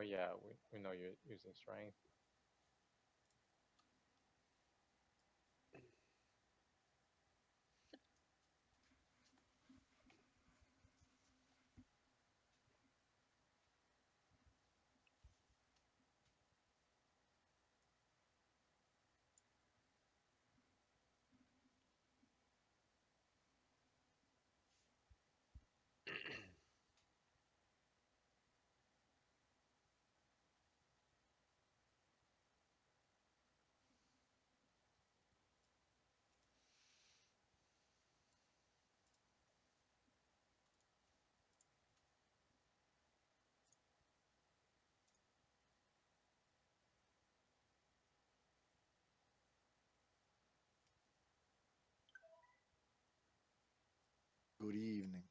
But yeah, we know you're using strength. Good evening.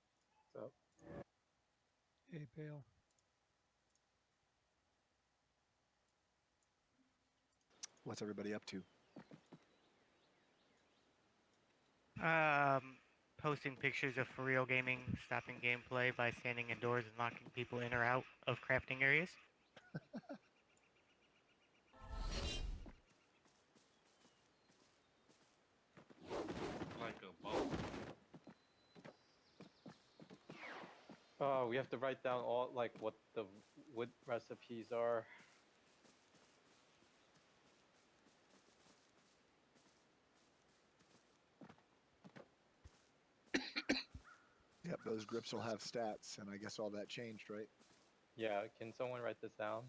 So Hey, pal. What's everybody up to? Posting pictures of For Real Gaming stopping gameplay by standing indoors and locking people in or out of crafting areas. Like a bubble. we have to write down all like what the wood recipes are. Yep, those grips will have stats, and I guess all that changed, right? Yeah, can someone write this down?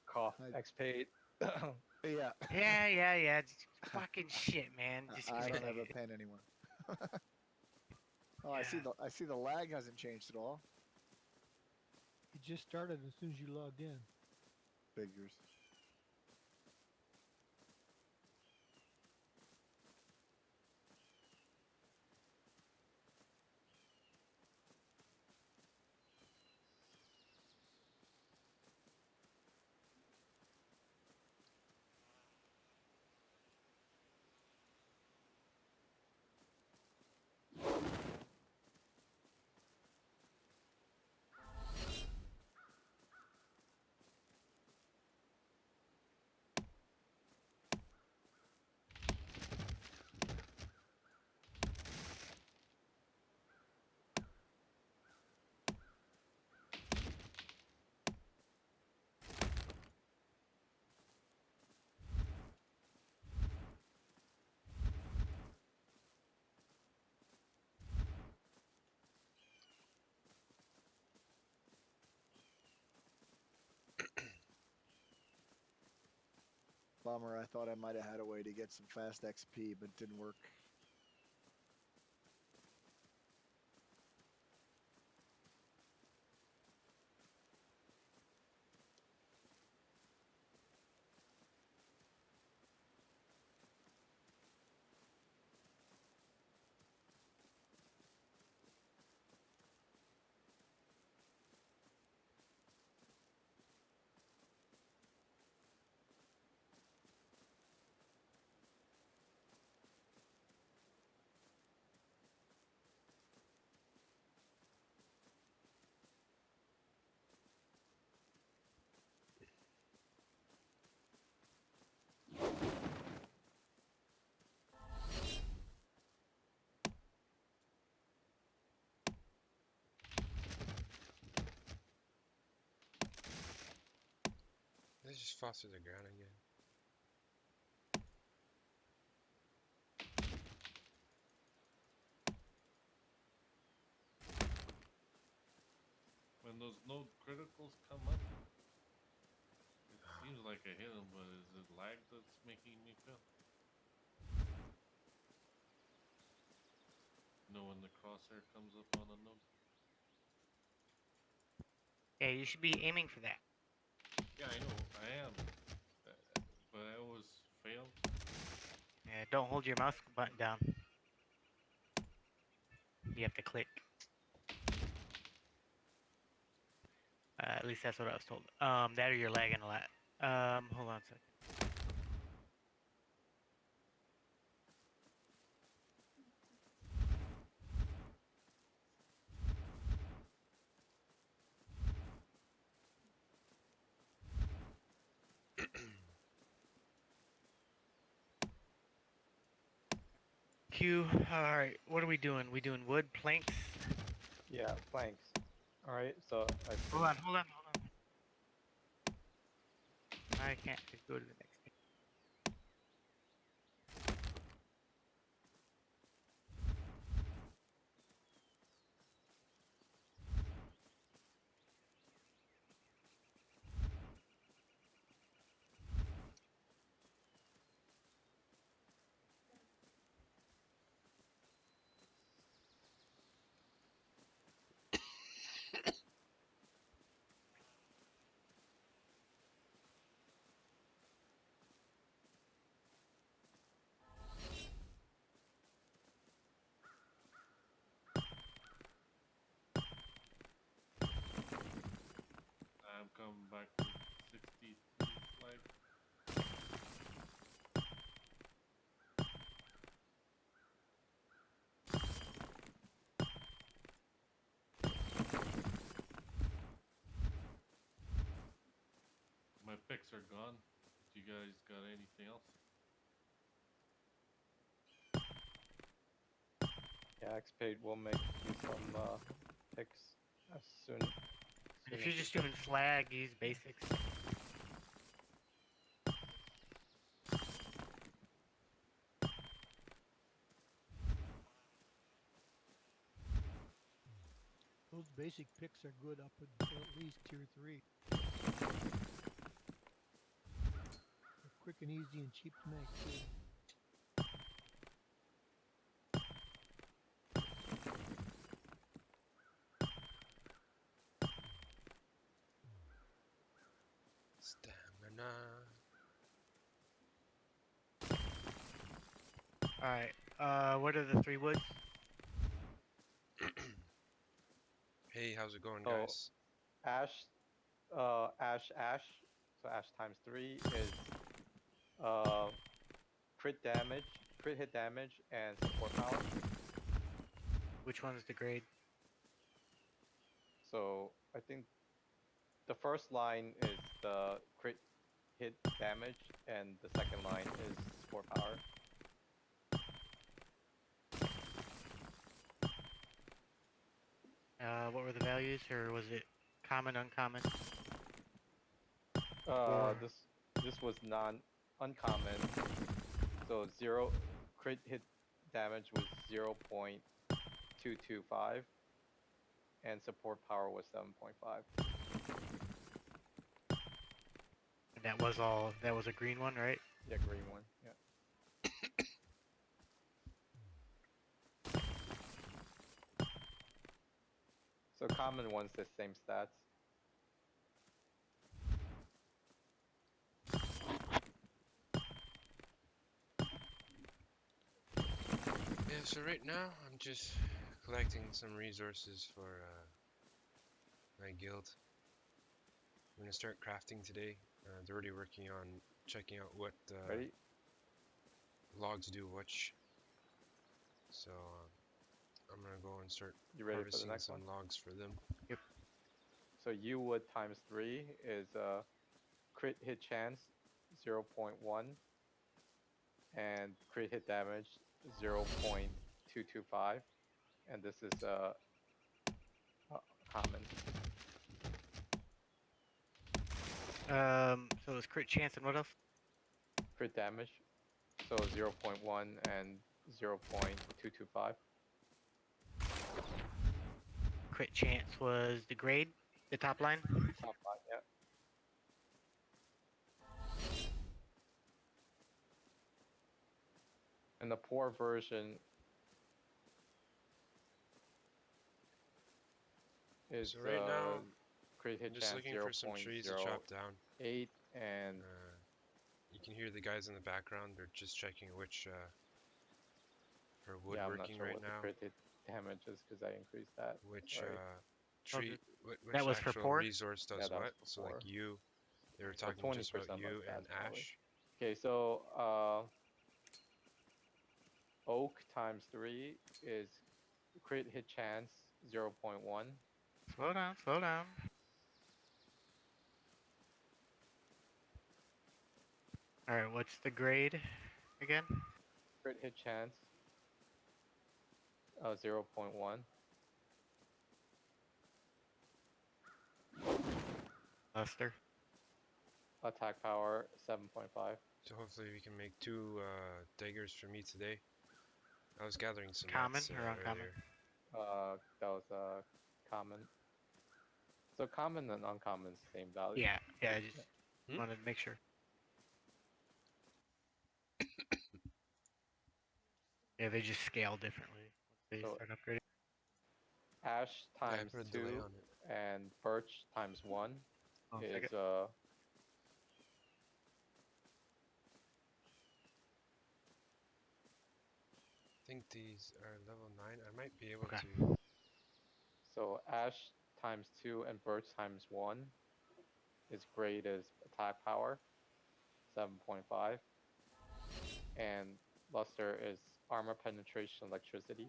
Cough. I- XP. Yeah, Yeah. Just fucking shit, man. Just I give don't me have a a pen anymore. Oh, Yeah. I see the lag hasn't changed at all. It just started as soon as you logged in. Figures. Bummer. I thought I might have had a way to get some fast XP, but it didn't work. Let's just foster the ground again. When those node criticals come up, it seems like I hit them, but is it lag that's making me feel? You know when the crosshair comes up on a node? Yeah, you should be aiming for that. Yeah, I know, I am. But I always fail. Yeah, don't hold your mouse button down. You have to click. At least that's what I was told. That or you're lagging a lot. Hold on a second. Q. Alright, what are we doing? We doing wood, planks? Yeah, planks. All right. So Hold on. I can't go to the next thing. I'm coming back with 63 flag. My picks are gone. You guys got anything else? yeah, XP will make you some picks as soon. And if you're just doing flag, use basics. Those basic picks are good up until at least tier 3. They're quick and easy and cheap to make too. Stamina. Alright, what are the 3 woods? Hey, how's it going, Oh. guys? Ash, ash. So ash times 3 is crit damage, crit hit damage, and support power. Which one's the grade? So I think the first line is the crit hit damage, and the second line is support power. What were the values, or was it common, uncommon? This was uncommon. So 0 crit hit damage was 0.225, and support power was 7.5. And that was a green one, right? Yeah, green one. Yeah. So common one's the same stats. Yeah, so right now I'm just collecting some resources for my guild. I'm gonna start crafting today. They're already working on checking out what Ready? logs do which. So I'm gonna go and start You ready for the harvesting next some one? logs for them. So U wood times 3 is crit hit chance 0.1, and crit hit damage 0.225, and this is common. So it's crit chance and what else? Crit damage, so 0.1 and 0.225. Crit chance was the grade, the top line. Top line, yeah. And the poor version is So right now, crit hit I'm just chance looking for some trees to chop down. 0.08 and You can hear the guys in the background. They're just checking which for yeah, I'm not woodworking sure right what the now. crit hit damage is because I increased that. Which Sorry. tree? Which That was for actual pork? resource does Yeah, that was what? for So like pork. you, they were Or talking just 20% about you less and stats, probably. Ash. Okay, so oak times 3 is crit hit chance 0.1. Slow down. Alright, what's the grade again? Crit hit chance 0.1. Luster. Attack power 7.5. So hopefully we can make 2 daggers for me today. I was gathering some Common mats, or uncommon? earlier. That was common. So common and uncommon is the same value. Yeah, I just Hmm? wanted to make sure. Yeah, they just scale differently once they So start upgrading. ash Yeah, I times put a delay 2 on it. and birch times 1 Oh, is second. I think these are level 9. I might be able Okay. to. so ash times 2 and birch times 1 is great as attack power 7.5, and luster is armor penetration electricity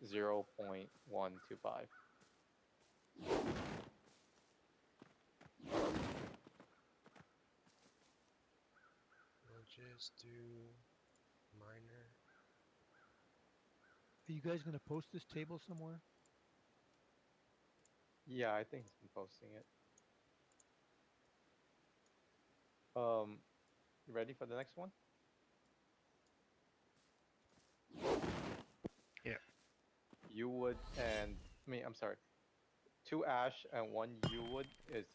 0.125. We'll just do minor. Are you guys gonna post this table somewhere? Yeah, I think he's been posting it. You ready for the next one? Yeah. You would and I'm sorry. 2 ash and 1 you would is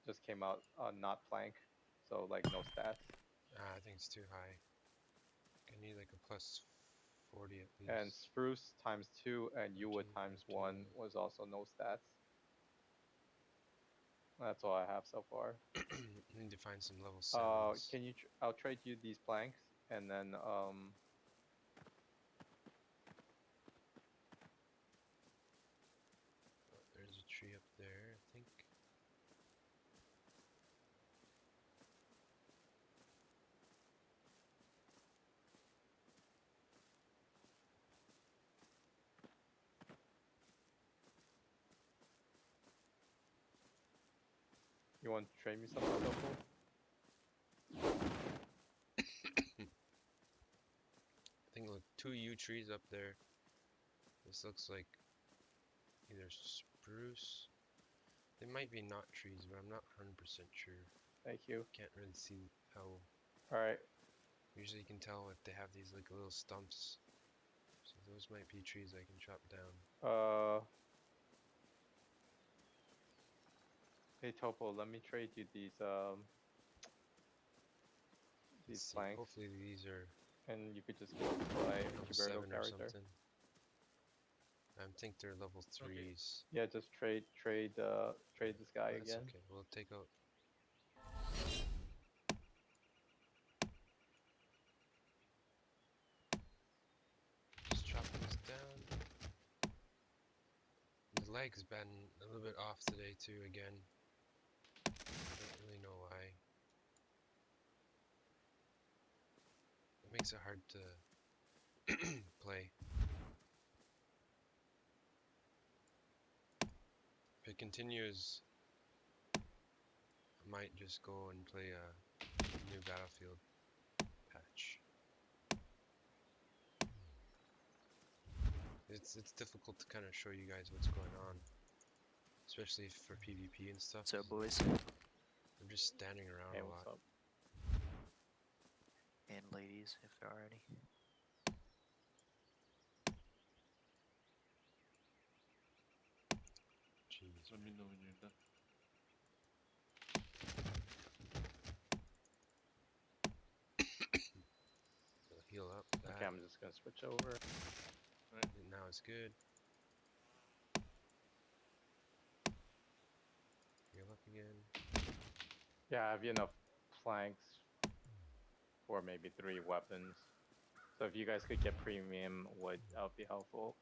just came out not plank, so like no stats. I think it's too high. I need like a plus 40 at least. And spruce times 2 and you would 13, times 1 14. was also no stats. That's all I have so far. I need to find some level 7s. Can you? I'll trade you these planks, and then Oh, there's a tree up there, I think. you want to trade me something helpful? I think look, 2 yew trees up there. This looks like either spruce. They might be not trees, but I'm not 100% sure. Thank you. Can't really see how. All right. Usually you can tell if they have these like little stumps. So those might be trees I can chop down. Hey Topo, let me trade you these Let's see, planks, hopefully these are and you could just give them to my level 7 Gilberto or character. something. I think they're level 3s. Yeah, just trade this guy That's again. okay. We'll take out. Just chopping this down. The leg's been a little bit off today too again. Don't really know why. It makes it hard to play. If it continues, I might just go and play a new Battlefield patch. It's difficult to kind of show you guys what's going on, especially for PvP and stuff. So boys I'm just standing around Hey, a what's lot. up? and ladies, if there are any. Jeez. Let me know when you're done. We'll heal up that. Okay, I'm just gonna switch over. And now it's good. Heal up again. Yeah, I have enough planks for maybe 3 weapons. So if you guys could get premium wood, that would be helpful.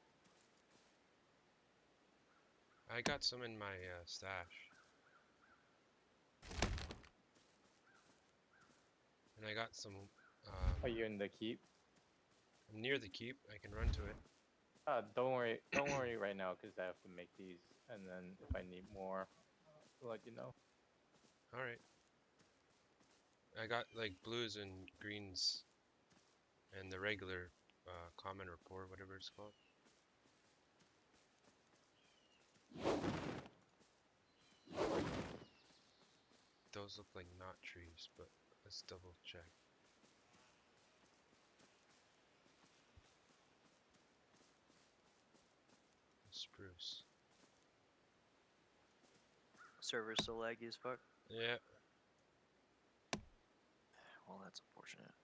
I got some in my stash. And I got some. Are you in the keep? I'm near the keep. I can run to it. Don't worry right now, because I have to make these, and then if I need more, I'll let you know. Alright. I got like blues and greens and the regular common or poor, whatever it's called. Those look like not trees, but let's double check. Spruce. Server's so laggy as fuck. Yeah. Well, that's unfortunate.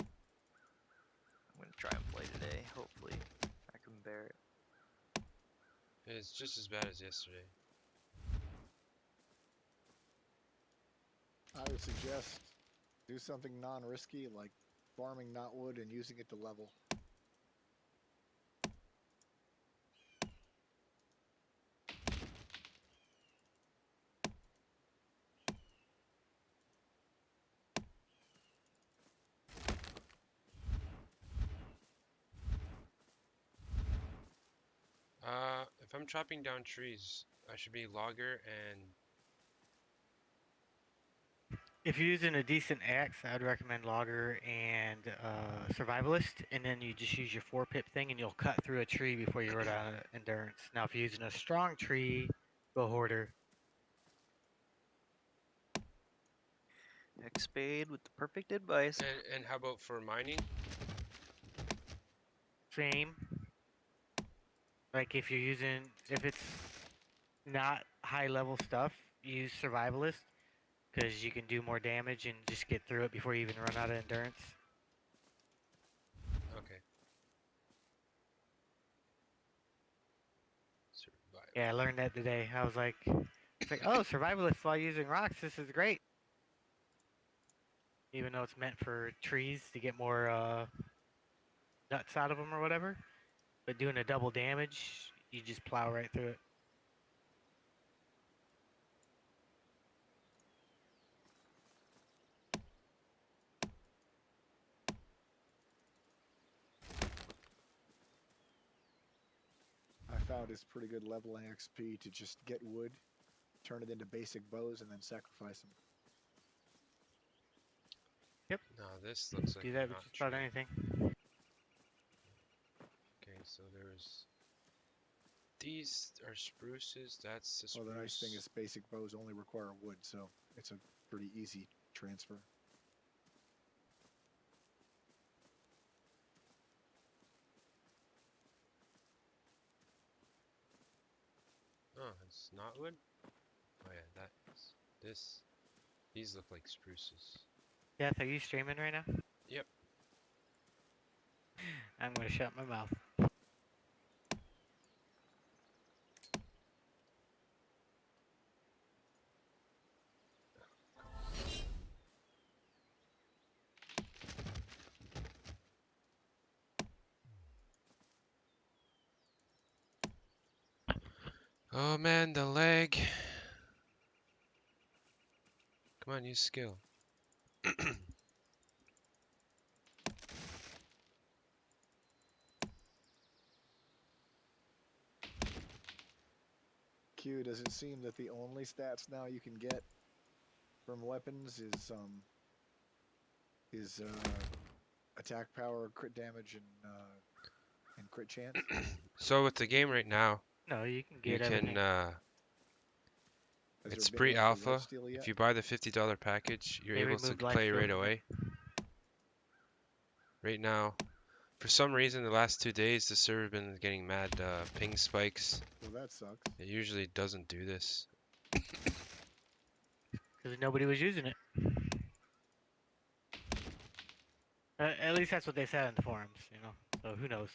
I'm gonna try and play today. Hopefully, I can bear it. It's just as bad as yesterday. I would suggest do something non-risky like farming knotwood and using it to level. If I'm chopping down trees, I should be logger and If you're using a decent axe, I'd recommend logger and survivalist, and then you just use your 4-pip thing, and you'll cut through a tree before you run out of endurance. Now, if you're using a strong tree, go hoarder. X-Spade with the perfect advice. and how about for mining? Same. Like if it's not high level stuff, use survivalist because you can do more damage and just get through it before you even run out of endurance. Okay. Survival. Yeah, I learned that today. I was like, it's like, oh, survivalist while using rocks, this is great. Even though it's meant for trees to get more nuts out of them or whatever. But doing a double damage, you just plow right through it. I found it's pretty good leveling XP to just get wood, turn it into basic bows, and then sacrifice them. No, this looks like Do a that with not just about tree. anything. Okay, so there's these are spruces. That's the spruce. Well, the nice thing is basic bows only require wood, so it's a pretty easy transfer. Oh, it's not wood? Oh yeah, that's this. These look like spruces. Death, are you streaming right now? Yep. I'm gonna shut my mouth. Oh man, the leg. Come on, use skill. Q, does it seem that the only stats now you can get from weapons is attack power, crit damage, and crit chance? So with the game right now, No, you can you get everything. can Has it's there been one for pre-alpha. lifesteal yet? If you buy the $50 package, you're They able to removed play lifesteal right from it. away. Right now, for some reason, the last 2 days, the server been getting mad ping spikes. Well, that sucks. It usually doesn't do this. Because nobody was using it. At least that's what they said in the forums, you know. So who knows?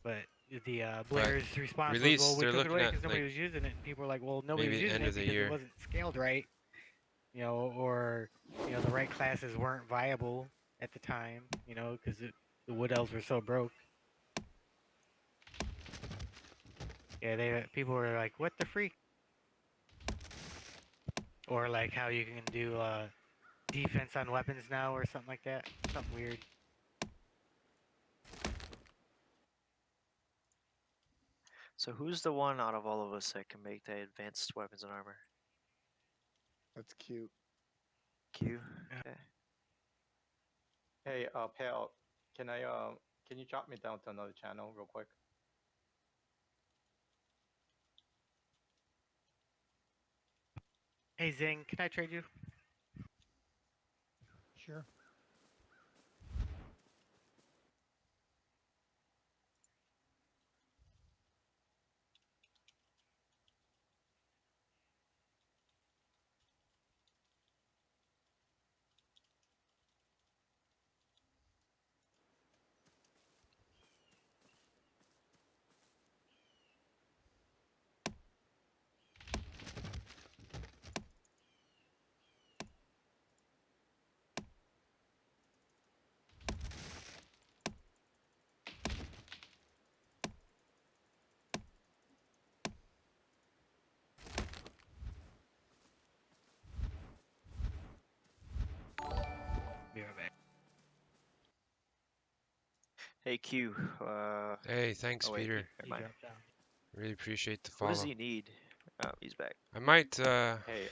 But the Blair's response release, was, "Well, we they're took it looking away at, because nobody like, was using it." And people were like, "Well, nobody was maybe the using end it of the because year. it wasn't scaled right, you know, or you know, the right classes weren't viable at the time, you know, because the wood elves were so broke." Yeah, people were like, "What the freak?" Or like how you can do defense on weapons now or something like that. Something weird. So who's the one out of all of us that can make the advanced weapons and armor? That's cute. Q. Yeah. Okay. Hey, Pale, can can you drop me down to another channel real quick? Hey Zing, can I trade you? Sure. Be right back. Hey Q. Hey, thanks, Oh wait, Peter. never He mind. dropped down. Really appreciate the What does follow. he need? Oh, he's back. I might Hey,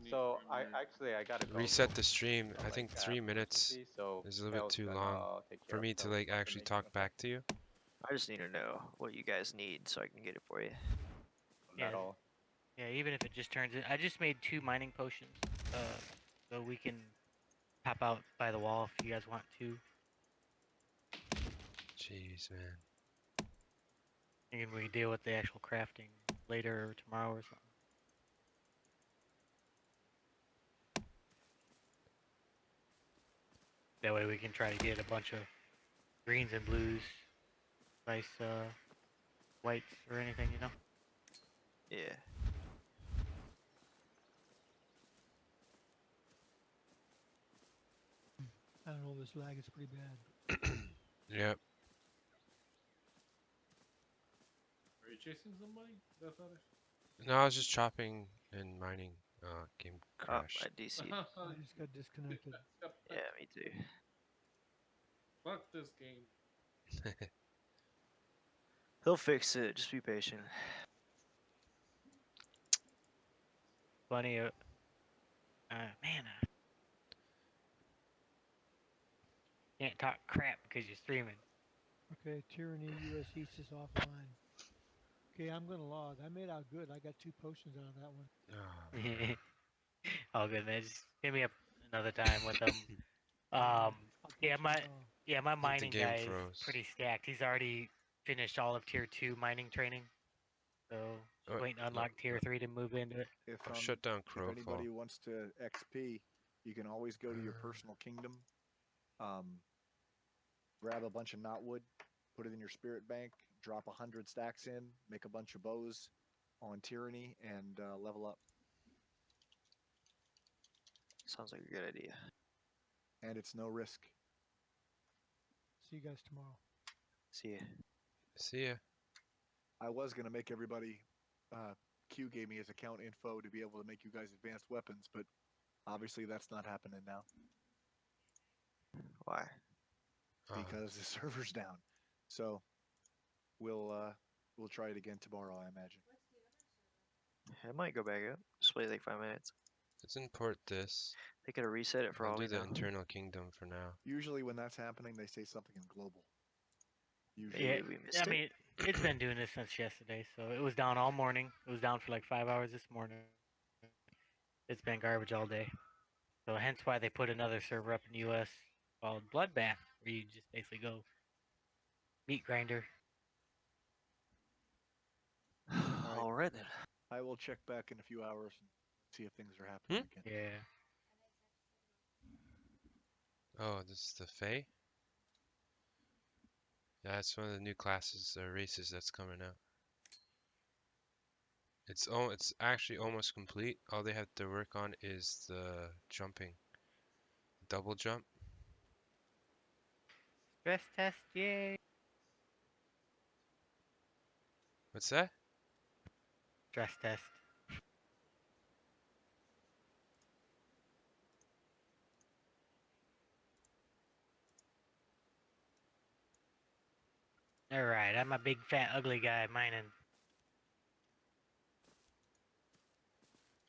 Need so for I gotta go reset real the stream. I like think I have 3 an minutes emergency, so is a little bit Pale's too long gonna take care for of me to those like stuff for actually me and talk stuff. back to you. I just need to know what you guys need so I can get it for you. Yeah, That all. yeah. Even if it just turns in, I just made 2 mining potions, so we can pop out by the wall if you guys want to. Jeez, man. And we can deal with the actual crafting later or tomorrow or something. That way we can try to get a bunch of greens and blues, nice whites or anything, you know. Yeah. I don't know, this lag is pretty bad. Yep. Are you chasing somebody? That's not No, I was just chopping and mining. Game Oh, I crashed. DC'd. I just got disconnected. Yeah, me too. Fuck this game. He'll fix it. Just be patient. Funny, man, can't talk crap because you're streaming. Okay, Tyranny US East is offline. Okay, I'm gonna log. I made out good. I got 2 potions out of that one. Oh, All good, man. Just hit me up another time with them. I'll Yeah, catch my you. yeah, my I think the mining game guy is froze. pretty stacked. He's already finished all of tier 2 mining training, so just Oh, waiting to no, unlock tier no. 3 to move into it. I've shut down If Crowfall. anybody wants to XP, you can always go to your personal kingdom, grab a bunch of knotwood, put it in your spirit bank, drop 100 stacks in, make a bunch of bows on tyranny, and level up. Sounds like a good idea. And it's no risk. See you guys tomorrow. See ya. See ya. I was gonna make everybody. Q gave me his account info to be able to make you guys advanced weapons, but obviously that's not happening now Why? because the server's down. So we'll try it again tomorrow, I imagine. It might go back up. Just wait like 5 minutes. Let's import this. They could have reset it for I'll all do we the know. internal kingdom for now. Usually when that's happening, they say something in global. Usually. Yeah, Maybe we missed I it. mean, it's been doing this since yesterday, so it was down all morning. It was down for like 5 hours this morning. It's been garbage all day. So hence why they put another server up in the US called Bloodbath, where you just basically go meat grinder. All right then. I will check back in a few hours and see if things are happening again. Yeah. Oh, this is the Fae? Yeah, it's one of the new classes or races that's coming out. It's actually almost complete. All they have to work on is the jumping. Double jump. Stress test, yay. What's that? Stress test. Alright, I'm a big fat ugly guy mining.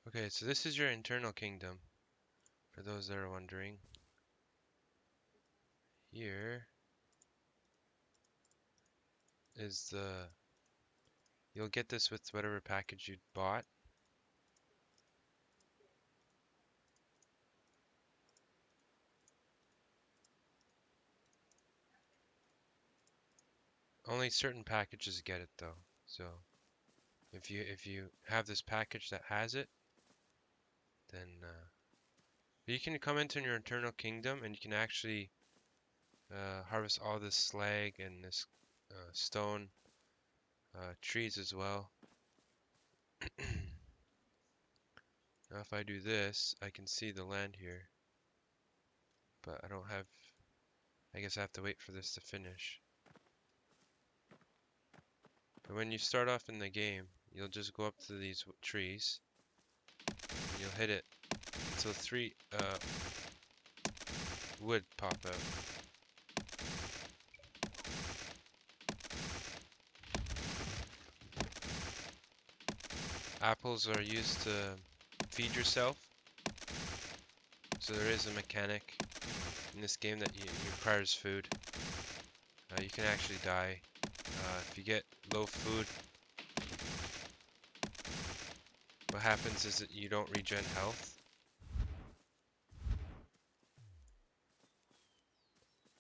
Okay, so this is your internal kingdom. For those that are wondering. here is you'll get this with whatever package you bought. Only certain packages get it though. So if you have this package that has it, then you can come into your internal kingdom and you can actually harvest all this slag and this stone trees as well. Now if I do this, I can see the land here, but I don't have, I guess I have to wait for this to finish. But when you start off in the game, you'll just go up to these trees, and you'll hit it until 3 wood pop out. Apples are used to feed yourself, so there is a mechanic in this game that requires food. You can actually die if you get low food. What happens is that you don't regen health.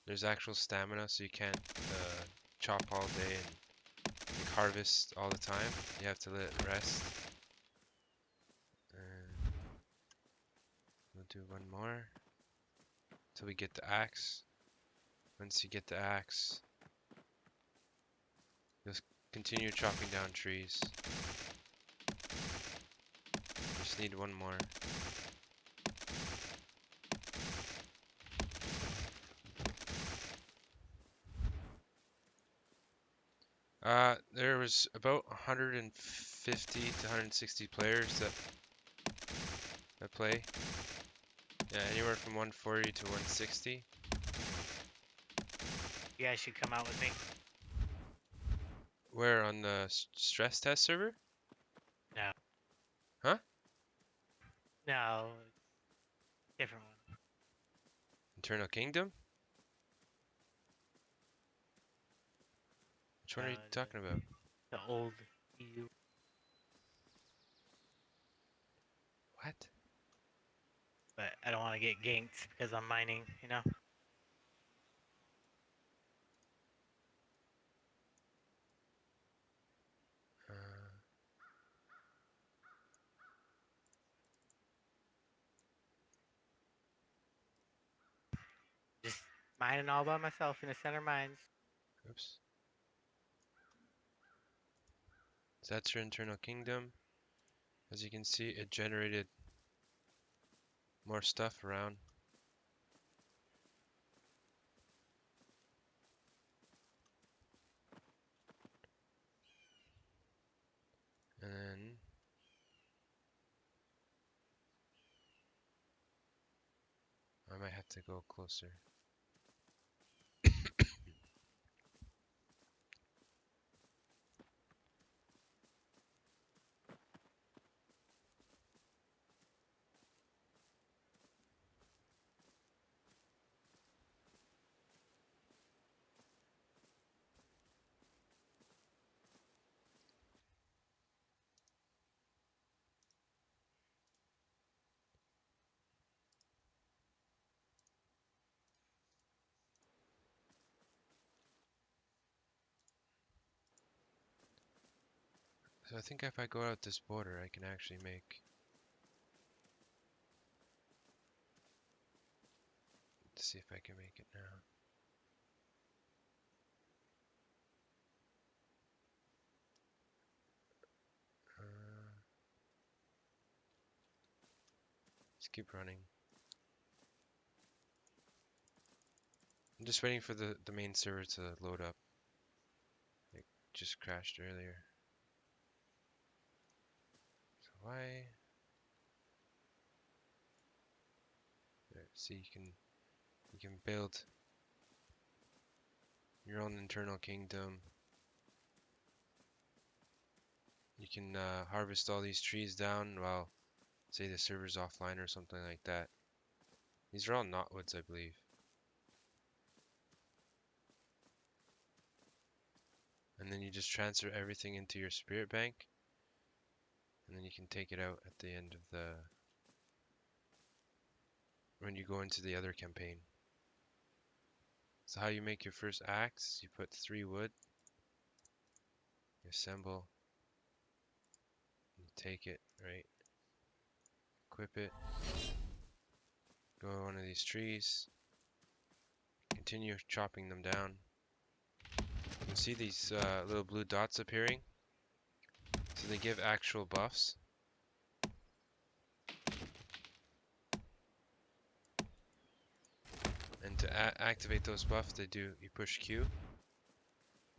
There's actual stamina, so you can't chop all day and harvest all the time. You have to let it rest. And we'll do one more till we get the axe. Once you get the axe, you'll continue chopping down trees. Just need one more. There was about 150 to 160 players that play. Yeah, anywhere from 140 to 160. You guys should come out with me. Where, on the stress test server? No. Huh? No. Different one. Internal Kingdom? Which one are you talking about? The old EU. What? But I don't want to get ganked because I'm mining, you know? Just mining all by myself in the center mines. Oops. So that's your internal kingdom. As you can see, it generated more stuff around. And then I might have to go closer. So I think if I go out this border, I can actually make... Let's see if I can make it now. Let's keep running. I'm just waiting for the main server to load up. It just crashed earlier. So why? There, see, you can build your own internal kingdom. You can harvest all these trees down while, say, the server's offline or something like that. These are all knotwoods, I believe. and then you just transfer everything into your spirit bank, and then you can take it out at the end of the when you go into the other campaign. So how you make your first axe, you put 3 wood, you assemble, you take it, right, equip it, go to one of these trees, continue chopping them down. You can see these little blue dots appearing, so they give actual buffs. And to activate those buffs, you push Q.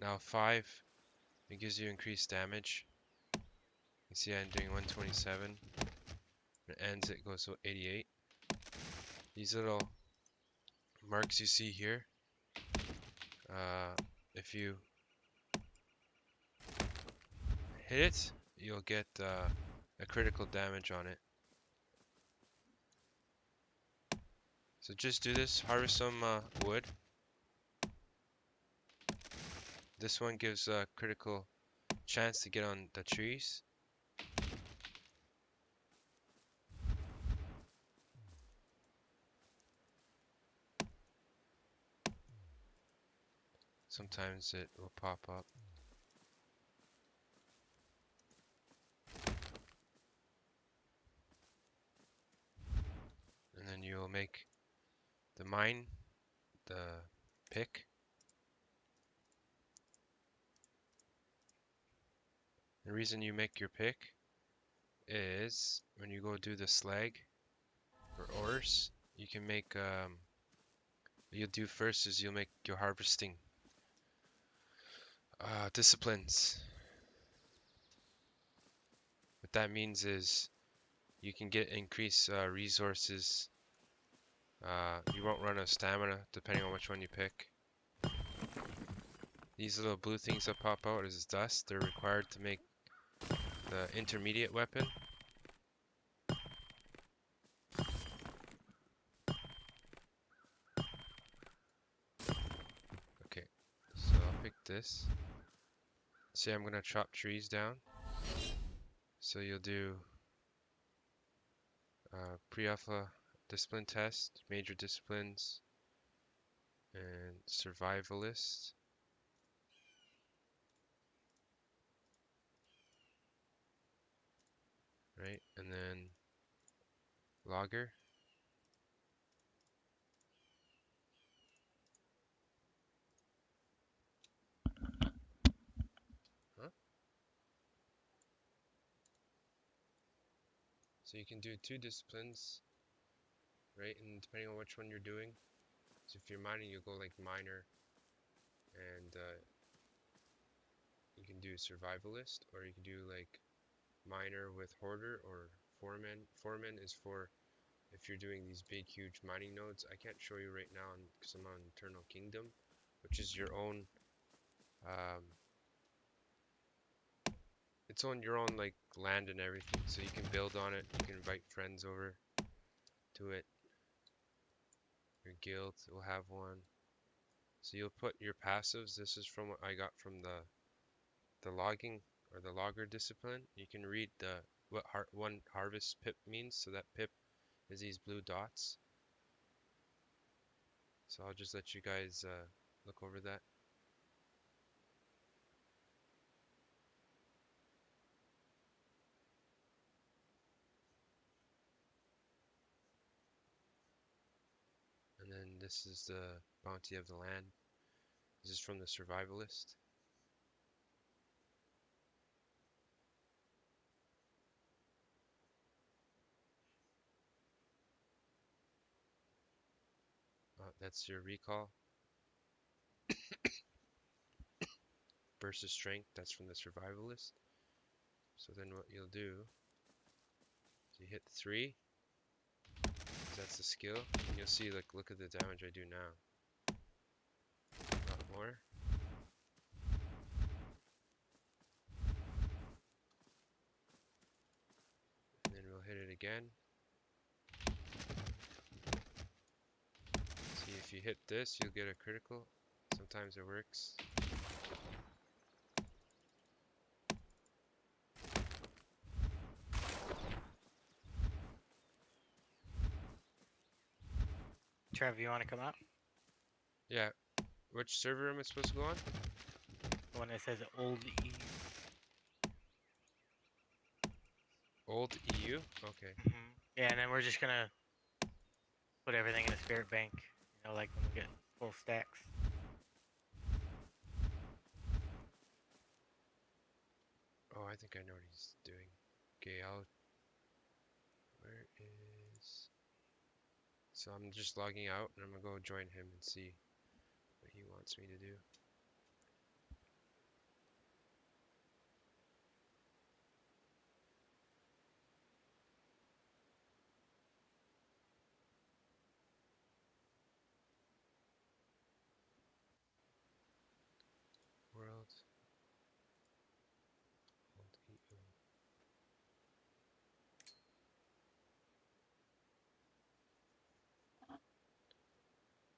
Now 5, it gives you increased damage. You see I'm doing 127. When it ends, it goes to 88. These little marks you see here, if you hit it, you'll get a critical damage on it. So just do this, harvest some wood. This one gives a critical chance to get on the trees. Sometimes it will pop up. And then you'll make the mine, the pick. The reason you make your pick is when you go do the slag or ores, you can make what you'll do first is you'll make your harvesting disciplines. What that means is you can get increased resources. You won't run out of stamina depending on which one you pick. These little blue things that pop out as dust, they're required to make the intermediate weapon. Okay, so I'll pick this. See, I'm gonna chop trees down. So you'll do pre-alpha discipline test, major disciplines, and survivalist. Right, and then logger. Huh? So you can do 2 disciplines, right? And depending on which one you're doing. So if you're mining, you go like miner, and you can do survivalist, or you can do like miner with hoarder or foreman. Foreman is for if you're doing these big, huge mining nodes. I can't show you right now because I'm on Eternal Kingdom, which is your own. It's on your own like land and everything, so you can build on it. You can invite friends over to it. Your guild will have one. So you'll put your passives. This is from what I got from the logging or the logger discipline. You can read what one harvest pip means. So that pip is these blue dots. So I'll just let you guys look over that. And then this is the bounty of the land. This is from the survivalist. That's your recall. Burst of strength, that's from the survivalist. So then what you'll do is you hit 3. That's the skill. And you'll see, like, look at the damage I do now. A lot more. And then we'll hit it again. See, if you hit this, you'll get a critical. Sometimes it works. Trev, you want to come out? Yeah. Which server am I supposed to go on? The one that says Old E. Old EU? Okay. Yeah, and then we're just gonna put everything in a spirit bank. You know, like when we get full stacks. Oh, I think I know what he's doing. Okay, where is... So I'm just logging out and I'm gonna go join him and see what he wants me to do. World. Old EU.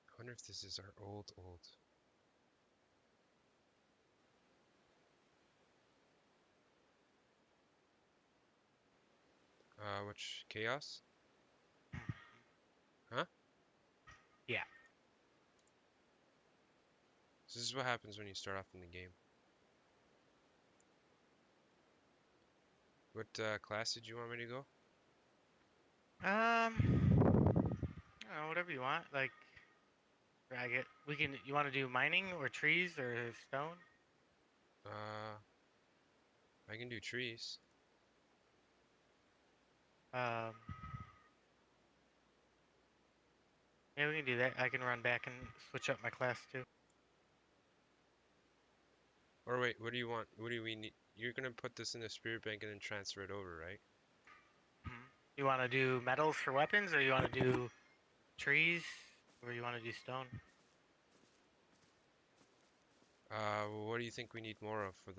I wonder if this is our old. Which chaos? Huh? Yeah. So this is what happens when you start off in the game. What class did you want me to go? I don't know, whatever you want. Like, drag it. We can. You want to do mining or trees or stone? I can do trees. Um. Yeah, we can do that. I can run back and switch up my class too. Or wait, what do you want? What do we need? You're gonna put this in the spirit bank and then transfer it over, right? You want to do metals for weapons, or you want to do trees, or you want to do stone? What do you think we need more of for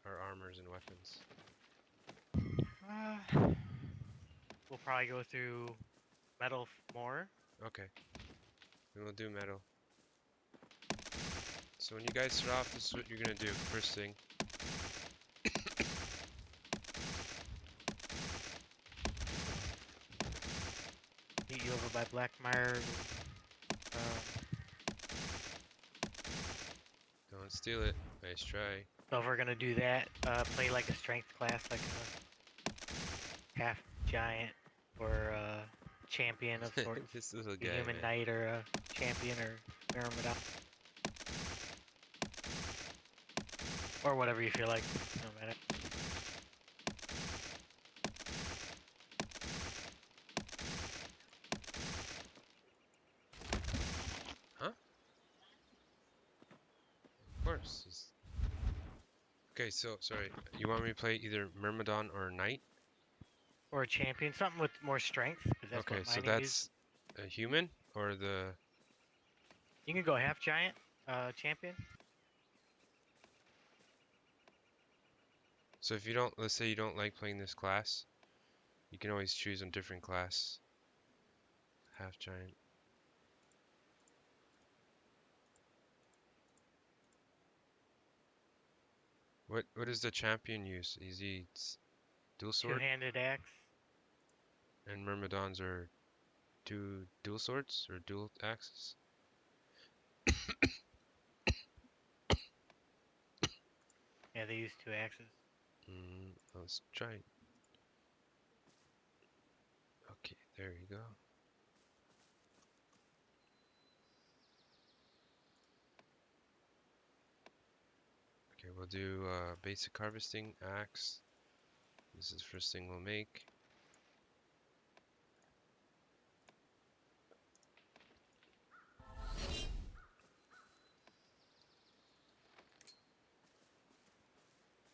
our armors and weapons? We'll probably go through metal more. Okay, then we'll do metal. So when you guys start off, this is what you're gonna do. First thing. Meet you over by Blackmire. Don't steal it. Nice try. So if we're gonna do that, play like a strength class, like a half giant or a champion of sorts. This little A guy, human man. knight or a champion or Myrmidon. Or whatever you feel like, no matter. Huh? Of course. Okay, so, sorry. You want me to play either Myrmidon or Knight? Or a champion, something with more strength, because that's Okay, what so mining is. that's a human or the... You can go half giant, champion. So if you don't, let's say you don't like playing this class, you can always choose a different class. Half giant. What does the champion use? Is he dual sword? Two-handed axe. And Myrmidons are dual swords or dual axes? Yeah, they use two axes. Let's try it. Okay, there you go. Okay, we'll do basic harvesting, axe. This is the first thing we'll make.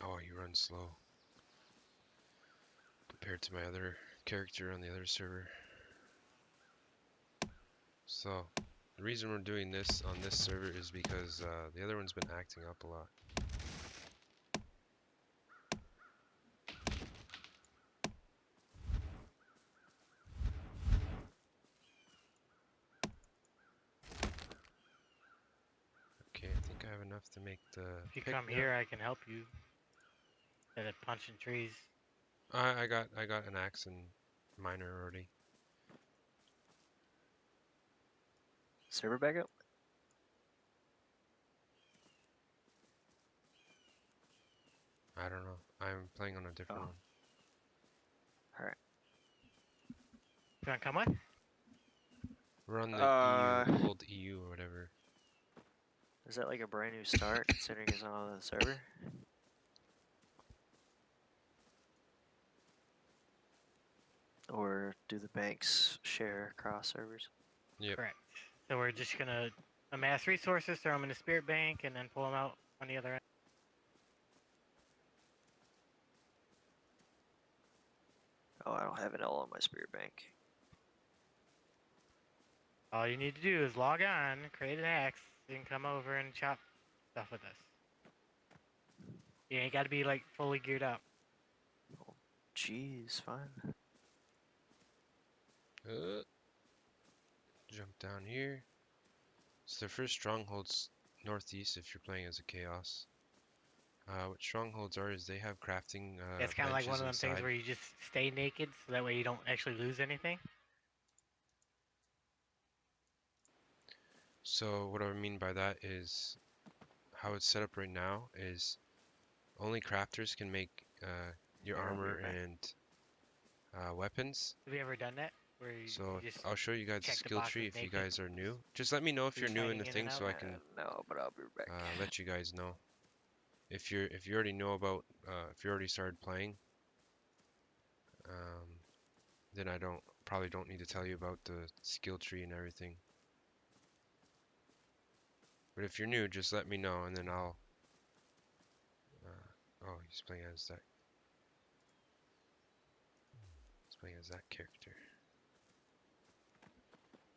Oh, you run slow compared to my other character on the other server. So, the reason we're doing this on this server is because the other one's been acting up a lot. Okay, I think I have enough to make the If you pick come now. here, I can help you. Instead of punching trees. I got an axe and miner already. Server backup? I don't know. I'm playing on a different Oh. one. Alright. You wanna come with? We're on the Uh, EU, old EU or whatever. Is that like a brand new start considering it's not on the server? Or do the banks share cross servers? Yep. Correct. So we're just gonna amass resources, throw them in the spirit bank, and then pull them out on the other end. Oh, I don't have an L on my spirit bank. All you need to do is log on, create an axe, and come over and chop stuff with us. You ain't gotta be like fully geared up. Oh, jeez, fine. Jump down here. So the first stronghold's northeast if you're playing as a chaos. What strongholds are is they have crafting It's kind of like one of them benches things inside. where you just stay naked, so that way you don't actually lose anything. So what I mean by that is how it's set up right now is only crafters can make your Yeah, I'll be armor right back. and weapons. Have you ever done that? Where you So just I'll show you guys the check the skill boxes tree if you naked? guys are new. Just let me know if you're new in the Freestyling in thing and so out? I can No, but I'll be right back. let you guys know. If you already know about if you already started playing, then I probably don't need to tell you about the skill tree and everything. But if you're new, just let me know and then I'll. Oh, he's playing as that. He's playing as that character.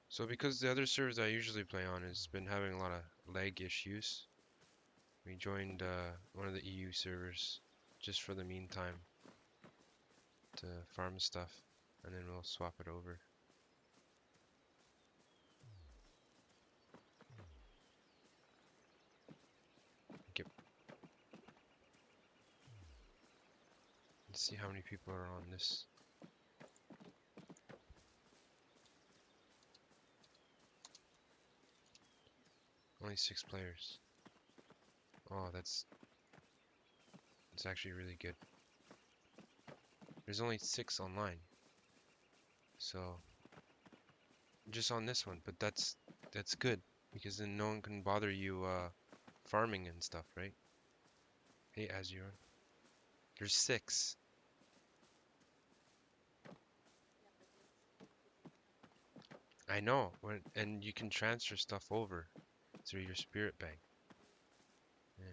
So because the other servers I usually play on has been having a lot of lag issues, we joined one of the EU servers just for the meantime to farm stuff, and then we'll swap it over. Yep. Let's see how many people are on this. Only 6 players. Oh, that's actually really good. There's only 6 online. So just on this one, but that's good because then no one can bother you farming and stuff, right? Hey, Azure. There's 6. I know, and you can transfer stuff over through your spirit bank. Yeah.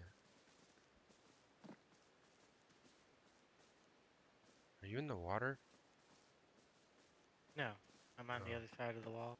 Are you in the water? No, I'm on the Oh. other side of the wall.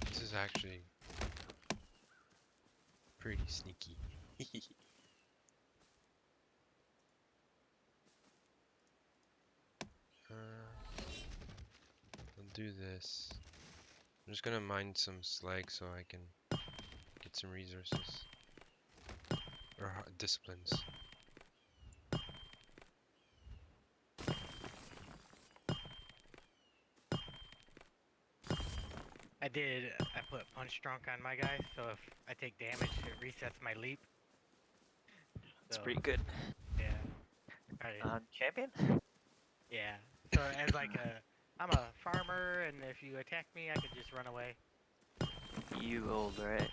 This is actually pretty sneaky. I'll do this. I'm just gonna mine some slag so I can get some resources. Or disciplines. I put punch drunk on my guy, so if I take damage, it resets my leap. It's So, pretty good. yeah. Alright. On champion? Yeah. So as like I'm a farmer, and if you attack me, I can just run away. You old, right?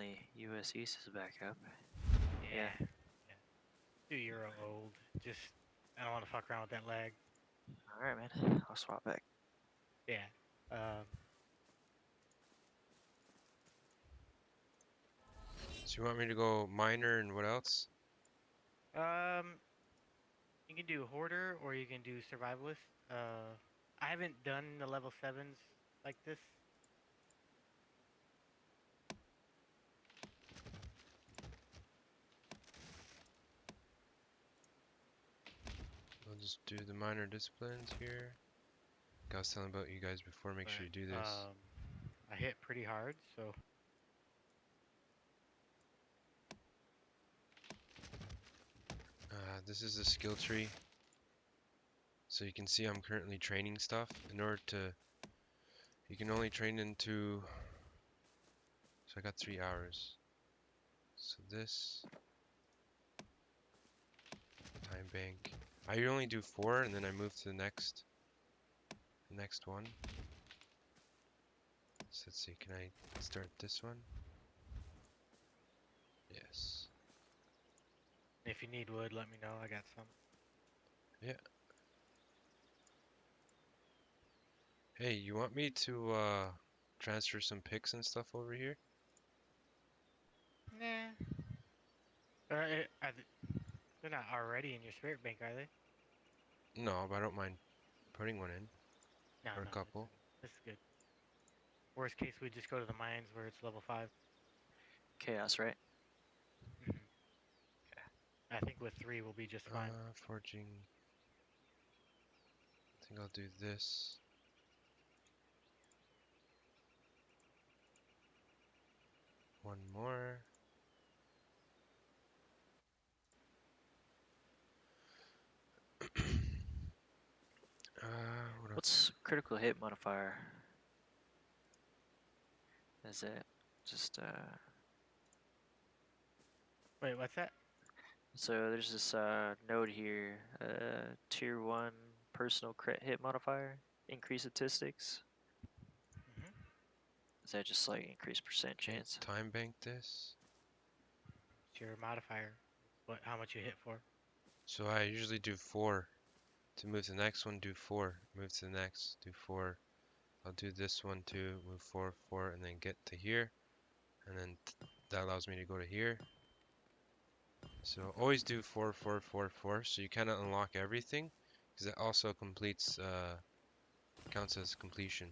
Finally, US East is back up. Yeah. 2 year old. Just I don't want to fuck around with that lag. Alright, man. I'll swap back. Yeah. So you want me to go miner and what else? You can do hoarder or you can do survivalist. I haven't done the level 7s like this. I'll just do the minor disciplines here. Like I was telling about you guys before, make sure you do this. I hit pretty hard, so This is the skill tree. So you can see I'm currently training stuff. In order to, you can only train into, so I got 3 hours. So this, time bank. I only do 4 and then I move to the next one. So let's see, can I start this one? Yes. if you need wood, let me know. I got some. Yeah. Hey, you want me to transfer some picks and stuff over here? Nah. They're not already in your spirit bank, are they? No, but I don't mind putting one in. No, Or a no. couple. This is good. Worst case, we just go to the mines where it's level 5. Chaos, right? I think with 3 we'll be just fine. Forging. I think I'll do this. One more. What else? What's critical hit modifier? Is it just Wait, what's that? so there's this node here, tier 1 personal crit hit modifier, increase statistics. Is that just like increased percent Okay, chance? time bank this. It's your modifier. How much you hit for. So I usually do 4. To move to the next one, do 4. Move to the next, do 4. I'll do this one too, move 4, 4, and then get to here. And then that allows me to go to here. So always do 4, 4, 4, 4. So you kind of unlock everything. Because it also completes, counts as completion.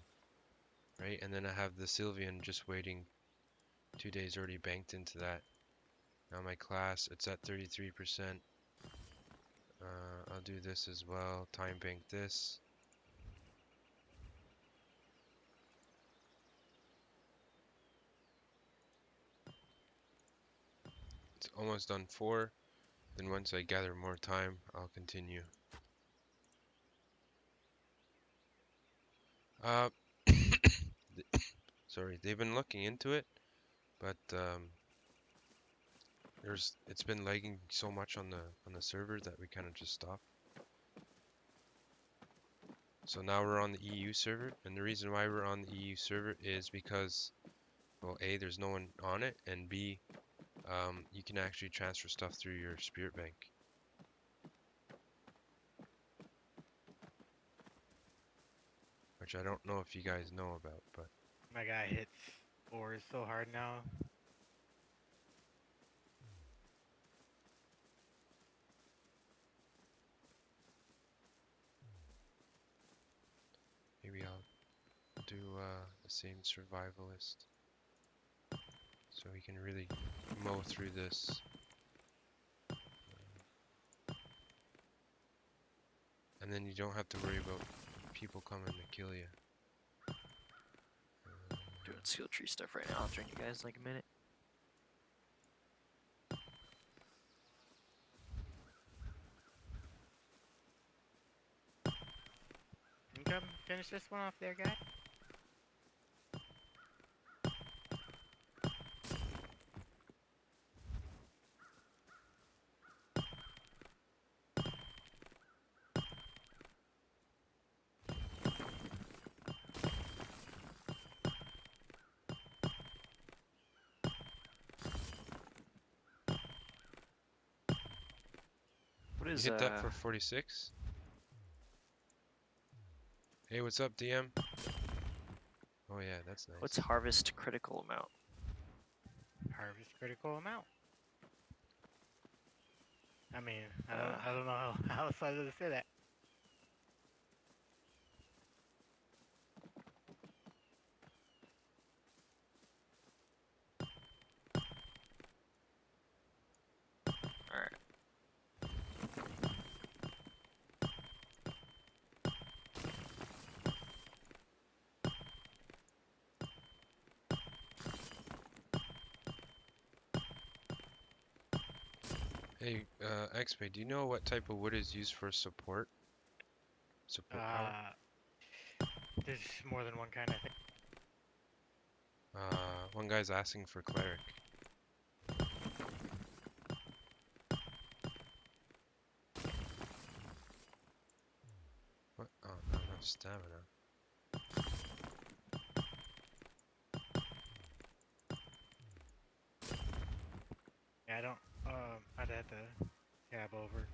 Right? And then I have the Sylvian just waiting. 2 days already banked into that. Now my class, it's at 33%. I'll do this as well. Time bank this. It's almost done 4. Then once I gather more time, I'll continue. Sorry, they've been looking into it, but it's been lagging so much on the server that we kind of just stopped. So now we're on the EU server, and the reason why we're on the EU server is because, well, A, there's no one on it, and B, you can actually transfer stuff through your spirit bank. Which I don't know if you guys know about, but My guy hits 4s so hard now. maybe I'll do the same survivalist. So we can really mow through this. And then you don't have to worry about people coming to kill you. Doing skill tree stuff right now. I'll join you guys in like a minute. You can come finish this one off there, guy. You is hit that for 46? Hey, what's up, DM? Oh yeah, that's nice. what's harvest critical amount? Harvest critical amount. I mean, I don't know how else I would say that. All right. Hey, XP, do you know what type of wood is used for support? Support power? There's more than one kind, I think. One guy's asking for cleric. What? Oh, not enough stamina. Yeah, I don't. I'd have to tab over.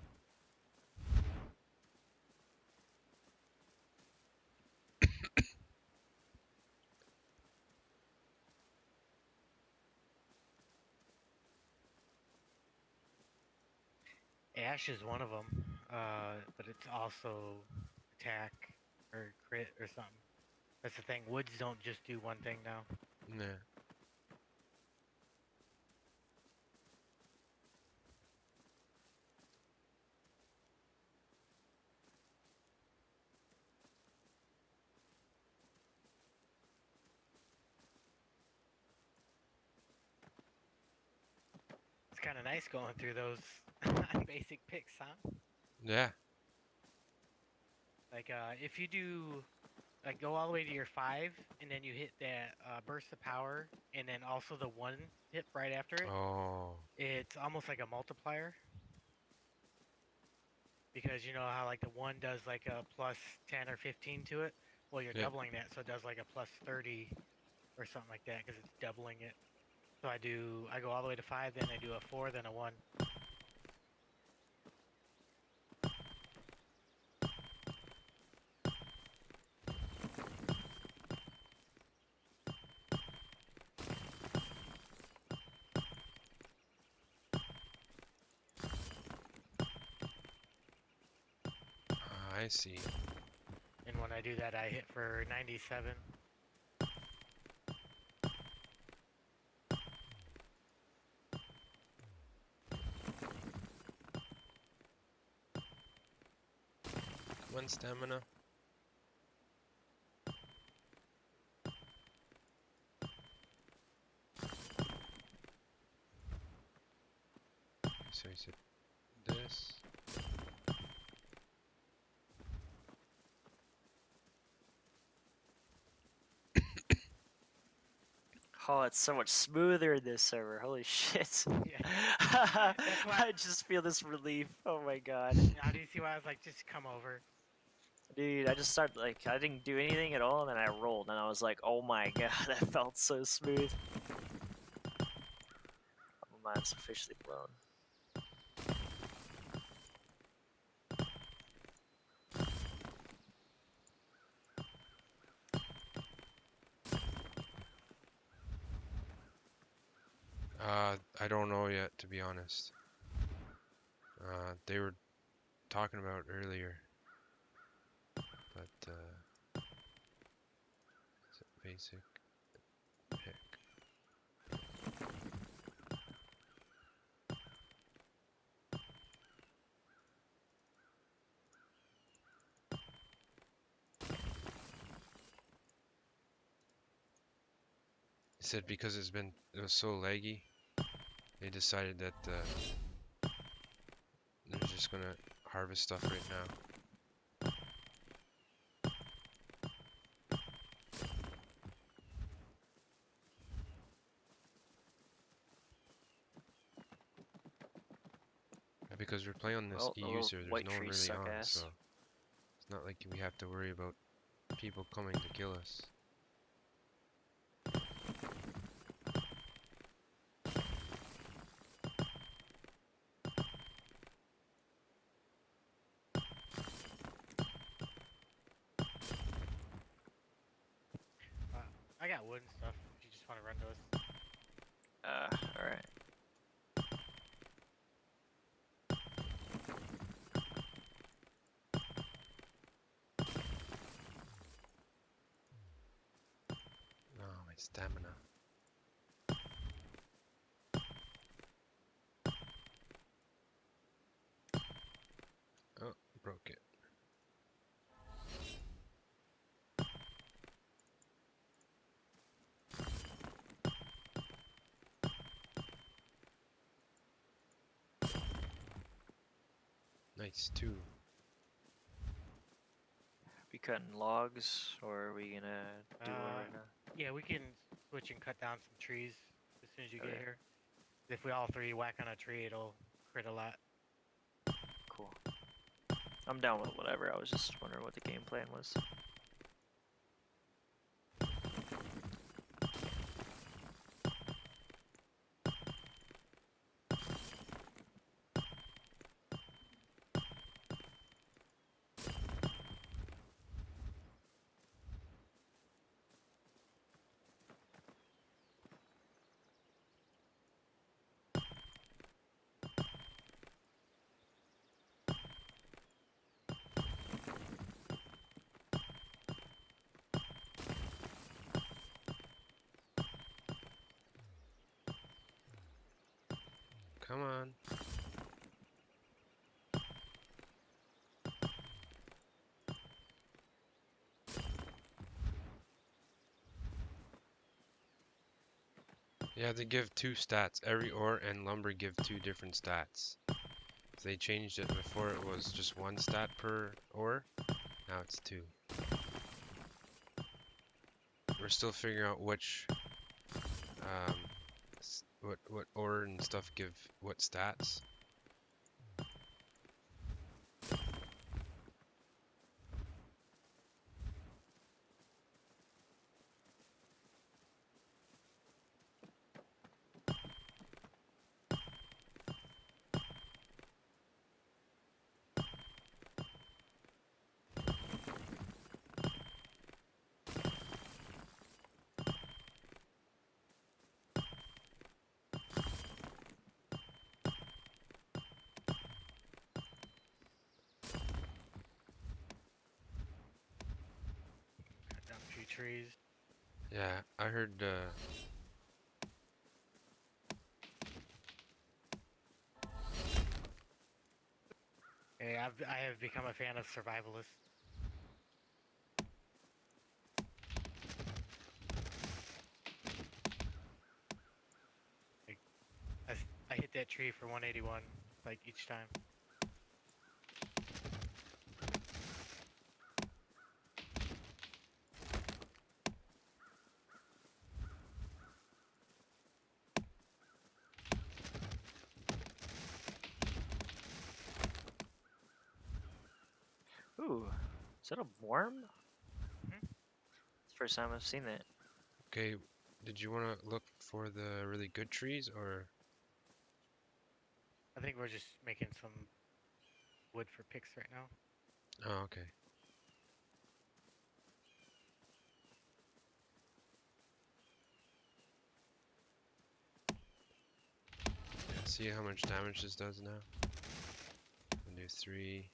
Ash is one of them, but it's also attack or crit or something. That's the thing. Woods don't just do one thing now. Yeah. It's kind of nice going through those basic picks, huh? Yeah. Like, if you do, like, go all the way to your 5, and then you hit that burst of power, and then also the 1 hit right after it, Oh. it's almost like a multiplier. Because you know how, like, the 1 does, like, a plus 10 or 15 to it? Well, you're Yeah. doubling that, so it does, like, a plus 30 or something like that, because it's doubling it. So I go all the way to 5, then I do a 4, then a 1. I see. And when I do that, I hit for 97. One stamina. So you said this. Oh, it's so much smoother in this server. Holy shit. Yeah. That's why- I just feel this relief. Oh my god. Now do you see why I was like, just come over? Dude, I just started, like, I didn't do anything at all, and then I rolled, and I was like, oh my god, that felt so smooth. My mind's officially blown. I don't know yet, to be honest. They were talking about earlier, but is it basic pick? He said because it was so laggy, they decided that they're just gonna harvest stuff right now. Because we're playing on this Well, the EU little server, there's white no one trees really suck on, ass. so it's not like we have to worry about people coming to kill us. I got wood and stuff. If you just want to run those. All right. Oh, my stamina. Oh, broke it. Nice, 2. We cutting logs, or are we gonna do one right now? Yeah, we can switch and cut down some trees as soon as you Okay. get here. If we all 3 whack on a tree, it'll crit a lot. Cool. I'm down with whatever. I was just wondering what the game plan was. Come on. Yeah, they give 2 stats. Every ore and lumber give 2 different stats. They changed it. Before it was just 1 stat per ore. Now it's 2. We're still figuring out which what ore and stuff give what stats. Cut down a few trees. Yeah, I heard Hey, I have become a fan of survivalists. Like, I hit that tree for 181, like each time. Ooh, is that a worm? Mhm. It's the first time I've seen that. okay, did you want to look for the really good trees or I think we're just making some wood for picks right now. oh, okay. Yeah, see how much damage this does now? I'll do 3.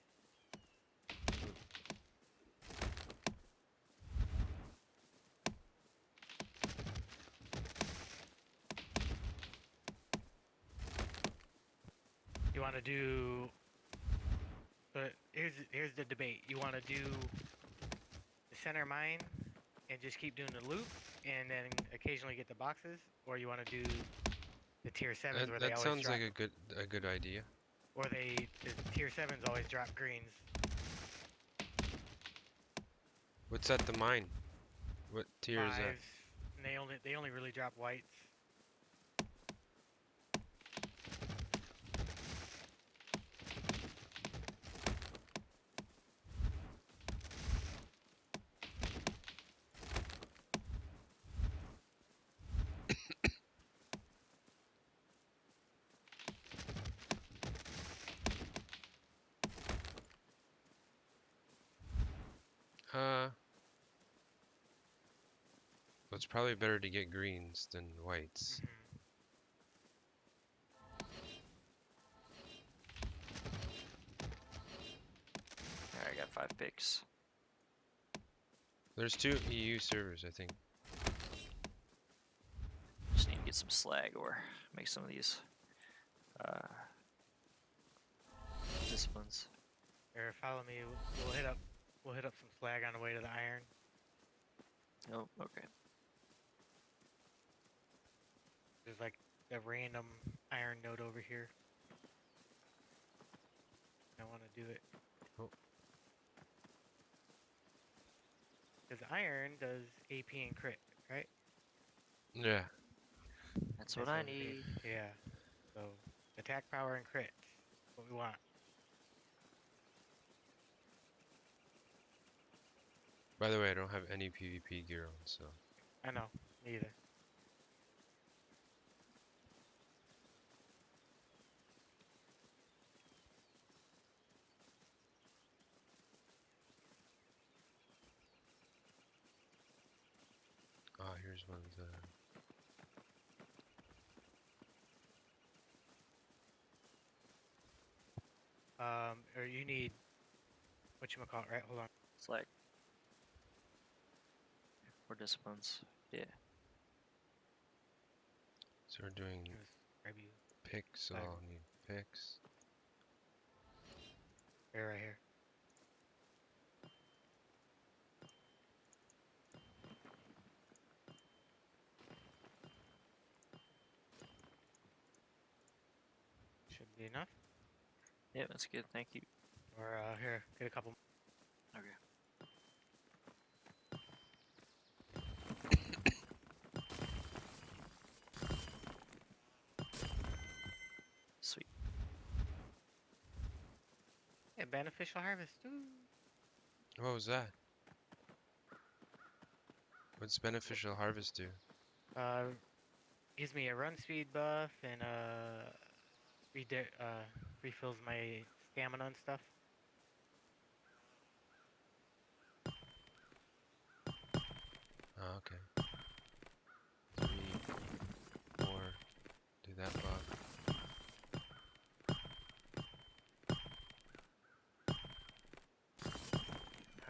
You want to do... But here's the debate. You want to do the center mine and just keep doing the loop and then occasionally get the boxes, or you want to do the tier 7s where they That always sounds drop, like a good idea. or the tier 7s always drop greens. What's at the mine? What tier is that? 5s, and they only really drop whites. it's probably better to get greens than whites. Mhm. Alright, I got 5 picks. There's 2 EU servers, I think. Just need to get some slag or make some of these disciplines. Or follow me. We'll hit up. We'll hit up some slag on the way to the iron. Oh, okay. There's like a random iron node over here. I want to do it. Oh. Because iron does AP and crit, right? Yeah. That's what I we need. Yeah. So attack power and crit. What we want. By the way, I don't have any PvP gear on, so. I know. Me either. Ah, here's one of the. Or you need whatchamacallit, right? Hold on. Slag. Or disciplines. Yeah. So we're doing It was grab you. picks, so Fine. I'll need picks. They're right here. Should be enough. Yeah, that's good. Thank you. Or here, get a couple. Okay. Sweet. Yeah, beneficial harvest. Ooh. What was that? What's beneficial harvest do? Gives me a run speed buff and refills my stamina and stuff. Oh, okay. 3, 4. Do that buff.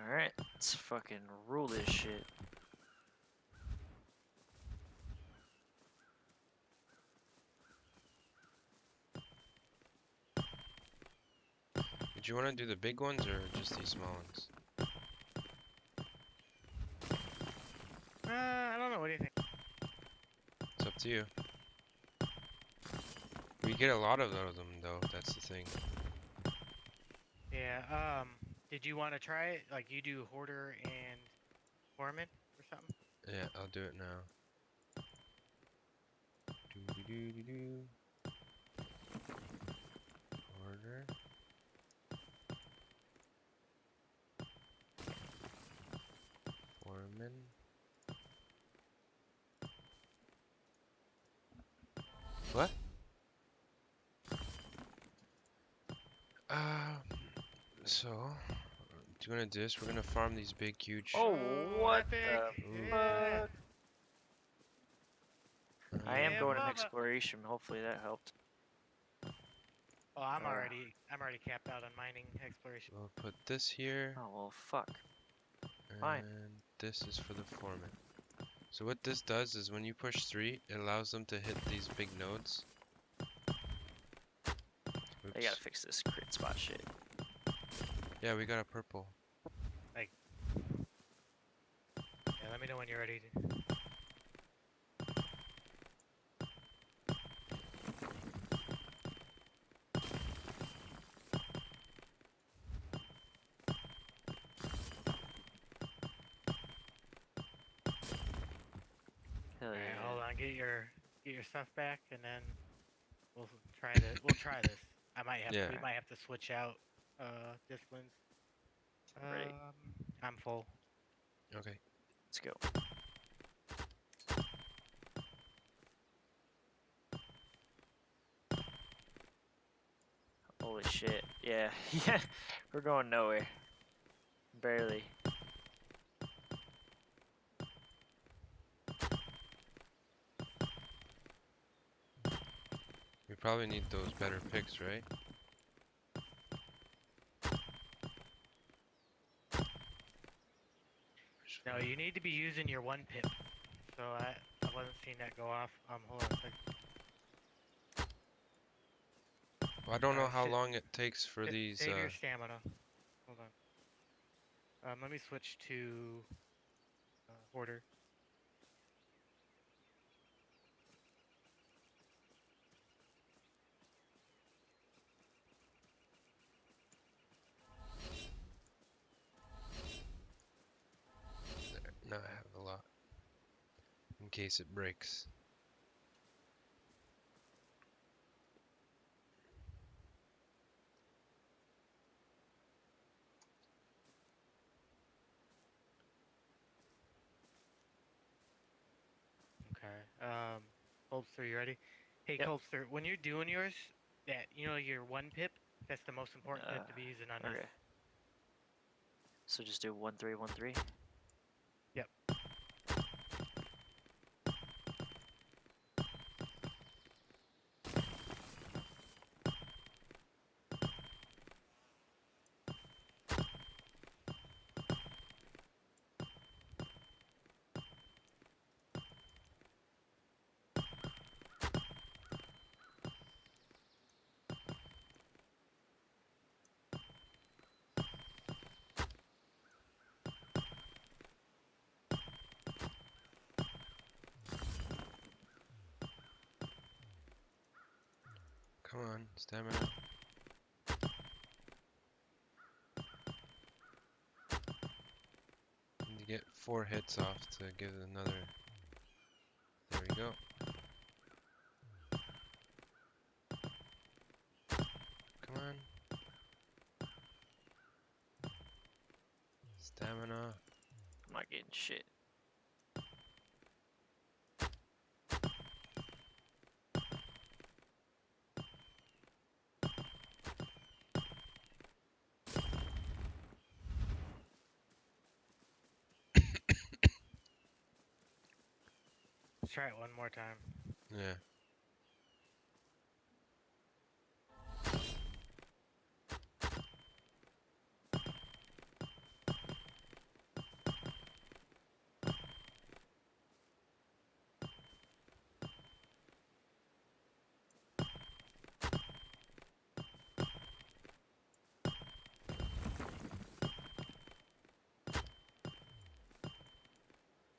Alright, let's fucking rule this shit. Did you want to do the big ones or just these small ones? I don't know. What do you think? It's up to you. We get a lot of them though, that's the thing. Yeah. Did you want to try it? Like you do hoarder and foreman or something? Yeah, I'll do it now. Do. Order. Foreman. What? So, do you want to do this? We're gonna farm these big, huge. Oh, what epic. the Yeah. fuck? I am Yeah, going in mama. exploration. Hopefully that helped. Oh, I'm already capped out on mining exploration. We'll put this here, Oh, well, fuck. and Fine. this is for the foreman. So what this does is when you push 3, it allows them to hit these big nodes. Oops. They gotta fix this crit spot shit. Yeah, we got a purple. Yeah, let me know when you're ready. Hell Alright, yeah. hold on. Get your stuff back, and then we'll try this. We'll try this. I might have. Yeah. We might have to switch out disciplines. Right. I'm full. Okay. Let's go. Holy shit. Yeah. Yeah. We're going nowhere. Barely. probably need those better picks, right? No, you need to be using your 1 pip. So I wasn't seeing that go off. Hold on a second. Well, I don't know Alright, how long it takes for these. Save your stamina. Hold on. Let me switch to Hoarder. Now I have a lot in case it breaks. Okay. Colbster, you ready? Hey, Yep. Colbster, when you're doing yours, your 1 pip, that's the most important pip to be using on Okay. this. So just do 1313. Yep. Come on, stamina. Need to get 4 hits off to give it another. There we go. Come on. Stamina. I'm not getting shit. Let's try it one more time. Yeah.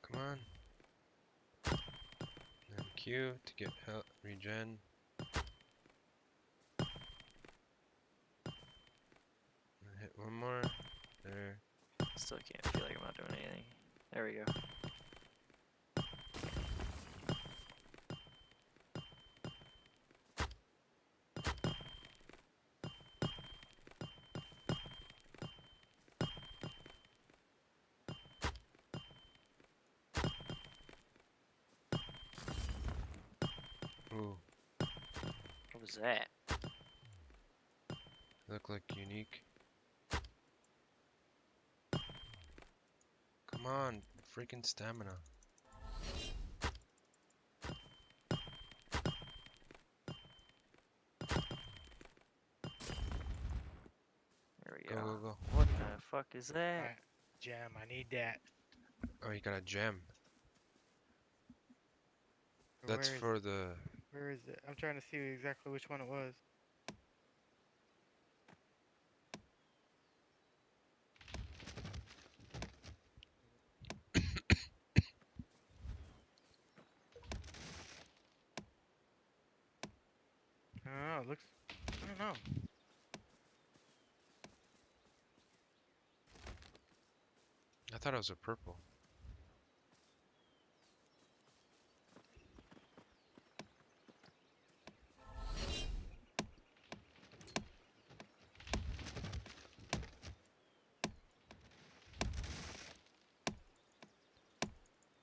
Come on. And Q to get health regen. And hit one more. There. Still can't feel like I'm not doing anything. There we go. Ooh, What was that? look like unique. Come on, freaking stamina. There we Go, go. go, go. What the fuck is that? Alright. Gem, I need that. Oh, you got a gem. Where That's is for it? the. Where is it? I'm trying to see exactly which one it was. I don't know. It looks. I don't know. I thought it was a purple.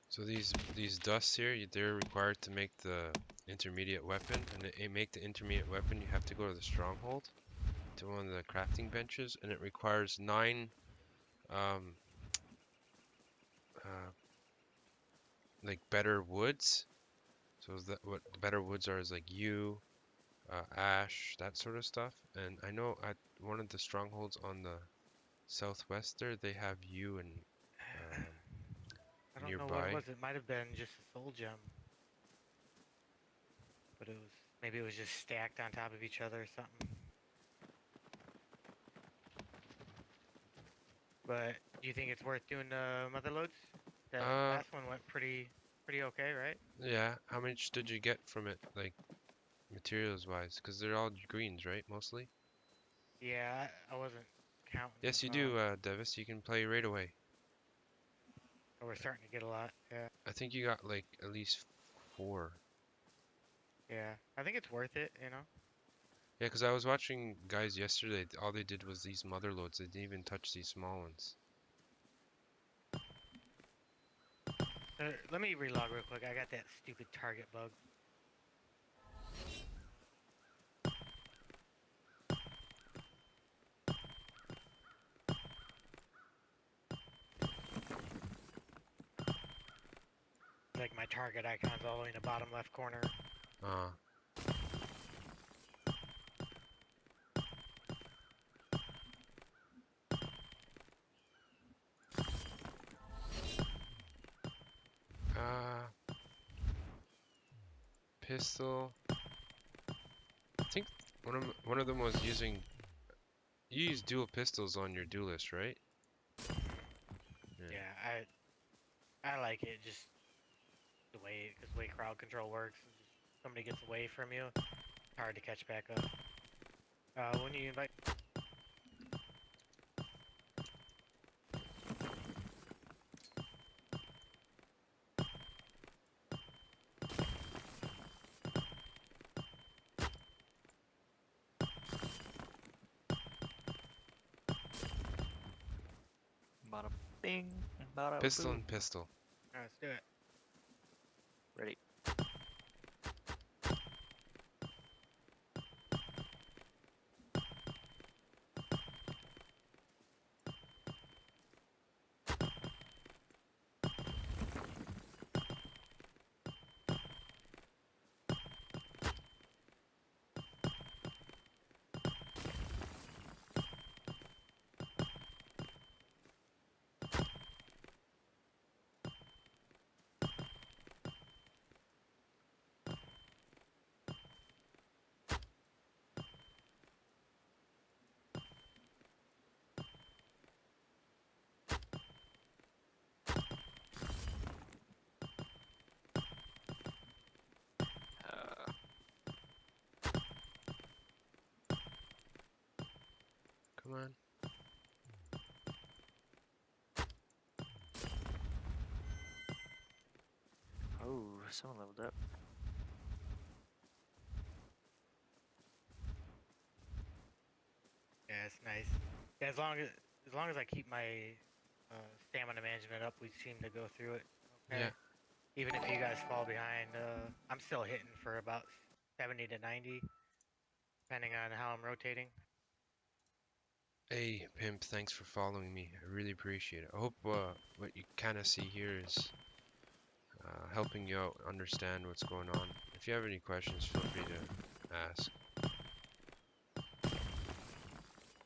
So these dusts here, they're required to make the intermediate weapon, and to make the intermediate weapon, you have to go to the stronghold, to one of the crafting benches, and it requires 9 like better woods. So that what better woods are is like yew, ash, that sort of stuff. And I know at one of the strongholds on the southwest there, they have you and I don't know what it nearby. was. It might have been just a soul gem, but maybe it was just stacked on top of each other or something. But do you think it's worth doing mother loads? That last one went pretty okay, right? Yeah. How much did you get from it, like materials wise? Because they're all greens, right? Mostly. Yeah, I wasn't counting. Yes, you do, Devis. You can play right away. We're starting to get a lot. Yeah. I think you got like at least 4. Yeah. I think it's worth it, you know? Yeah, because I was watching guys yesterday. All they did was these mother loads. They didn't even touch these small ones. Let me relog real quick. I got that stupid target bug. Like my target icon's all the way in the bottom left corner. Pistol. I think one of them was using. You use dual pistols on your duelist, right? Yeah, I like it just the way crowd control works. Just somebody gets away from you, it's hard to catch back up. When you invite. Bada bing, bada Pistol boom. and pistol. Alright, let's do it. Ready. Come on. Oh, someone leveled up. Yeah, it's nice. Yeah, as long as I keep my stamina management up, we seem to go through it. Okay. Yeah. Even if you guys fall behind, I'm still hitting for about 70 to 90, depending on how I'm rotating. Hey, Pimp, thanks for following me. I really appreciate it. I hope what you kind of see here is helping you out understand what's going on. If you have any questions, feel free to ask.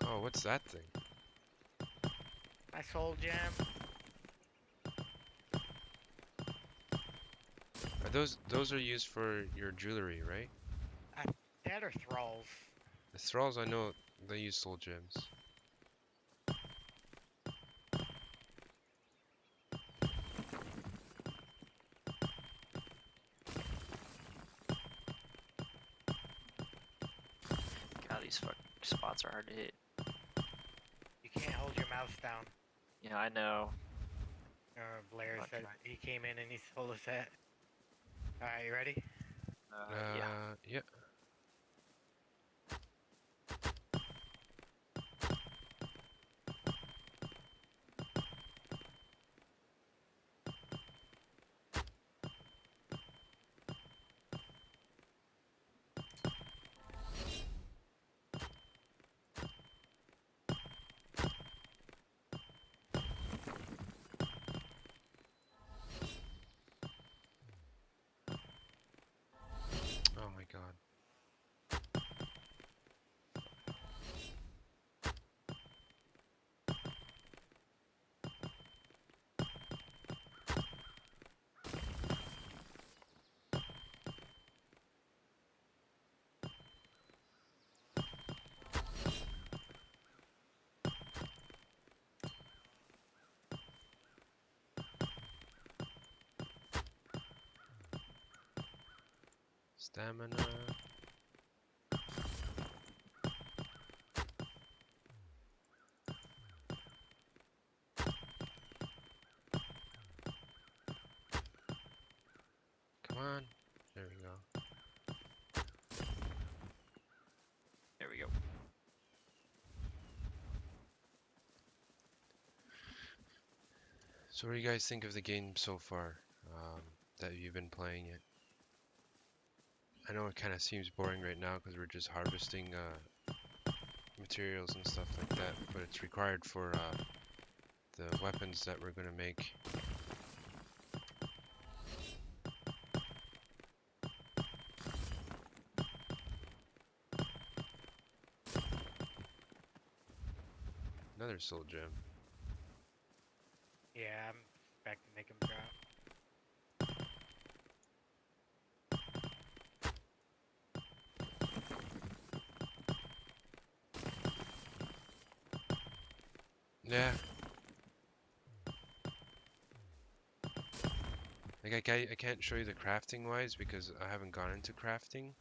Oh, what's that thing? My soul gem. Are those are used for your jewelry, right? That or thralls. The thralls, I know they use soul gems. God, these fucking spots are hard to hit. You can't hold your mouse down. Yeah, I know. Blair Not said trying. he came in and he told us that. Alright, you ready? Yeah. Yeah. Stamina. Come on. There we go. There we go. So what do you guys think of the game so far, that you've been playing it? I know it kind of seems boring right now because we're just harvesting materials and stuff like that, but it's required for the weapons that we're going to make. Another soul gem. Yeah, I'm back to make him drop. Yeah. Like I can't show you the crafting wise because I haven't gone into crafting.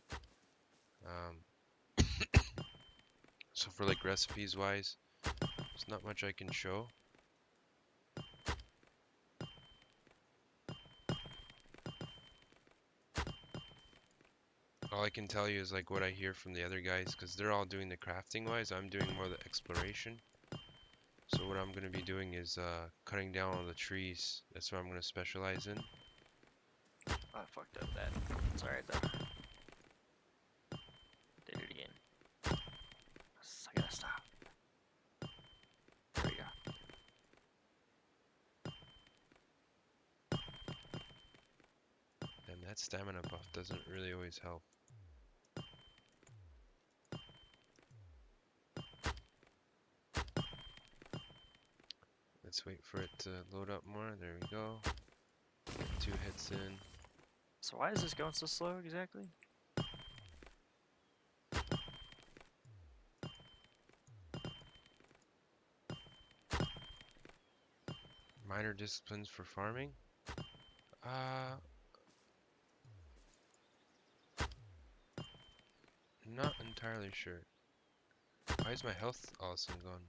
So for like recipes wise, there's not much I can show. All I can tell you is like what I hear from the other guys because they're all doing the crafting wise. I'm doing more the exploration. So what I'm going to be doing is cutting down all the trees. That's what I'm going to specialize in. Oh, I fucked up that. It's alright though. Did it again. I gotta stop. There we go. And that stamina buff doesn't really always help. Let's wait for it to load up more. There we go. Get 2 hits in. So why is this going so slow exactly? Minor disciplines for farming. Not entirely sure. Why is my health all of a sudden gone?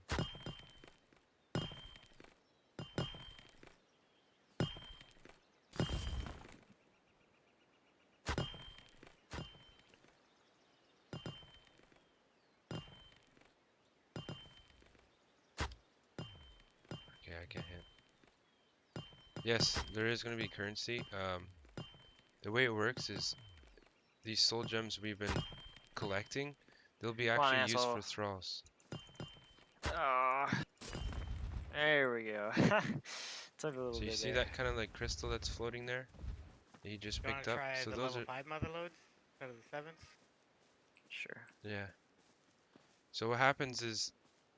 Okay, I can't hit. Yes, there is going to be currency. The way it works is these soul gems we've been collecting, they'll be Come on, actually used asshole. for thralls. Oh, there we go. Took a little So you bit see there. that kind of like crystal that's floating there that you just You want picked to up? try So the those level are 5 mother loads instead of the 7s? Sure. yeah. So what happens is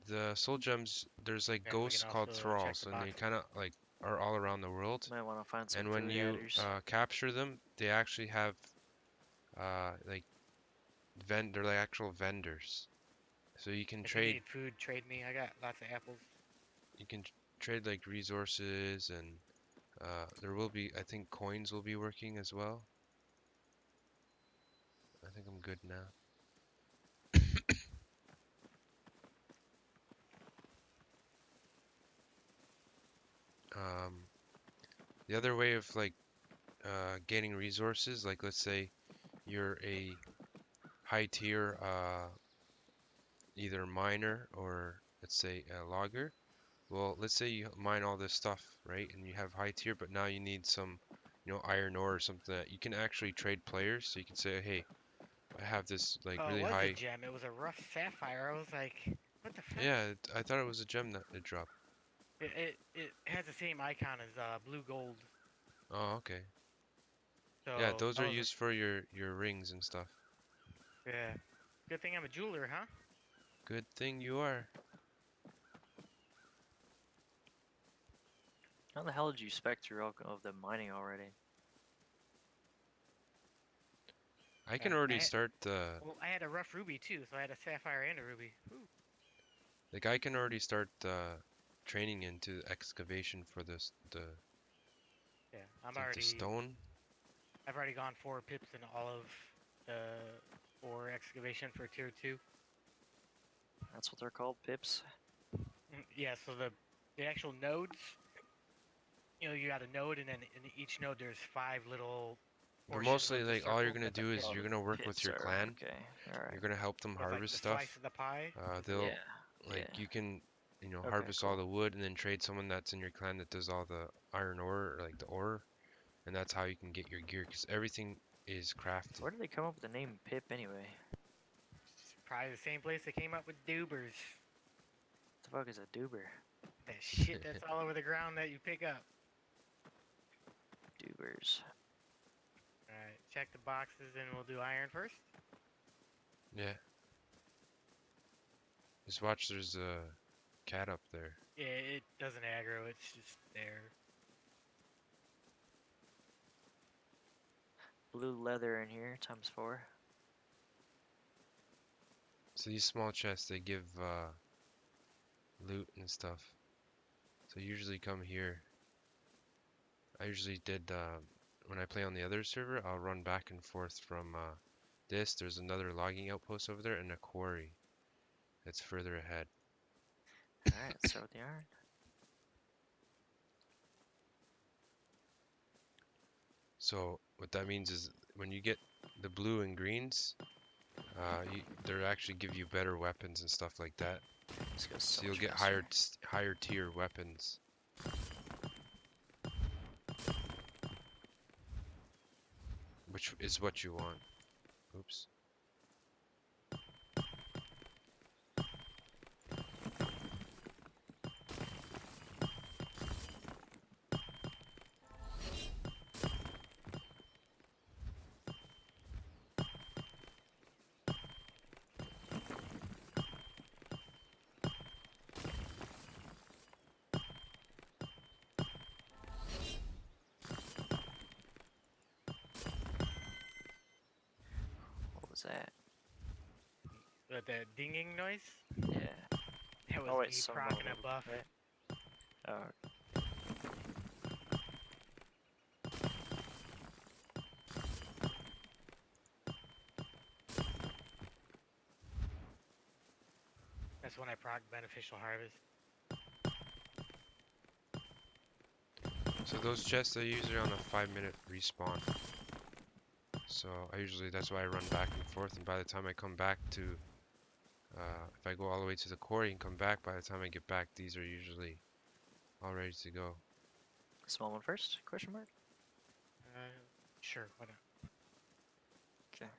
the soul gems, there's like And we ghosts can called also check thralls, the and they boxes. kind of like are all around the world. Might want to find some And when food you adders. capture them, they actually have like they're like actual vendors. So you can If you trade need food, trade me. I got lots of apples. you can trade like resources and there will be, I think coins will be working as well. I think I'm good now. The other way of like gaining resources, like let's say you're a high tier either miner or let's say a logger. Well, let's say you mine all this stuff, right? And you have high tier, but now you need some, iron ore or something that you can actually trade players. So you can say, hey, I have this like Oh, really it was a high. gem. It was a rough sapphire. I was like, what the fuck? Yeah, I thought it was a gem that it dropped. It has the same icon as blue gold. Oh, okay. So Yeah, those that are was used for your rings and stuff. yeah. Good thing I'm a jeweler, huh? Good thing you are. How the hell did you spec through all of the mining already? I can Yeah, already start the Well, I had a rough ruby too, so I had a sapphire and a ruby. Ooh. like I can already start training into excavation for this Yeah, I'm the already. stone. I've already gone 4 pips in olive excavation for tier 2. That's what they're called, pips. Yeah, so the actual nodes, you know, you got a node, and then in each node there's 5 little But portions mostly, of the like, all you're circle. gonna That's a do is called you're gonna work with Pips your are clan. okay. All right. You're gonna help them So it's like harvest the stuff. slice of the pie. They'll Yeah. like Yeah. you can, you know, Okay, harvest all cool. the wood and then trade someone that's in your clan that does all the iron ore or like the ore, and that's how you can get your gear because everything is crafted. Where did they come up with the name Pip anyway? It's probably the same place they came up with dubers. What the fuck is a duber? That shit that's all over the ground that you pick up. Dubers. Alright, check the boxes and we'll do iron first. Yeah. Just watch, there's a cat up there. Yeah, it doesn't aggro, it's just there. Blue leather in here, ×4. So these small chests, they give loot and stuff. So usually come here. I usually did, when I play on the other server, I'll run back and forth from this. There's another logging outpost over there and a quarry that's further ahead. Alright, let's start with the iron. So what that means is when you get the blue and greens, they actually give you better weapons and stuff like that. This goes So so you'll much get faster. higher tier weapons. Which is what you want. Oops. What was that? The dinging noise? Yeah. That was Oh wait, me some procking a level, buff. right? Oh, That's when I proc beneficial harvest. So those chests I usually on a 5-minute respawn. So that's why I run back and forth, and by the time I come back to, if I go all the way to the quarry and come back, by the time I get back, these are usually all ready to go. small one first? Question mark. Sure, why not? Okay.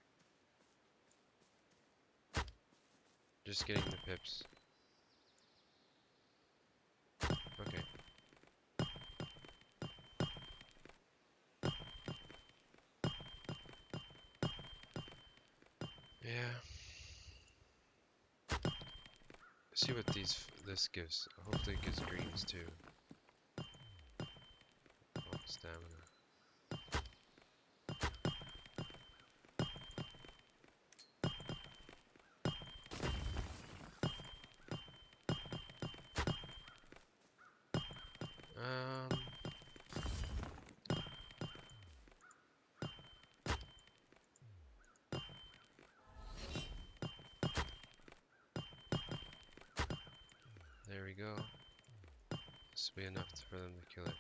Just getting the pips. Okay. Yeah. See what this gives. Hopefully it gives greens too. Oh, stamina. There we go. This will be enough for them to kill it.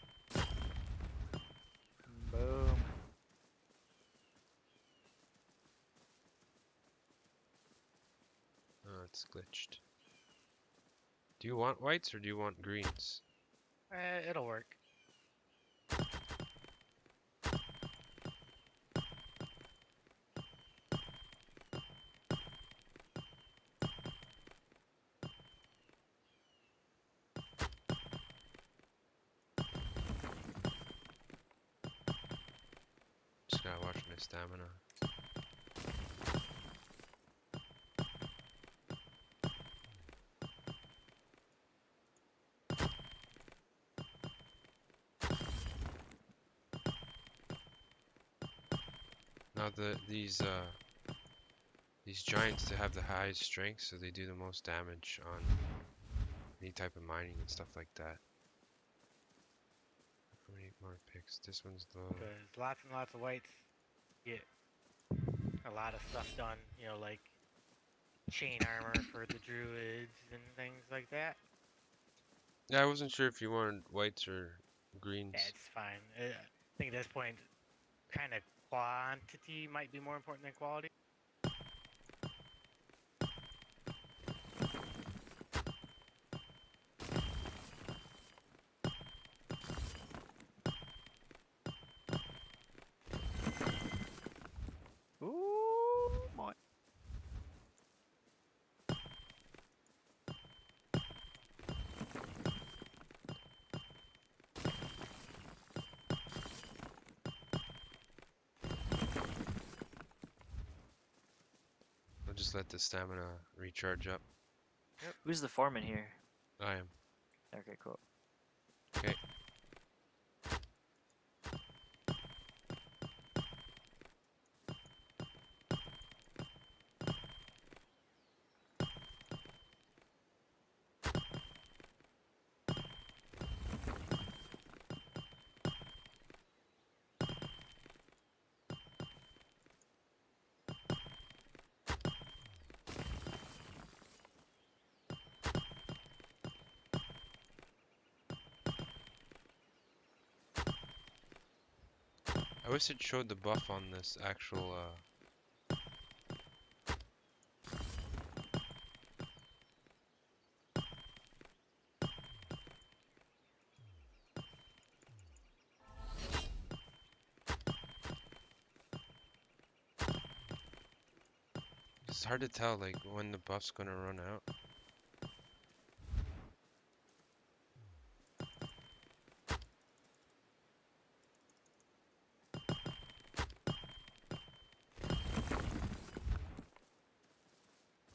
Boom. Oh, it's glitched. Do you want whites or do you want greens? It'll work. Just gotta watch my stamina. Now these giants, they have the highest strength, so they do the most damage on any type of mining and stuff like that. How many more picks? This one's low. Because lots and lots of whites get a lot of stuff done. You know, like chain armor for the druids and things like that. Yeah, I wasn't sure if you wanted whites or greens. Yeah, it's fine. I think at this point, kind of quantity might be more important than quality. Ooh, boy. I'll just let the stamina recharge up. Who's the foreman here? I am. Okay, cool. Okay. I wish it showed the buff on this actual it's hard to tell like when the buff's gonna run out.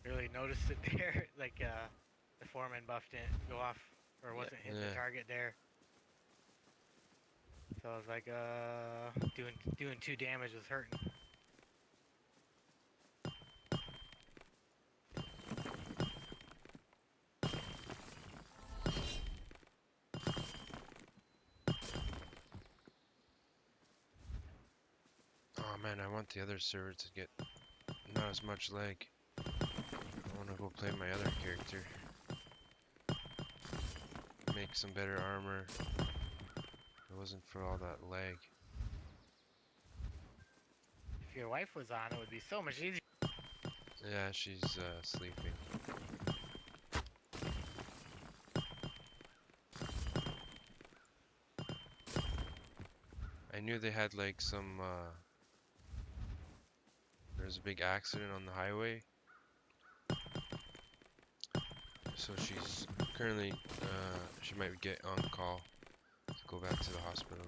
Really noticed it there. Like the foreman buff didn't go off or wasn't hitting Yeah. the target there. So I was like, doing 2 damage was hurting. Oh man, I want the other server to get not as much lag. I want to go play my other character. Make some better armor. If it wasn't for all that lag. If your wife was on, it would be so much easier. Yeah, she's sleeping. I knew they had like some there's a big accident on the highway. So she's currently she might get on call to go back to the hospital.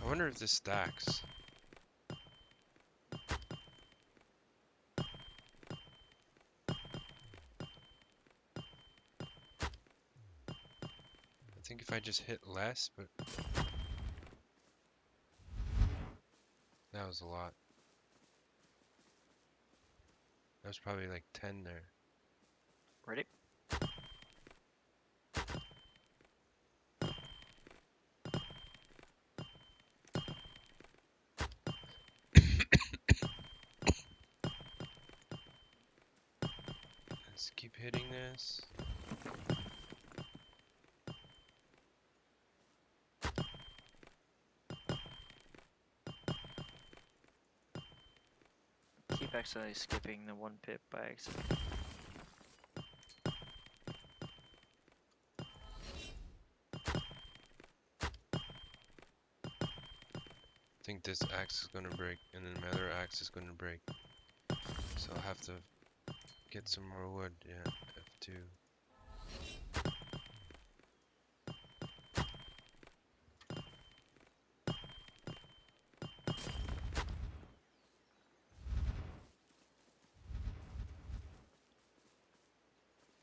I wonder if this stacks. I think if I just hit less, but that was a lot. That was probably like 10 there. Ready? Let's keep hitting this. Keep accidentally skipping the 1 pip by accident. think this axe is gonna break, and then my other axe is gonna break. So I'll have to get some more wood. Yeah, F2.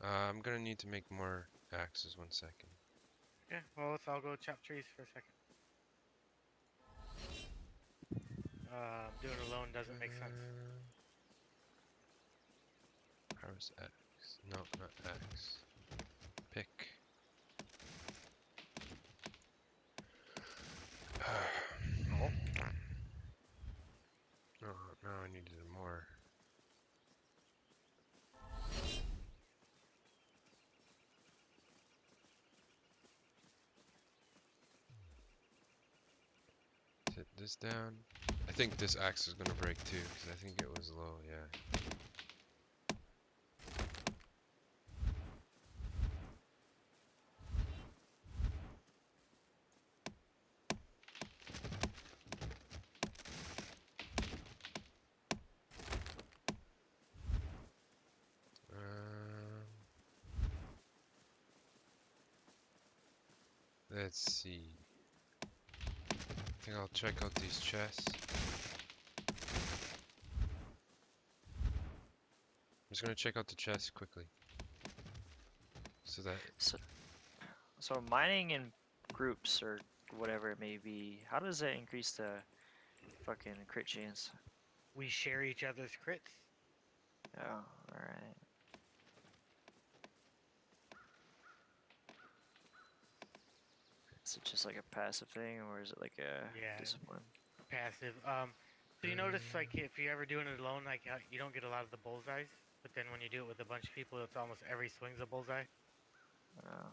I'm gonna need to make more axes. 1 second. Yeah, well, let's all go chop trees for a second. Doing it alone doesn't make sense. How's axe? No, not axe. Pick. Oh, Oh, now I needed more. Set this down. I think this axe is gonna break too, because I think it was low, yeah. Let's see. I think I'll check out these chests. I'm just gonna check out the chests quickly. So that so mining in groups or whatever it may be, how does that increase the fucking crit chance? We share each other's crits. Oh, alright. Is it just like a passive thing, or is it like a Yeah. discipline? Passive. So you notice, like, if you're ever doing it alone, like, you don't get a lot of the bullseyes. But then when you do it with a bunch of people, it's almost every swing's a bullseye. Oh,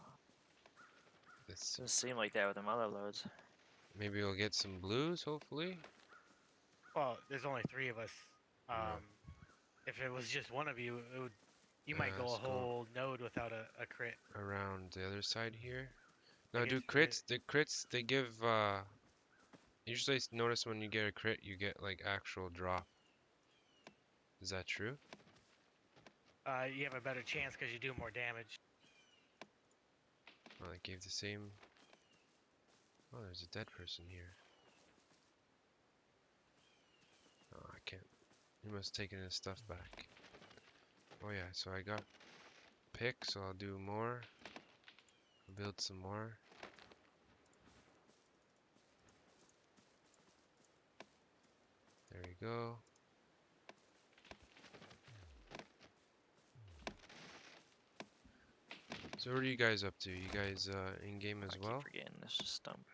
this doesn't seem like that with the mother loads. maybe we'll get some blues, hopefully. Well, there's only 3 of us. Yeah. If it was just one of you, it would. You might go a Let's go whole node without a crit. around the other side here. I No, guess do you crits. The crits they give. Usually notice when you get a crit, you get like actual drop. Is that true? You have a better chance because you do more damage. Well, it gave the same. Oh, there's a dead person here. Oh, I can't. He must have taken his stuff back. Oh yeah, so I got pick, so I'll do more. I'll build some more. There we go. So what are you guys up to? You guys in game as I well? keep forgetting this is stump.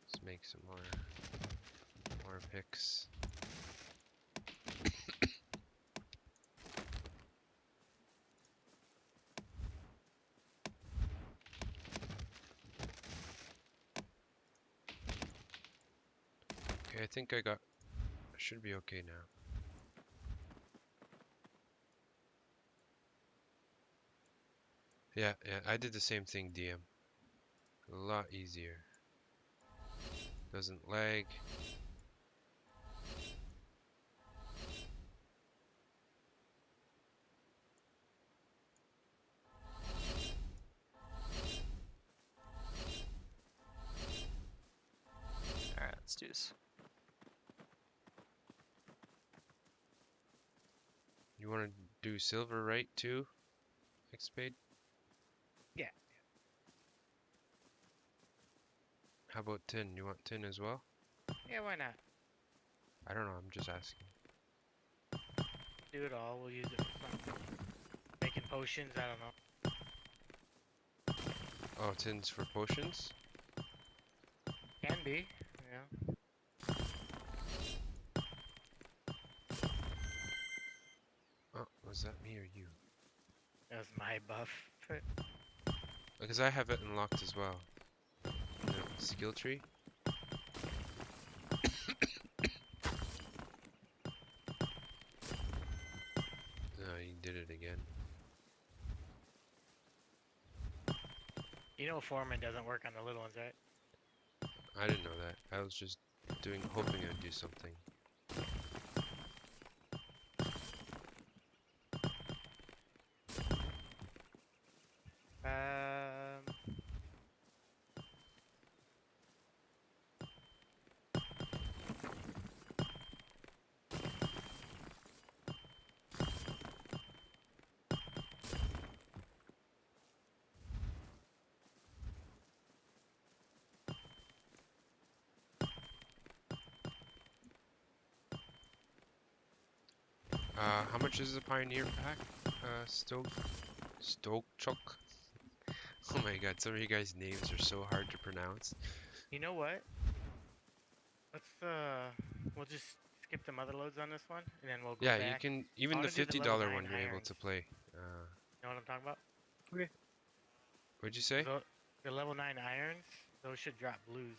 Let's make some more picks. Okay, I think I should be okay now. Yeah, I did the same thing, DM. A lot easier. Doesn't lag. Alright, let's do this. You want to do silver, right, too? Xspade? Yeah. How about tin? You want tin as well? Yeah, why not? I don't know, I'm just asking. Do it all. We'll use it for something. Making potions. I don't know. Oh, tin's for potions? Can be. Yeah. Oh, was that me or you? That was my buff. Because I have it unlocked as well. The skill tree. Oh did it again. You know, Foreman doesn't work on the little ones, right? I didn't know that. I was just hoping it would do something. How much is the Pioneer pack? Stoke Chuck. Oh my god, some of you guys' names are so hard to pronounce. You know what? Let's we'll just skip the mother loads on this one, and then we'll go Yeah, back. you can I even the wanna do the $50 level 9 one you're able irons. to play. You know what I'm talking about? What'd you say? The level 9 irons, those should drop blues.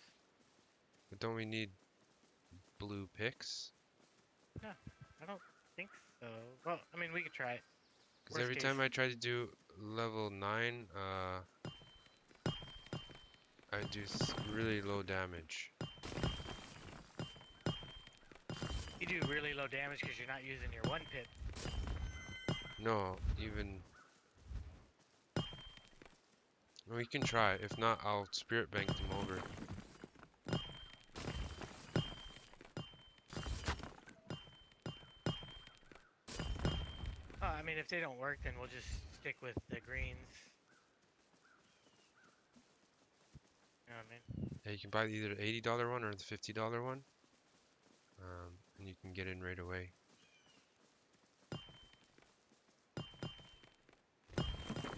But don't we need blue picks? No, I don't think so. Well, I mean, we could try it. Because Worst every case. time I try to do level 9, I do really low damage. You do really low damage because you're not using your 1 pip. No, even... We can try. If not, I'll spirit bank them over. I mean, if they don't work, then we'll just stick with the greens. You know what I mean? Yeah, you can buy either the $80 one or the $50 one. And you can get in right away.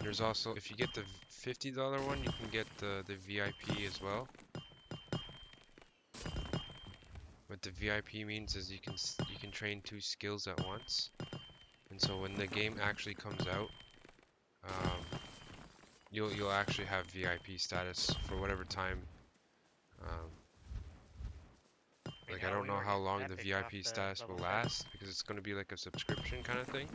There's also, if you get the $50 one, you can get the VIP as well. What the VIP means is you can train 2 skills at once. And so when the game actually comes out, you'll actually have VIP status for whatever time. Like I don't know how long the VIP status will last because it's going to be like a subscription kind of thing.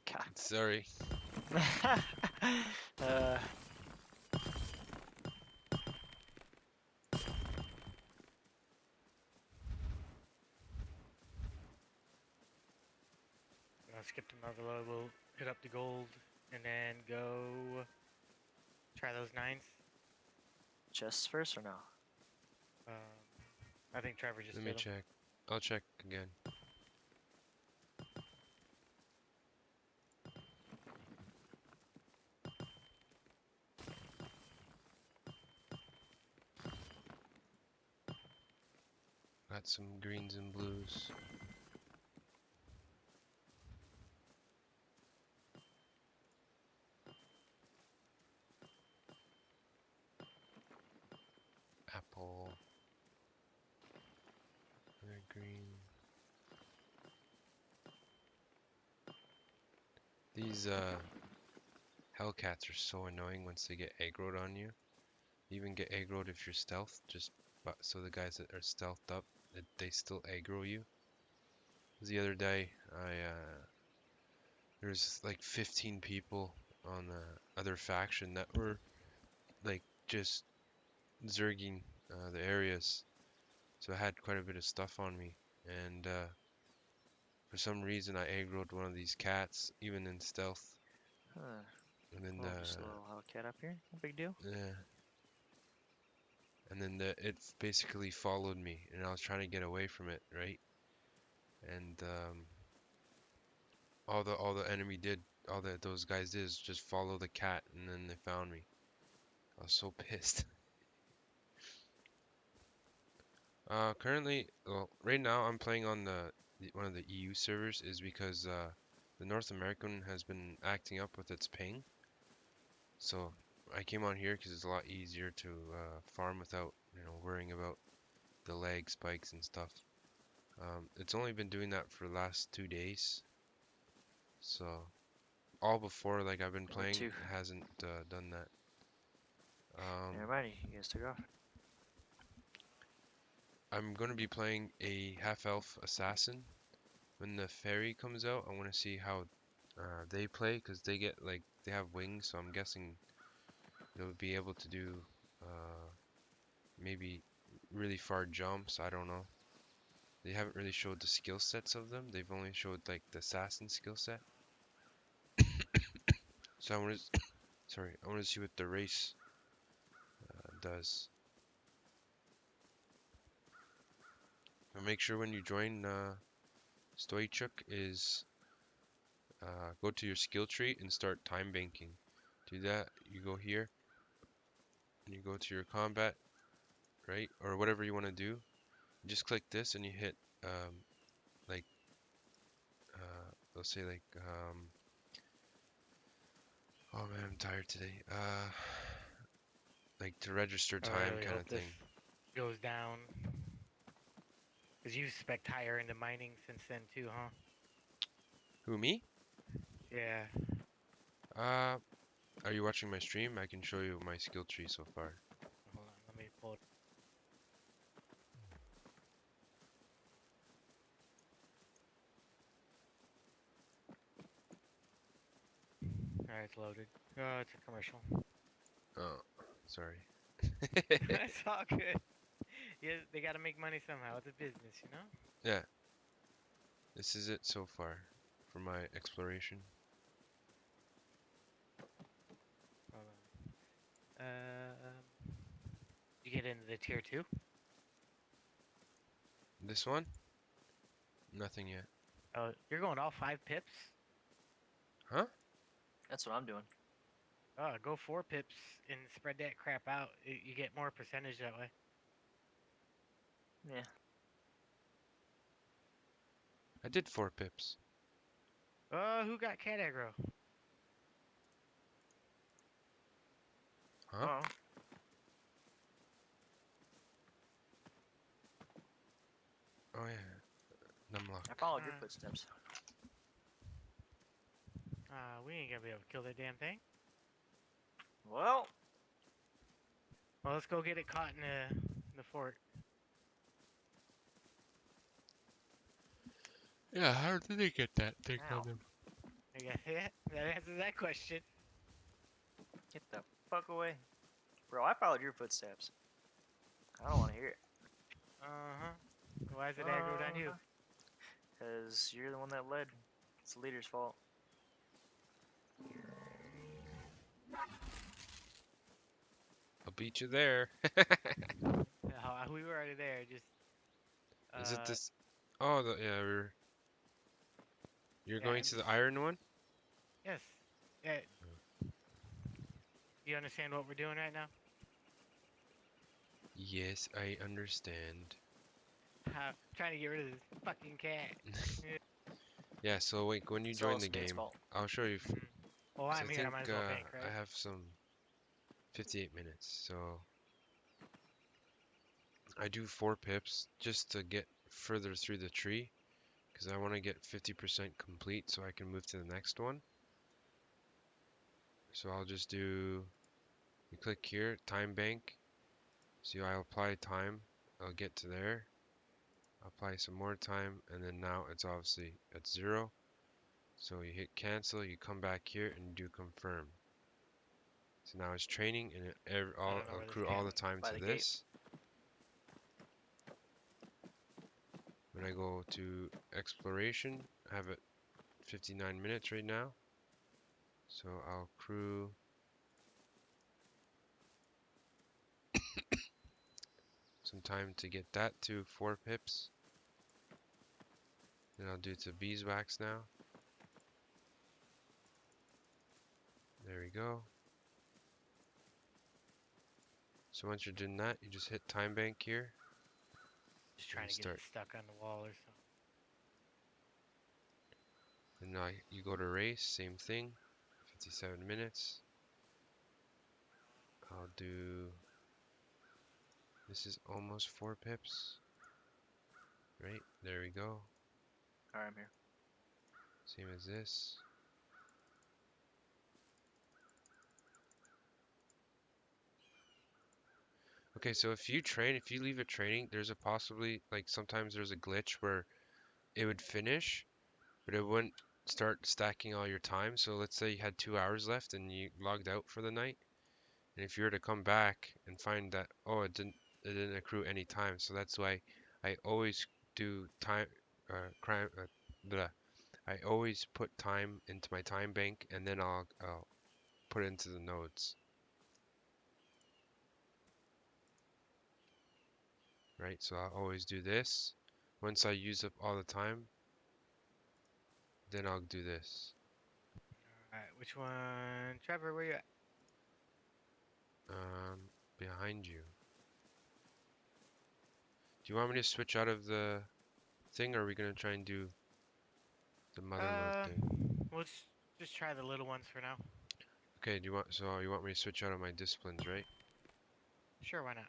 God. Sorry. I'll skip another load. We'll hit up the gold and then go try those 9s. Chests first or no? I think Trevor just Let me did 'em. check. I'll check again. Got some greens and blues. Apple. Red, green. These Hellcats are so annoying once they get aggroed on you. You even get aggroed if you're stealth, so the guys that are stealthed up, they still aggro you. The other day, there's like 15 people on the other faction that were like just zerging the areas, so I had quite a bit of stuff on me, and for some reason I aggroed one of these cats, even in stealth. Huh. And then Well, just a little Hellcat up here. No big deal. yeah. And then it basically followed me, and I was trying to get away from it, right? And all the enemy did, those guys did is just follow the cat, and then they found me. I was so pissed. Currently, well, right now I'm playing on one of the EU servers, is because the North American has been acting up with its ping. So I came on here because it's a lot easier to farm without, worrying about the lag spikes and stuff. It's only been doing that for the last 2 days. So all before, like I've been Number playing, two. it hasn't done that. Never mind, you guys took off. I'm going to be playing a half-elf assassin. When the fairy comes out, I want to see how they play, because they have wings, so I'm guessing they'll be able to do maybe really far jumps. I don't know. They haven't really showed the skill sets of them. They've only showed like the assassin skill set. So I want to, I want to see what the race does. And make sure when you join Stoichuk is go to your skill tree and start time banking. Do that. You go here and you go to your combat, right, or whatever you want to do. You just click this and you hit they'll say oh man, I'm tired today. Like to register I time really kind hope of thing. this goes down. Cause you've spec'd higher into mining since then too, huh? Who, me? Yeah. Are you watching my stream? I can show you my skill tree so far. Hold on, let me pull it. Alright, it's loaded. Oh, it's a commercial. Oh, sorry. That's all good. Yeah, they gotta make money somehow. It's a business, you know? Yeah. This is it so far for my exploration. Hold on. You get into the tier 2? This one? Nothing yet. Oh, you're going all 5 pips? Huh? That's what I'm doing. Oh, go 4 pips and spread that crap out. You get more percentage that way. Yeah. I did 4 pips. Who got cat aggro? Huh? Oh. Oh yeah. Numlock. I followed your Alright. footsteps. We ain't gonna be able to kill that damn thing. Well, Well, let's go get it caught in the fort. Yeah, how did they get that thing Ow. on them? Yeah, that answers that question. get the fuck away. Bro, I followed your footsteps. I don't want to hear it. Uh-huh. Why is it aggroed on you? Because you're the one that led. It's the leader's fault. I'll beat you there. We were already there, just... Is it this? Oh, yeah, you're Yeah, going I'm to the just- iron one? Yes. Yeah. You understand what we're doing right now? Yes, I understand. Trying to get rid of this fucking cat. Yeah, so wait, when you It's join all the Spade's game, fault. I'll show you. Well, 'Cause I'm I here, I think might as well bank, right? I have some 58 minutes, so I do 4 pips just to get further through the tree, because I want to get 50% complete so I can move to the next one. So I'll just do, you click here, time bank. See, I'll apply time, I'll get to there, apply some more time, and then now it's obviously at 0. So you hit cancel, you come back here and do confirm. So now it's training, and I'll know where this accrue came all the from. time By to the gate. this. When I go to exploration, I have it 59 minutes right now. So I'll accrue some time to get that to 4 pips. Then I'll do it to beeswax now. There we go. So once you're doing that, you just hit time bank here. Just trying to get start. it stuck on the wall or something. And now you go to race, same thing. 57 minutes. I'll do. This is almost 4 pips. Right, there we go. Alright, I'm here. Same as this. Okay, so if you leave it training, there's a possibly, like sometimes there's a glitch where it would finish, but it wouldn't start stacking all your time. So let's say you had 2 hours left and you logged out for the night. And if you were to come back and find that, oh, it didn't accrue any time. So that's why I always do time, blah. I always put time into my time bank and then I'll put it into the nodes. Right, so I'll always do this. Once I use up all the time, then I'll do this. Alright, which one? Trevor, where you at? Behind you. Do you want me to switch out of the thing, or are we gonna try and do the motherload thing? Let's just try the little ones for now. Okay, you want me to switch out of my disciplines, right? Sure, why not?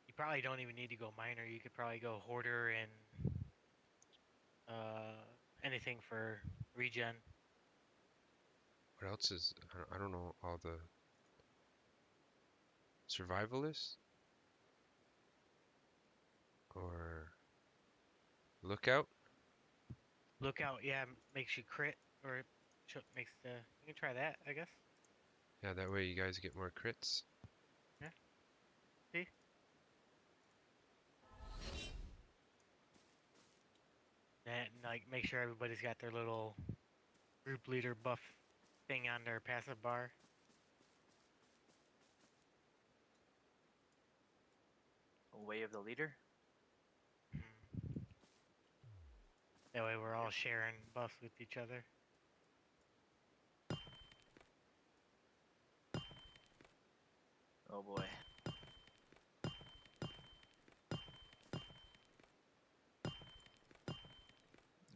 You probably don't even need to go miner. You could probably go hoarder and anything for regen. What else is, I don't know, all the survivalist? Or lookout? Lookout, yeah, makes you crit, or makes the. You can try that, I guess. Yeah, that way you guys get more crits. Yeah. See? And like, make sure everybody's got their little group leader buff thing on their passive bar. Way of the leader? That way we're all sharing buffs with each other. Oh boy.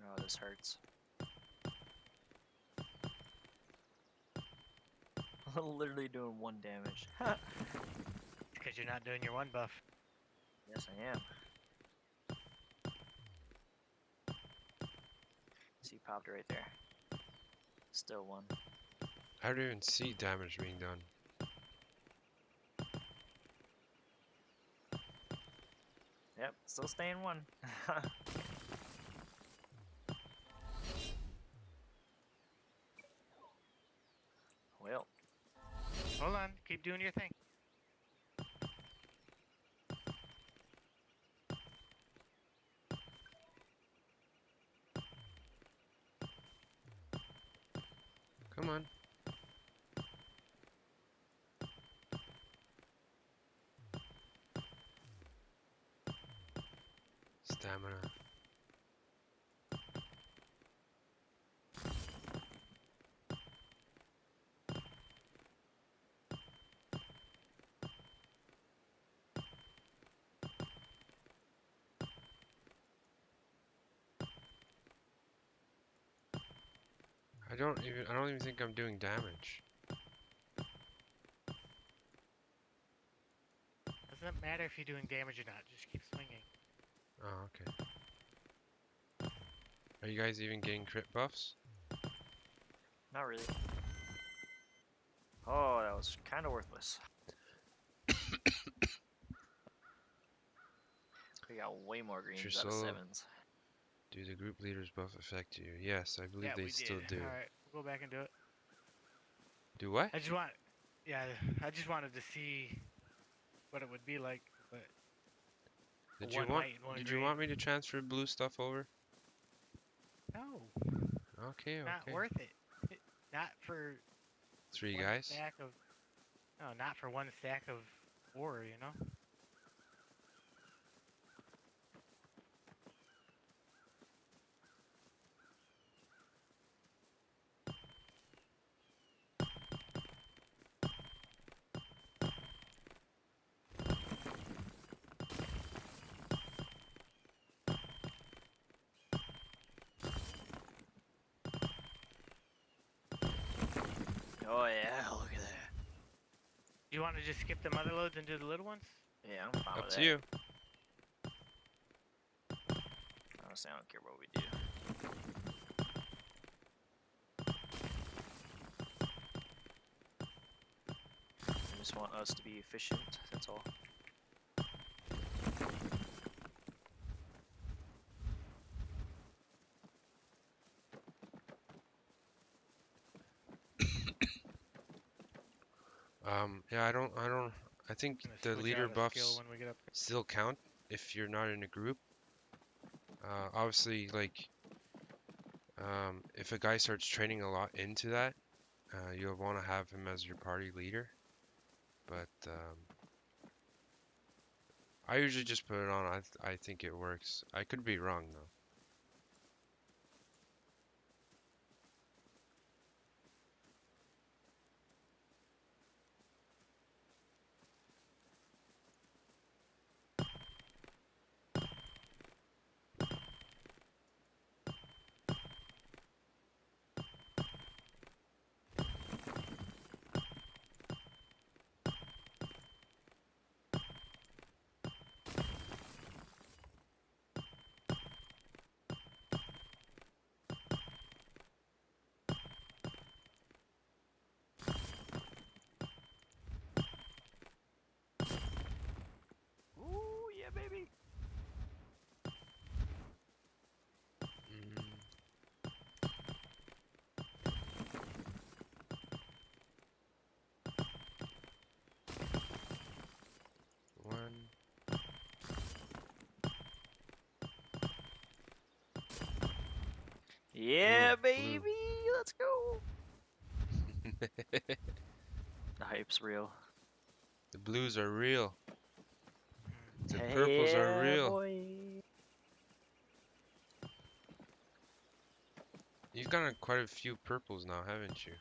Oh, this hurts. Literally doing 1 damage. Because you're not doing your one buff. Yes, I am. See, popped right there. Still 1. I don't even see damage being done. Yep, still staying 1. Well, Hold on, keep doing your thing. Come on. Stamina. I don't even think I'm doing damage. Doesn't matter if you're doing damage or not, just keep swinging. Oh, okay. Are you guys even getting crit buffs? not really. Oh, that was kind of worthless. We got way more greens out of solo. 7s. Do the group leaders buff affect you? Yes, I believe they still do. Alright, we'll go back and do it. Do what? I just wanted to see what it would be like, but Did one you want white and one did green. you want me to transfer blue stuff over? No, Okay, not okay. worth it. Not for 3 one guys? stack of. No, not for one stack of ore, you know? Oh yeah, look at that. You want to just skip the mother loads and do the little ones? Yeah, I'm fine Up with to that. you. Honestly, I don't care what we do. I just want us to be efficient, that's all. Yeah, I think I'm gonna the switch leader out a skill buffs when we get up there. still count if you're not in a group. Obviously, like, if a guy starts training a lot into that, you'll want to have him as your party leader. But I usually just put it on. I think it works. I could be wrong though. Ooh, yeah, baby. Mm, one. Yeah, Ooh, baby. blue. Let's go. The hype's real. The blues are real. The Hey, purples are yeah, real. boy. You've gotten quite a few purples now, haven't you?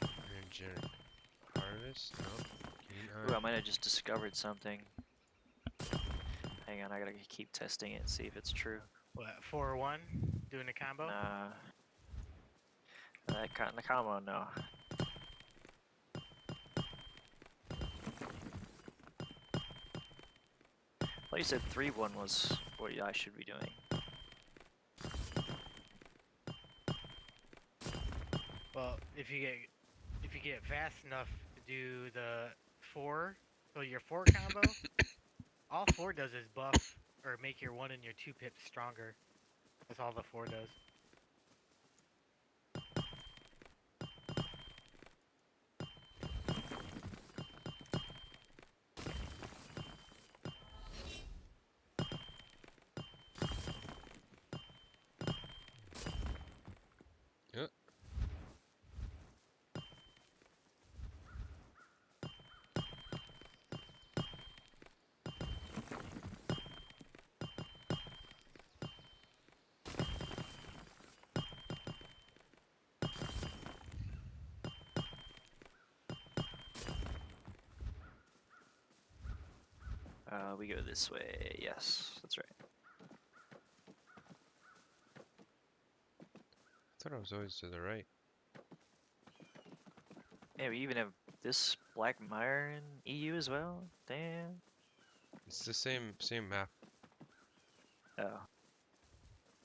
Energetic harvest? No. Keen Ooh, I eye. might have just discovered something. Hang on, I gotta keep testing it and see if it's true. What, 4-1? Doing a combo? Nah. That kind of combo, no. Well, you said 3-1 was what I should be doing. Well, if you get fast enough to do the 4, so your 4 combo, all 4 does is buff or make your 1 and your 2 pips stronger. That's all the 4 does. Yep. We go this way. Yes, that's right. I thought I was always to the right. Yeah, we even have this Black Mire in EU as well. Damn. It's the same map. Oh.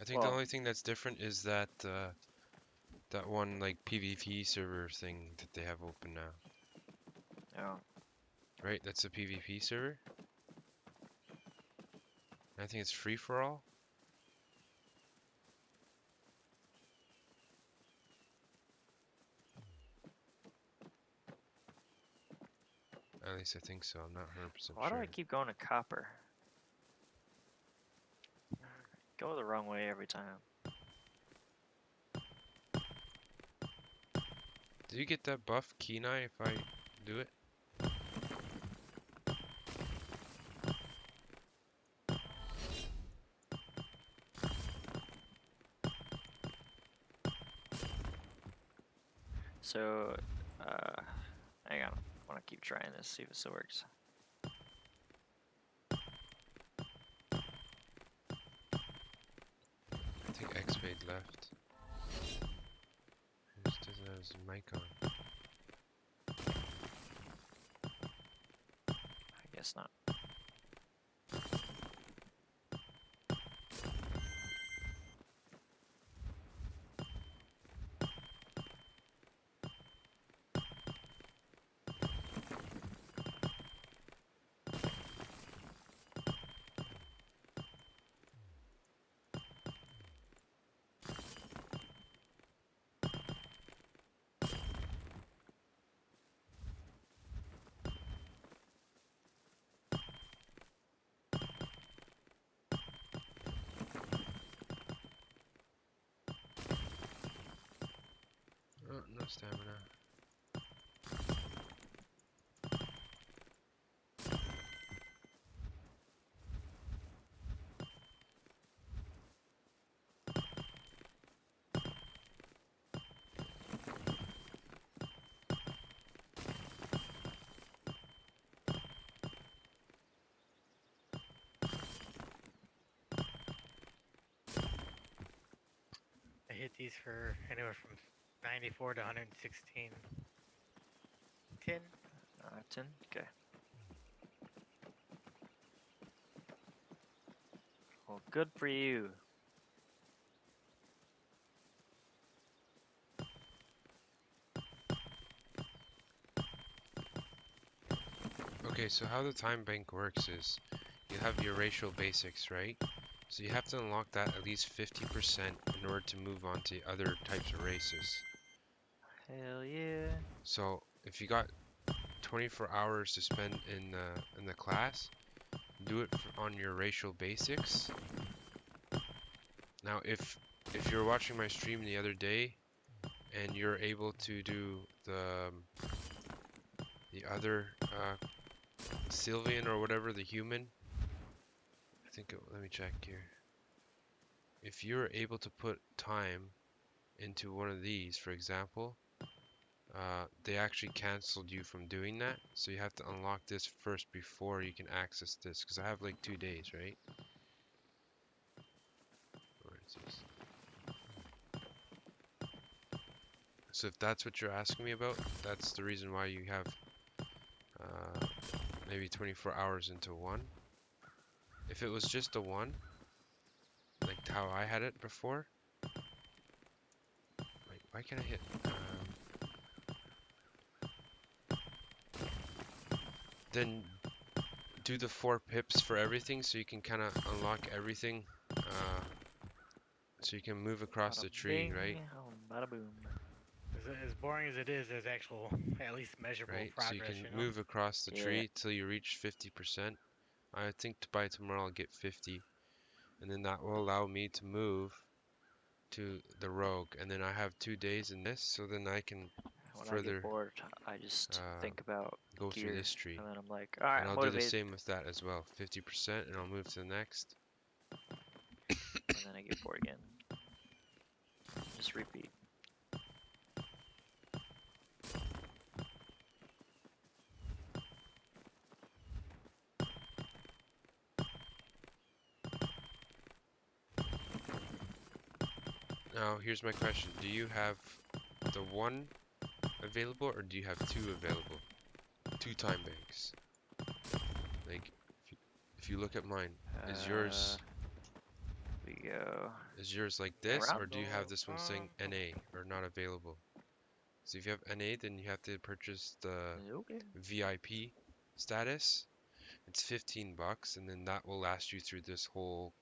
I think the Well- only thing that's different is that that one like PvP server thing that they have open now. Oh. Right? That's a PvP server. I think it's free for all. At least I think so. I'm not 100% Why do sure. I keep going to copper? Go the wrong way every time. Do you get that buff keen eye if I do it? So, hang on. I want to keep trying this, see if it still works. think X-Fade left. He just doesn't have his mic on. I guess not. Oh, no stamina. I hit these for anywhere from 94 to 116. 10. 10. Okay. Well, good for you. Okay, so how the time bank works is you have your racial basics, right? So you have to unlock that at least 50% in order to move on to other types of races. Hell yeah. So if you got 24 hours to spend in the class, do it on your racial basics. Now, if you're watching my stream the other day and you're able to do the other Sylvian or whatever, the human, I think let me check here. If you're able to put time into one of these, for example, they actually canceled you from doing that, so you have to unlock this first before you can access this, because I have like 2 days, right? Where is this? So if that's what you're asking me about, that's the reason why you have maybe 24 hours into one. If it was just a one, like how I had it before, wait, why can't I hit? Then do the 4 pips for everything, so you can kind of unlock everything. So you can move across the Bada tree, bing, right? bada boom. As boring as it is, there's actual, at least measurable Right. So you progress, can you know? move across the Yeah. tree till you reach 50%. I think by tomorrow I'll get 50, and then that will allow me to move to the rogue, and then I have 2 days in this, so then I can When I further get bored, I just think about go through gear, this tree. and then I'm like, all right, And I'm I'll do the motivated, same with that as well, 50%, and I'll move to the next. and then I get bored again. Just repeat. Now, here's my question. Do you have the 1 available, or do you have 2 available? 2 time banks. Like, if you look at mine, is yours We go. like this, Around? or do you have this one saying NA or not available? So if you have NA, then you have to purchase the Okay. VIP status. It's $15, and then that will last you through this whole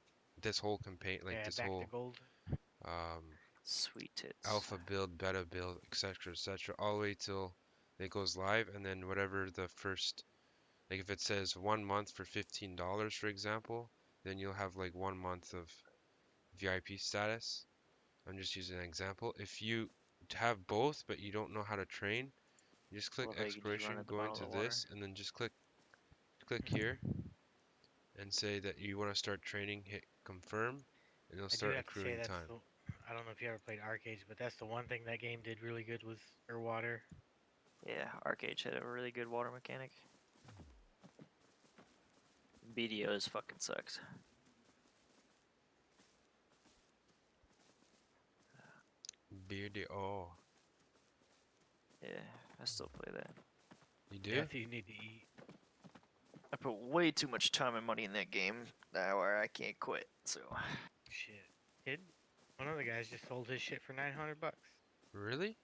campaign, like Yeah, this back whole to gold. Sweet tits. alpha build, beta build, etc., all the way till it goes live, and then whatever the first, like if it says 1 month for $15, for example, then you'll have like 1 month of VIP status. I'm just using an example. If you have both, but you don't know how to train, you just click Love how you can just run exploration, at the go bottom into of the water. this, and then just click here, and say that you want to start training, hit confirm, and it'll I do start have to say accruing that's time. I don't know if you ever played Arcade, but that's the one thing that game did really good was their water. Yeah, Arcade had a really good water mechanic. BDOs fucking sucks. Beardy. Oh, Yeah, I still play that. you do? Yeah, so you need to eat. I put way too much time and money in that game where I can't quit. So Shit. Kid, one of the guys just sold his shit for $900. Really?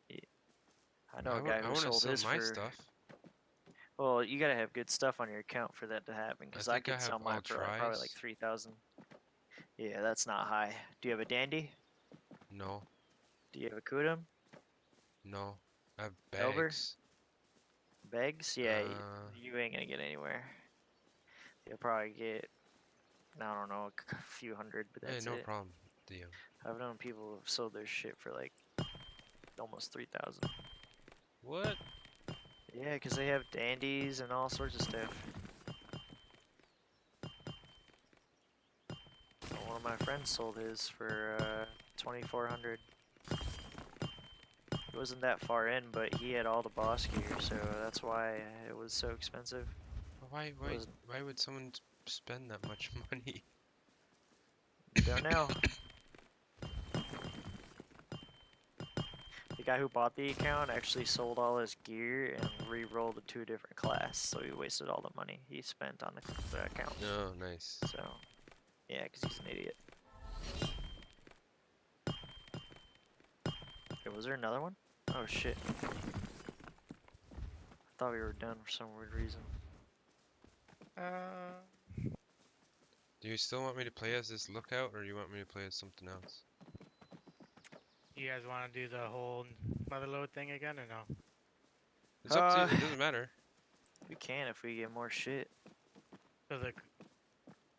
I know a I guy who want to sold sell his my for. stuff. Well, you gotta have good stuff on your account for that to happen. I Because I think I could sell have all mine for like, probably like tries. 3,000. Yeah, that's not high. Do you have a dandy? No, Do you have a Kudum? no. I have Elber? bags. Begs? Yeah, Uh, you ain't gonna get anywhere. You'll probably get, I don't know, a few hundred, but hey, that's no it. problem, DM. I've known people who've sold their shit for like almost 3,000. What? Yeah, because they have dandies and all sorts of stuff. One of my friends sold his for 2,400. It wasn't that far in, but he had all the boss gear, so that's why it was so expensive. Was- Why would someone spend that much money? Don't know. The guy who bought the account actually sold all his gear and re-rolled it to a different class, so he wasted all the money he spent on the account. Oh, nice. So, yeah, because he's an idiot. Wait, was there another one? Oh shit. I thought we were done for some weird reason. Do you still want me to play as this lookout, or you want me to play as something else? You guys want to do the whole motherload thing again or no? It's up to you. It doesn't matter. We can if we get more shit. So the, If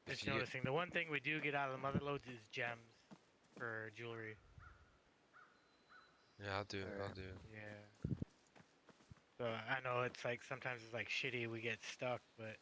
just you get- noticing, the one thing we do get out of the motherloads is gems for jewelry. Yeah, I'll do it. I'll Alright. do it. Yeah. So I know it's like sometimes it's like shitty we get stuck, but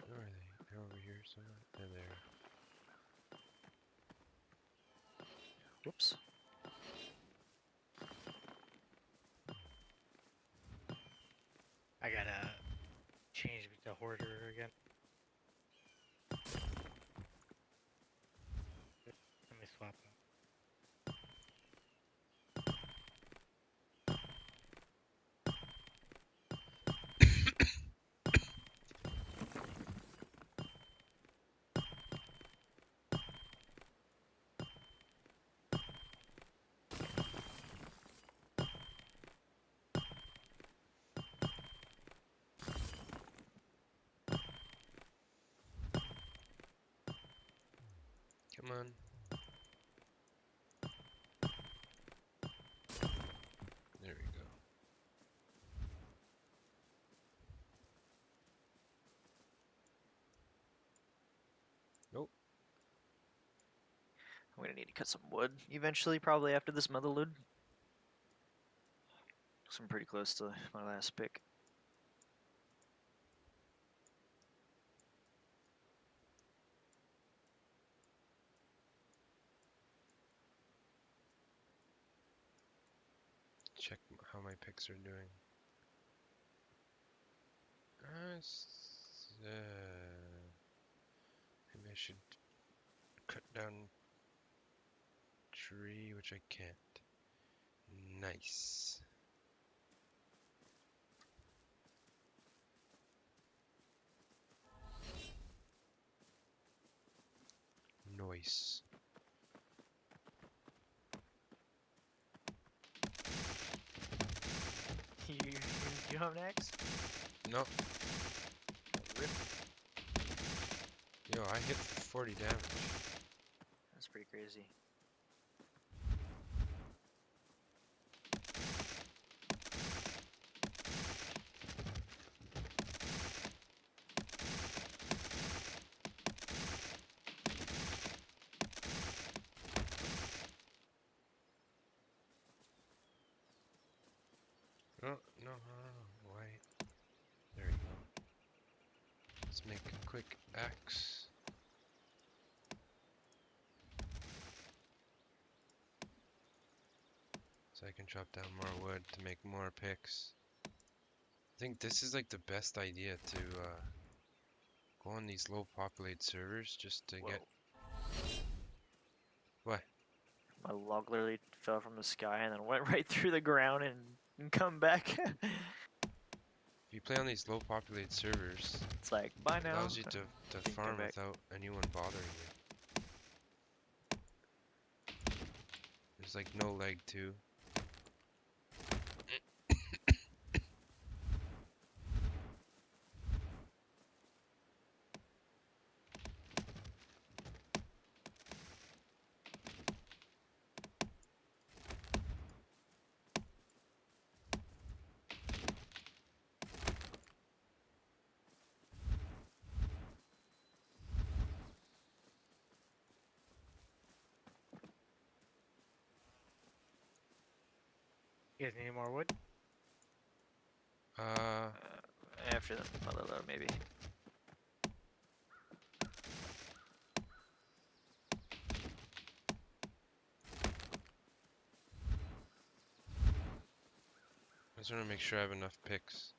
Where are they? They're over here somewhere. They're there. Whoops. I gotta change to hoarder again. Let me swap out. Come on. There we go. Nope. I'm gonna need to cut some wood eventually, probably after this motherload. So I'm pretty close to my last pick. Check how my picks are doing. Maybe I should cut down tree, which I can't. Nice. Nice. You have next? No. Rip. Yo, I hit 40 damage. That's pretty crazy. Oh, no. Why? There you go. Let's make a quick axe. So I can chop down more wood to make more picks. I think this is like the best idea to go on these low populated servers just to get... What? My log literally fell from the sky and then went right through the ground and come back. If you play on these low populated servers, It's like, bye it now. allows you to Didn't come farm back. without anyone bothering you. There's like no lag too. You guys need any more wood? After the motherload, maybe. I just want to make sure I have enough picks.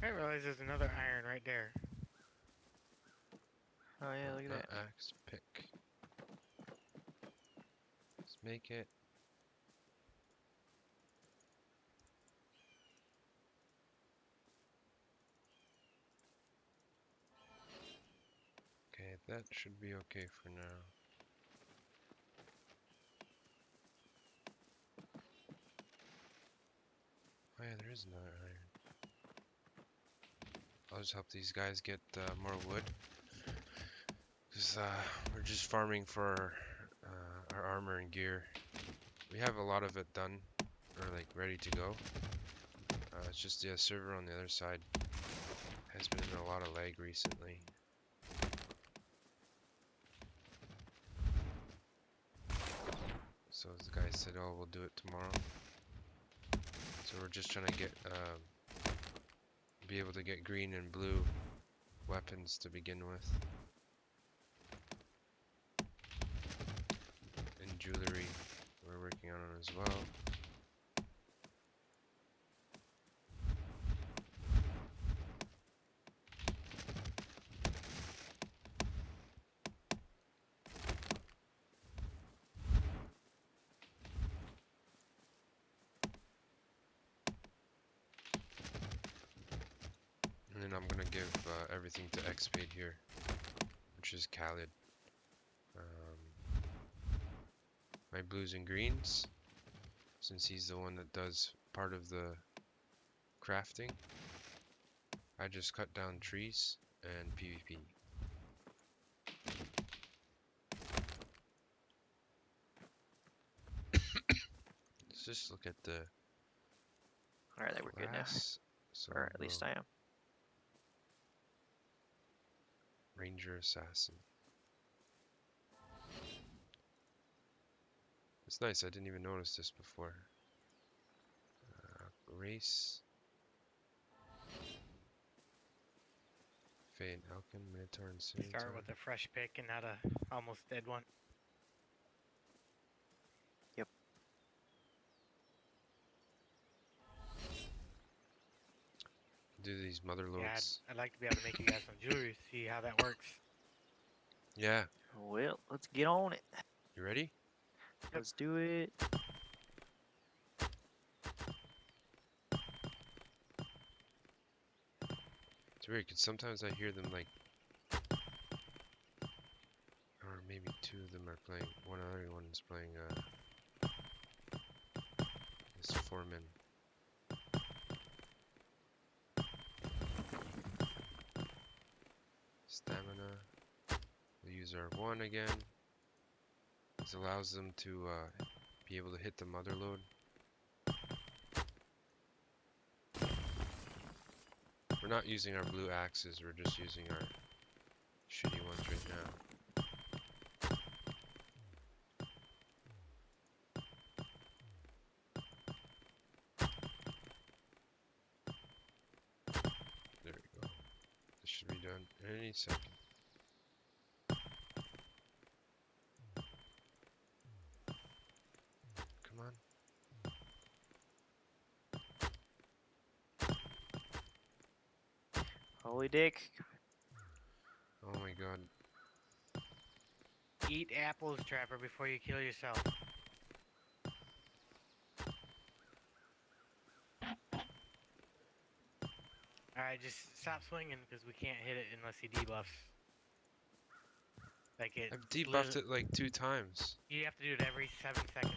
I realize there's another iron right there. Oh yeah, look at Not that. axe, pick. Let's make it. Okay, that should be okay for now. Oh yeah, there is another iron. I'll just help these guys get more wood. Because we're just farming for our armor and gear. We have a lot of it done, or like ready to go. It's just the server on the other side has been in a lot of lag recently. So the guy said, oh, we'll do it tomorrow. So we're just trying to get, be able to get green and blue weapons to begin with. And jewelry we're working on as well. And then I'm gonna give everything to Xpade here, which is Khalid. My blues and greens, since he's the one that does part of the crafting. I just cut down trees and PvP. Let's just look at the Alright, that we're good now. class. So Or at least I am. Ranger Assassin. It's nice, I didn't even notice this before. Race. Fey and Alchem, Minotaur and Scimitar. Start with a fresh pick and not a almost dead one. Yep. Do these mother Yeah, loads. I'd like to be able to make you guys some jewelry, see how that works. Yeah, Well, let's get on it. you ready? Let's do it. It's weird because sometimes I hear them like, or maybe two of them are playing. One other one is playing this foreman. Stamina. We'll use our one again. This allows them to be able to hit the mother load. We're not using our blue axes, we're just using our shitty ones right now. There we go. This should be done any second. Come on. Holy dick. Oh my god. Eat apples, Trevor, before you kill yourself. Alright, just stop swinging because we can't hit it unless he debuffs. Like it. I've debuffed it like 2 times. You have to do it every 7 seconds.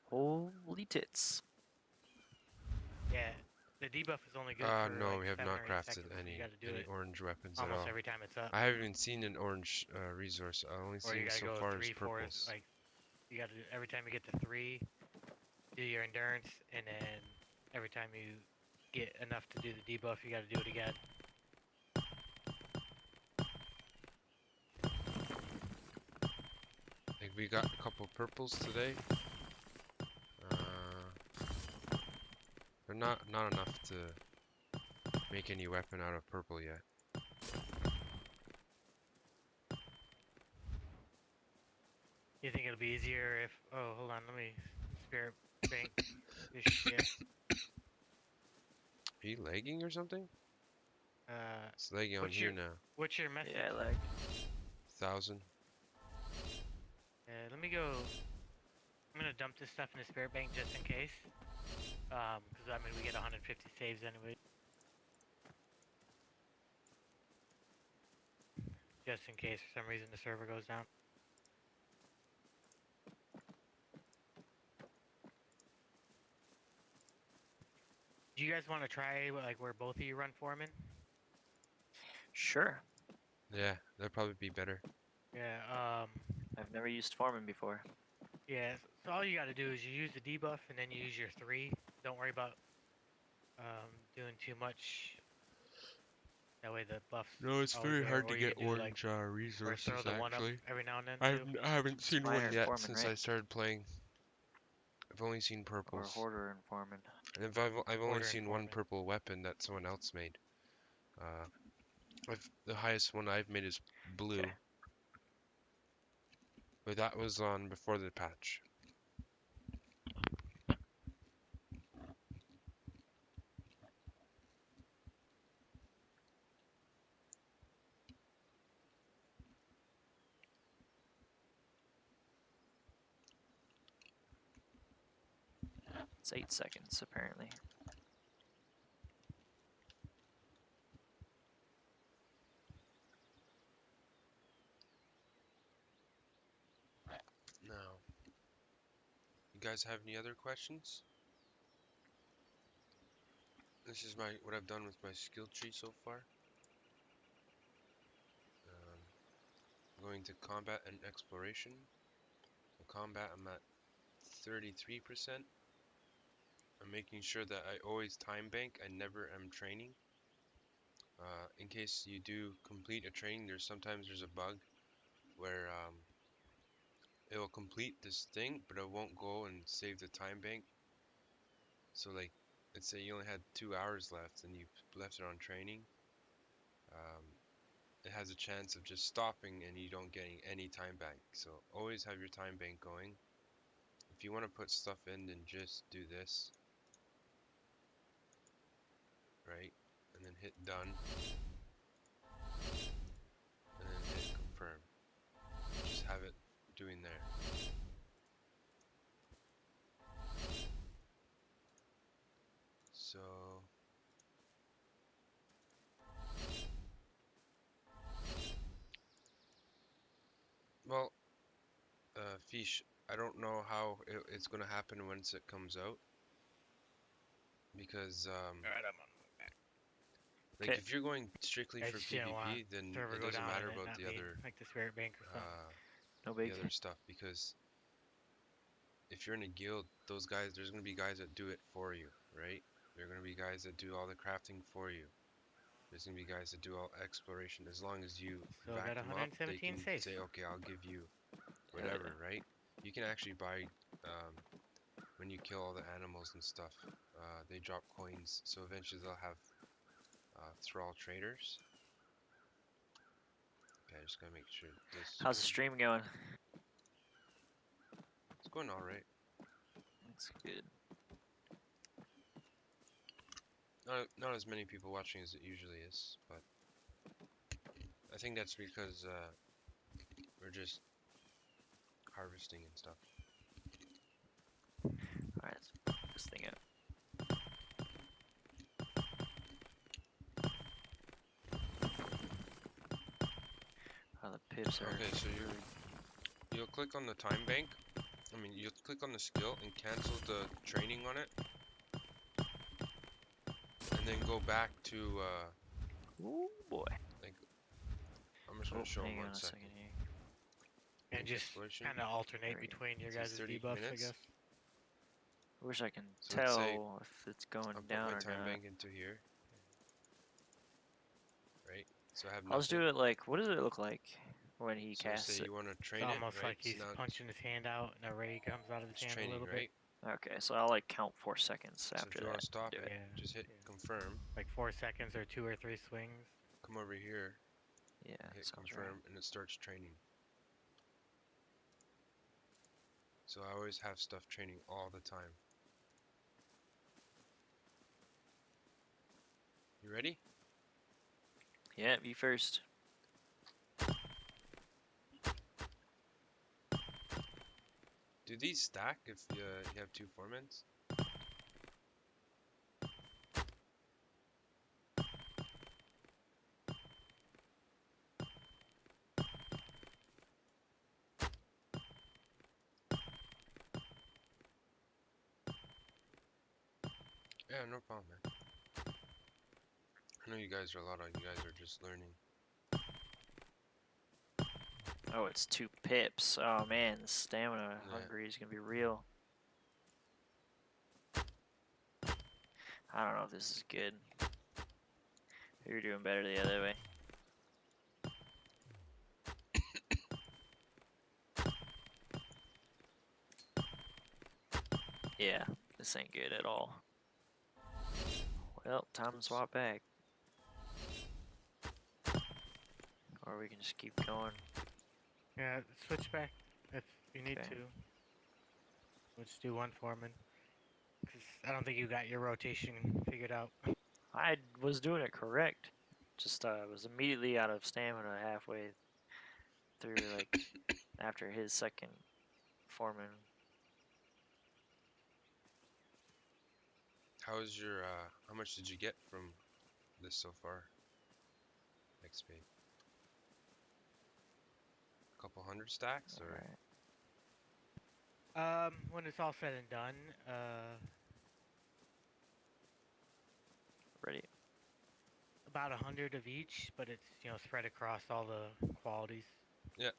Holy tits. Yeah, the debuff is only good for No, like we have 7 not or 8 crafted seconds. any You gotta do it orange weapons at almost all. every time it's up. I haven't even seen an orange resource. I only Or you seen gotta so go far 3 as 4s. purples. Like you gotta do every time you get to 3, do your endurance, and then every time you get enough to do the debuff, you gotta do it again. Like we got a couple purples today. But not enough to make any weapon out of purple yet. You think it'll be easier if? Oh, hold on, let me spirit bank this shit. Are you lagging or something? It's lagging on what's here your- now. What's your message? Yeah, like 1,000. Let me go. I'm gonna dump this stuff in the spirit bank just in case. Because I mean we get 150 saves anyway. Just in case for some reason the server goes down. Do you guys want to try like where both of you run foreman? sure. Yeah, that'd probably be better. Yeah. I've never used Foreman before. Yeah. So all you got to do is you use the debuff and then you use your 3. Don't worry about doing too much. That way the buffs. No, it's always very there, hard to or you get can do, orange or resources throw the one up actually. every now and then I too. haven't seen Miner one and yet Foreman, since right? I started playing. I've only seen Or purples. Hoarder and Foreman. And I've only Order seen one informant. purple weapon that someone else made. The highest one I've made is blue. Okay. But that was on before the patch. It's 8 seconds apparently. Now, you guys have any other questions? This is what I've done with my skill tree so far. Going to combat and exploration. So combat, I'm at 33%. I'm making sure that I always time bank. I never am training. In case you do complete a training, sometimes there's a bug where it will complete this thing, but it won't go and save the time bank. So like, let's say you only had 2 hours left and you left it on training. It has a chance of just stopping and you don't getting any time bank. So always have your time bank going. If you want to put stuff in, then just do this. Right? And then hit done. And then hit confirm. Just have it doing there. So well, Fish, I don't know how it's gonna happen once it comes out, because Alright, I'm on my back. like Okay. if you're going strictly I for just didn't want PvP, then server it go doesn't down matter and it about not the be other like the spirit bank or something. No the big. other stuff, because if you're in a guild, those guys, there's gonna be guys that do it for you, right? There are gonna be guys that do all the crafting for you. There's gonna be guys that do all exploration. As long as you Still back got them up, they 117 can safe. say, okay, I'll give you Hell whatever, right? You can actually buy when you kill all the animals and stuff. They drop coins, so eventually they'll have thrall traders. Okay, I just gotta make sure this. How's the stream going? It's going all right. That's good. Not as many people watching as it usually is, but I think that's because we're just harvesting and stuff. Alright, let's put this thing up. Oh, the pips are. Okay, so you'll click on the time bank. I mean, you'll click on the skill and cancel the training on it, and then go back to Ooh boy. I'm just gonna show Hang them on 1 a second. second here. And just Exploration. kind of alternate There we go. between your So guys' 30 debuffs, I minutes. guess. I wish I can So let's say tell if it's going I'll put down my or time not. bank into here. Right. So I have I'll just nothing. do it like. What does it look like when he So casts say it? you want to It's train it, almost right? like he's so now punching his hand out and a ray comes out of his it's hand a training, little right? Okay, so I'll like count 4 seconds So after if you that. want to stop do it, it. Yeah. just hit Yeah. confirm. Like 4 seconds or 2 or 3 swings. Come over here, Yeah, hit sounds confirm, right. and it starts training. So I always have stuff training all the time. You ready? Yeah, you first. Do these stack if you have 2 formants? Yeah, no problem, man. I know you guys are a lot of you guys are just learning. Oh, it's 2 pips. Oh man, the stamina Yeah. hungry is gonna be real. I don't know if this is good. You're doing better the other way. Yeah, this ain't good at all. Well, time to Oops. swap back. Or we can just keep going. Yeah, switch back if you need Okay. to. We'll just do 1 foreman. Because I don't think you got your rotation figured out. I was doing it correct. Just was immediately out of stamina halfway through, like after his second foreman. How's your how much did you get from this so far? XP. A couple hundred stacks or Alright. When it's all said and done, Ready. about 100 of each, but it's, you know, spread across all the qualities. yeah.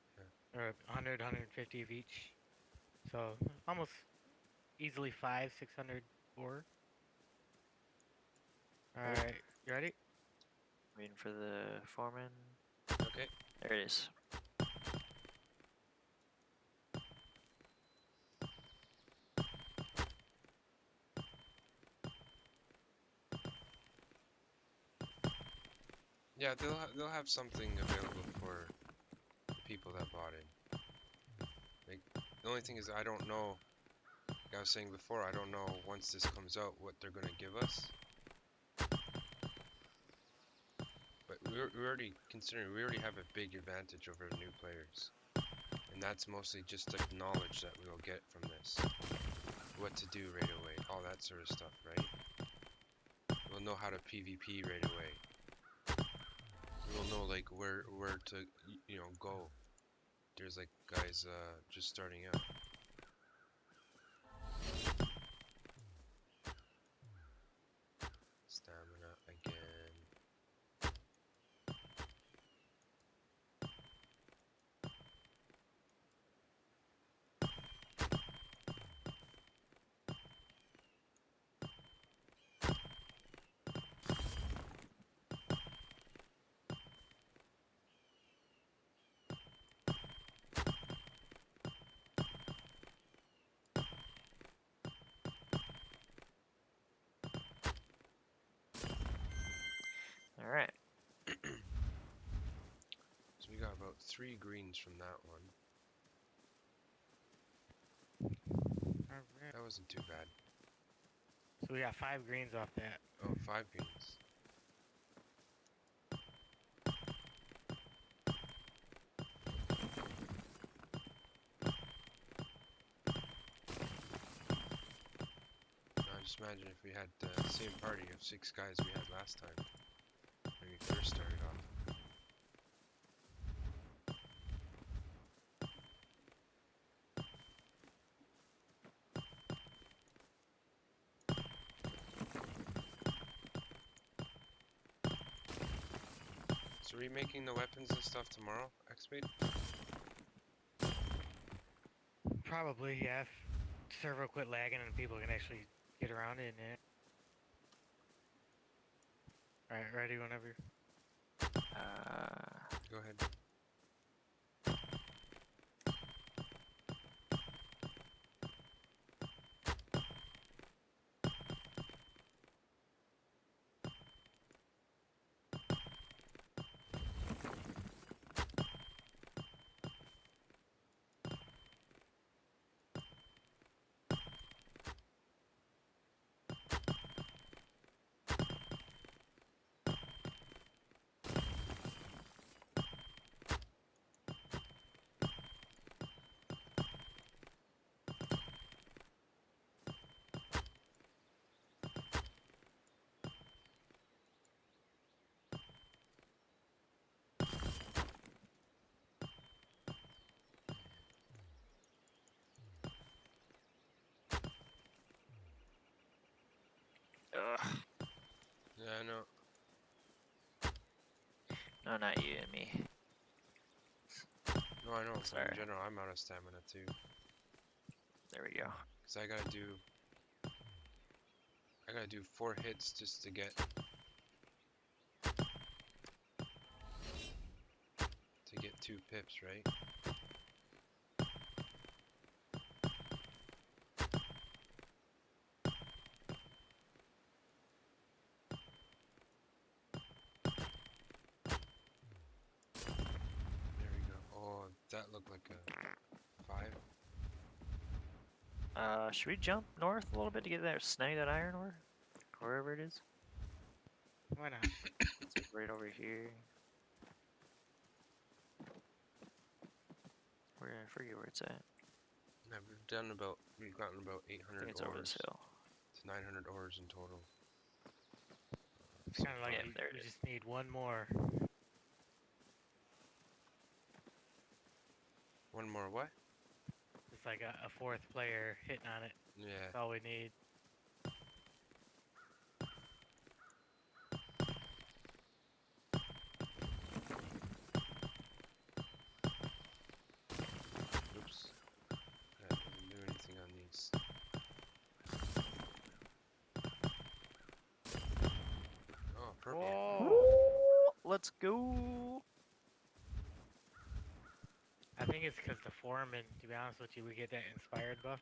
Or 100, 150 of each. So almost easily 600 ore. Alright, you ready? Waiting for the foreman. Okay. There it is. Yeah, they'll have something available for the people that bought it. Like the only thing is I don't know. Like I was saying before, I don't know once this comes out what they're gonna give us. But we're already considering we already have a big advantage over new players, and that's mostly just the knowledge that we'll get from this. What to do right away, all that sort of stuff, right? We'll know how to PvP right away. We'll know like where to go. There's like guys just starting out. Stamina again. 3 greens from that one. Alright. That wasn't too bad. So we got 5 greens off that. Oh, 5 greens. Now just imagine if we had the same party of 6 guys we had last time when we first started off. So are we making the weapons and stuff tomorrow, X-Bait? Probably, yeah. If server quit lagging and people can actually get around it. Yeah. Alright, ready whenever. Go ahead. Ugh. Yeah, I know. No, not you and me. No, I know. But Sorry. in general, I'm out of stamina too. There we go. Cause I gotta do 4 hits just to get 2 pips, right? There we go. Oh, that looked like a 5. Should we jump north a little bit to get that snag that iron ore? Wherever it is. Why not? It's like right over here. I forget where it's at. Yeah, we've gotten about I 800 think it's over this ores hill. to 900 ores in total. It's kind of like Yeah, there it we is. just need one more. One more what? It's like a 4th player hitting on it. Yeah. That's all we need. Oops. That doesn't do anything on these. Oh, purple. Whoa! Let's go. I think it's because the foreman, to be honest with you, we get that inspired buff.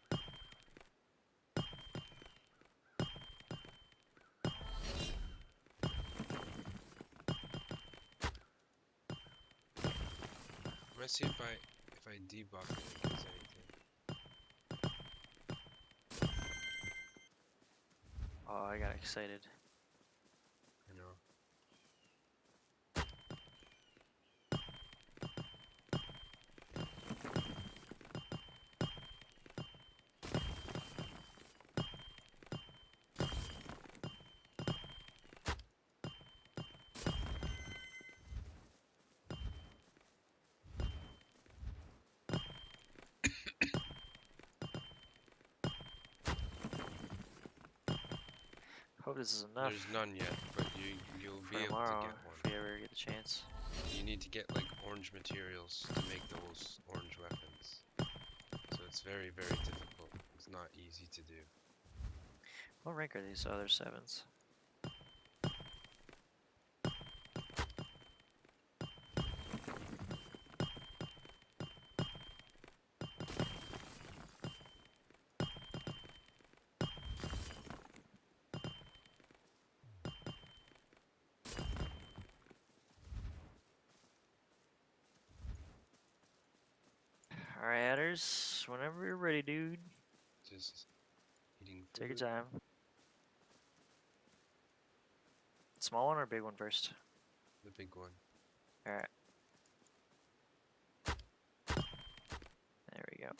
Let's see if I debuff it, if it does anything. Oh, I got excited. I know. Hope this is enough There's none yet, but you'll for be able tomorrow to get one. if we ever get the chance. You need to get like orange materials to make those orange weapons. So it's very, very difficult. It's not easy to do. What rank are these other 7s? containers whenever you're ready, dude. Just eating food. Take your time. Small one or big one first? The big one. Alright. There we go.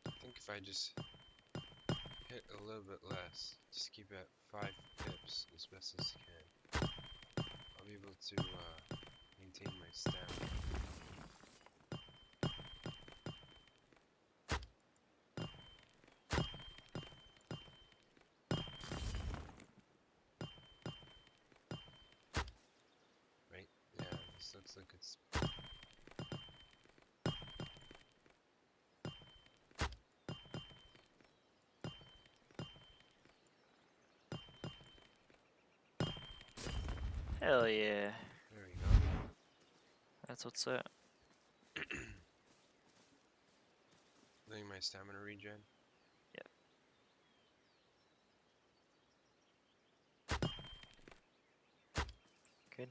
I think if I just hit a little bit less, just keep it at 5 pips as best as I can, I'll be able to maintain my stamina. Right? Yeah, this looks like it's Hell yeah. there we go. That's what's up. Letting my stamina regen. Good.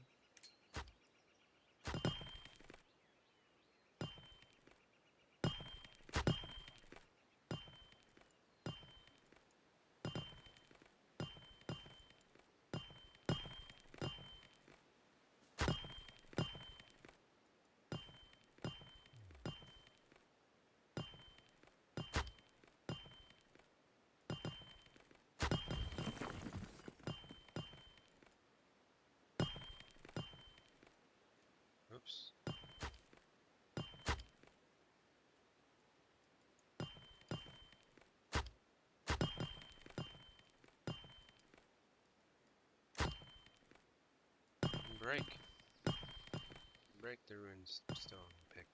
Oops. Break. Break the ruined stone pick.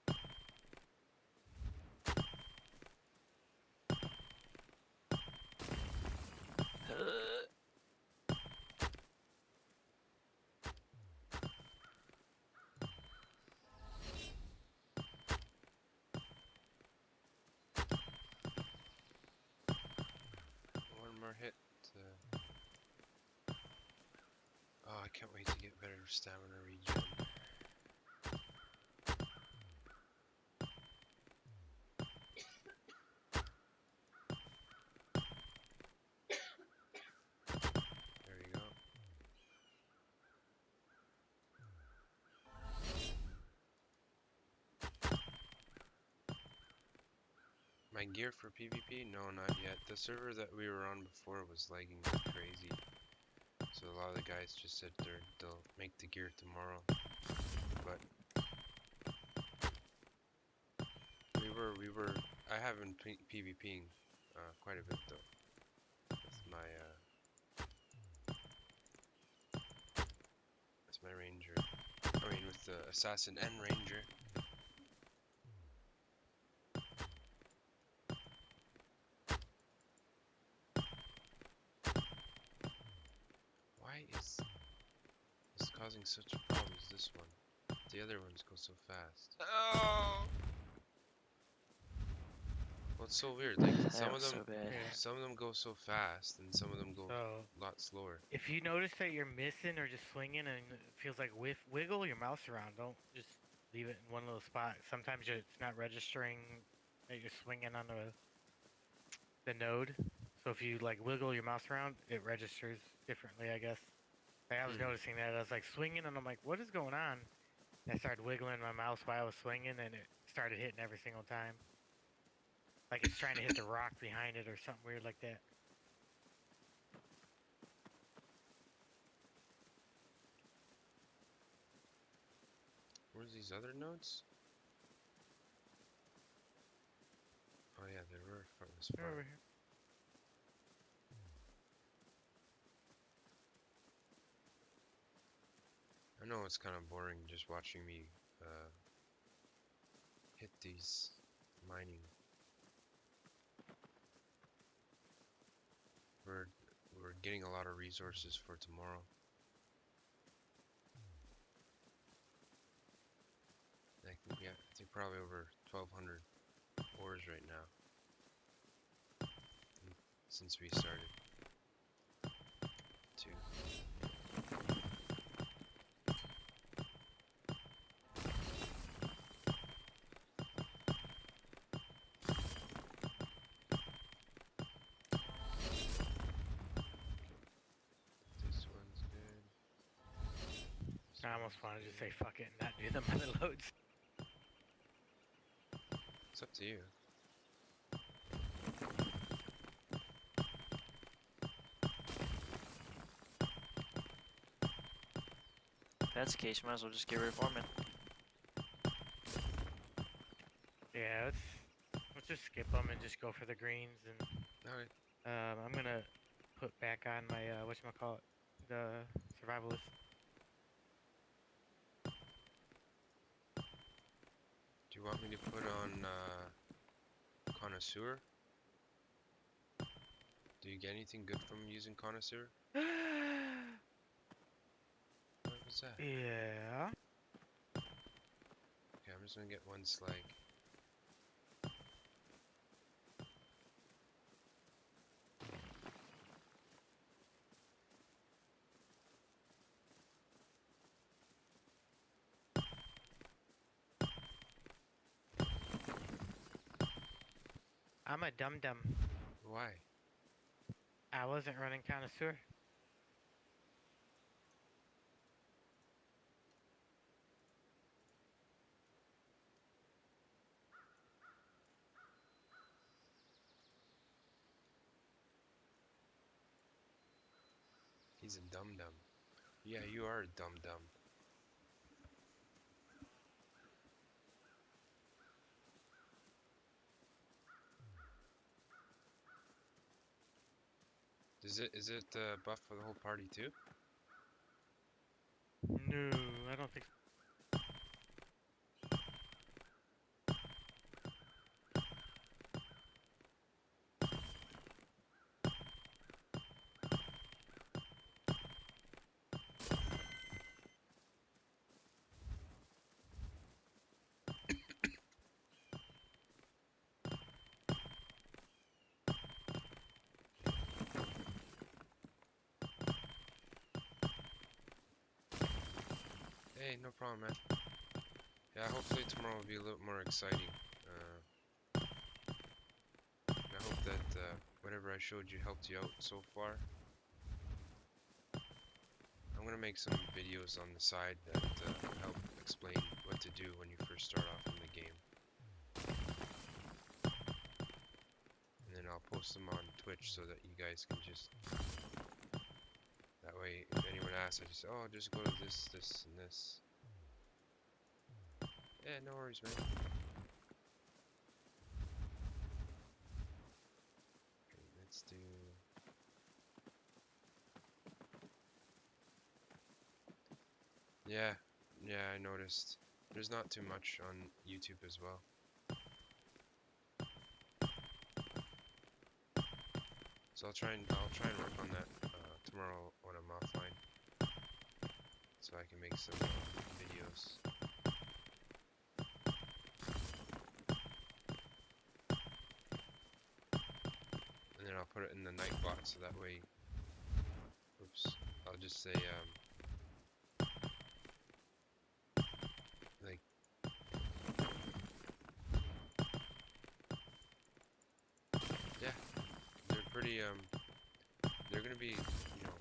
One more hit. Oh, I can't wait to get better stamina regen. There you go. My gear for PvP? No, not yet. The server that we were on before was lagging like crazy. So a lot of the guys just said they'll make the gear tomorrow. But I have been PvPing quite a bit though. With my ranger. I mean with the assassin and ranger. Why is this causing such a problem as this one? The other ones go so fast. Oh! Well, it's so weird. Like That was so bad. Yeah. some of them go so fast, and some of them go So a lot slower. if you notice that you're missing or just swinging and it feels like wiggle your mouse around. Don't just leave it in one little spot. Sometimes it's not registering that you're swinging on the node. So if you like wiggle your mouse around, it registers differently, I guess. Like, I was noticing that. I was like swinging and I'm like, what is going on? And I started wiggling my mouse while I was swinging and it started hitting every single time. Like it's trying to hit the rock behind it or something weird like that. Where's these other nodes? Oh yeah, they were from this They're far. over here. I know it's kind of boring just watching me hit these mining. We're getting a lot of resources for tomorrow. I think probably over 1,200 ores right now. Since we started. 2. This one's good. This I almost one's wanted to good. say fuck it and not do the mother loads. It's up to you. If that's the case, you might as well just get rid of Foreman. Yeah, let's just skip them and just go for the greens. And Alright. I'm gonna put back on my whatchamacallit, the survivalist. Do you want me to put on Connoisseur? Do you get anything good from using Connoisseur? What was that? Yeah. Okay, I'm just gonna get one slag. I'm a dum dum. Why? I wasn't running connoisseur. He's a dum-dum. Yeah, you are a dum-dum. Is it buff for the whole party too? No, I don't think so. Hey, no problem, man. Yeah, hopefully tomorrow will be a little more exciting. And I hope that whatever I showed you helped you out so far. I'm gonna make some videos on the side that help explain what to do when you first start off in the game. And then I'll post them on Twitch so that you guys can just... That way, if anyone asks, I just say, oh, just go to this, this, and this. Yeah, no worries, man. Okay, let's do... Yeah, I noticed. There's not too much on YouTube as well. So I'll try and work on that tomorrow when I'm offline, so I can make some videos. And then I'll put it in the Nightbot so that way. Oops. I'll just say like. Yeah, they're pretty they're gonna be, you know,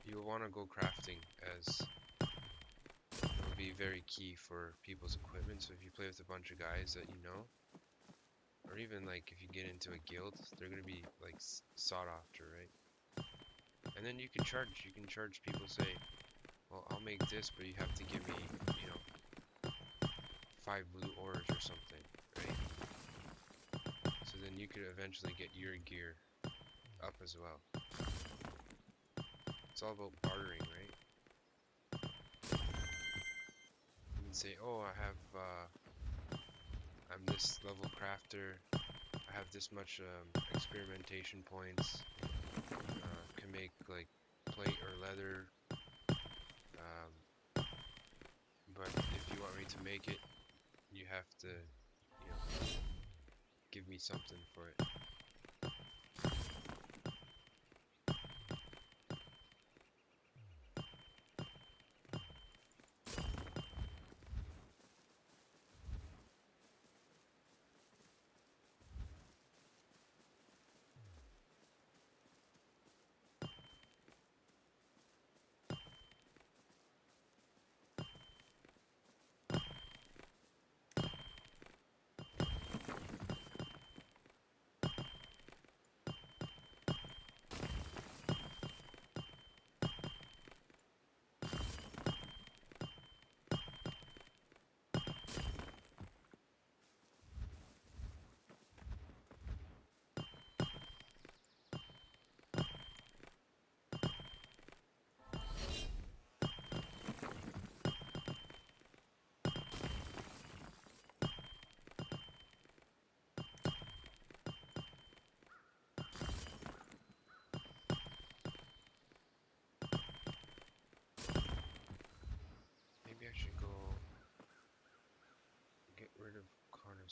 you'll want to go crafting, as it will be very key for people's equipment. So if you play with a bunch of guys that you know, or even like if you get into a guild, they're gonna be like sought after, right? And then you can charge people, say, well, I'll make this, but you have to give me, you know, 5 blue ores or something, right? So then you could eventually get your gear up as well. It's all about bartering, right? You can say, oh, I'm this level crafter, I have this much experimentation points, can make like plate or leather, but if you want me to make it, you have to, you know, give me something for it. Maybe I should go get rid of Corner.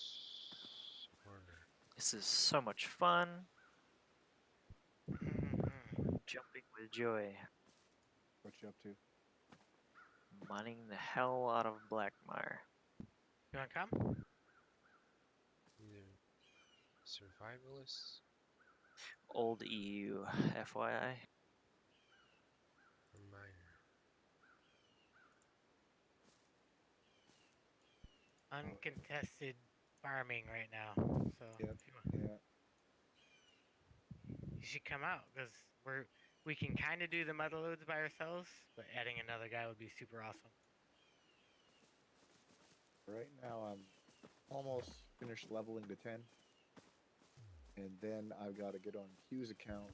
This is so much fun. Jumping with joy. What you up to? Mining the hell out of Blackmire. You wanna come? Either survivalists Old EU, FYI. or miner. Uncontested farming right now. So Yep. if you, want, Yeah. you should come out because we can kind of do the mother loads by ourselves, but adding another guy would be super awesome. Right now I'm almost finished leveling to 10. And then I've got to get on Q's account,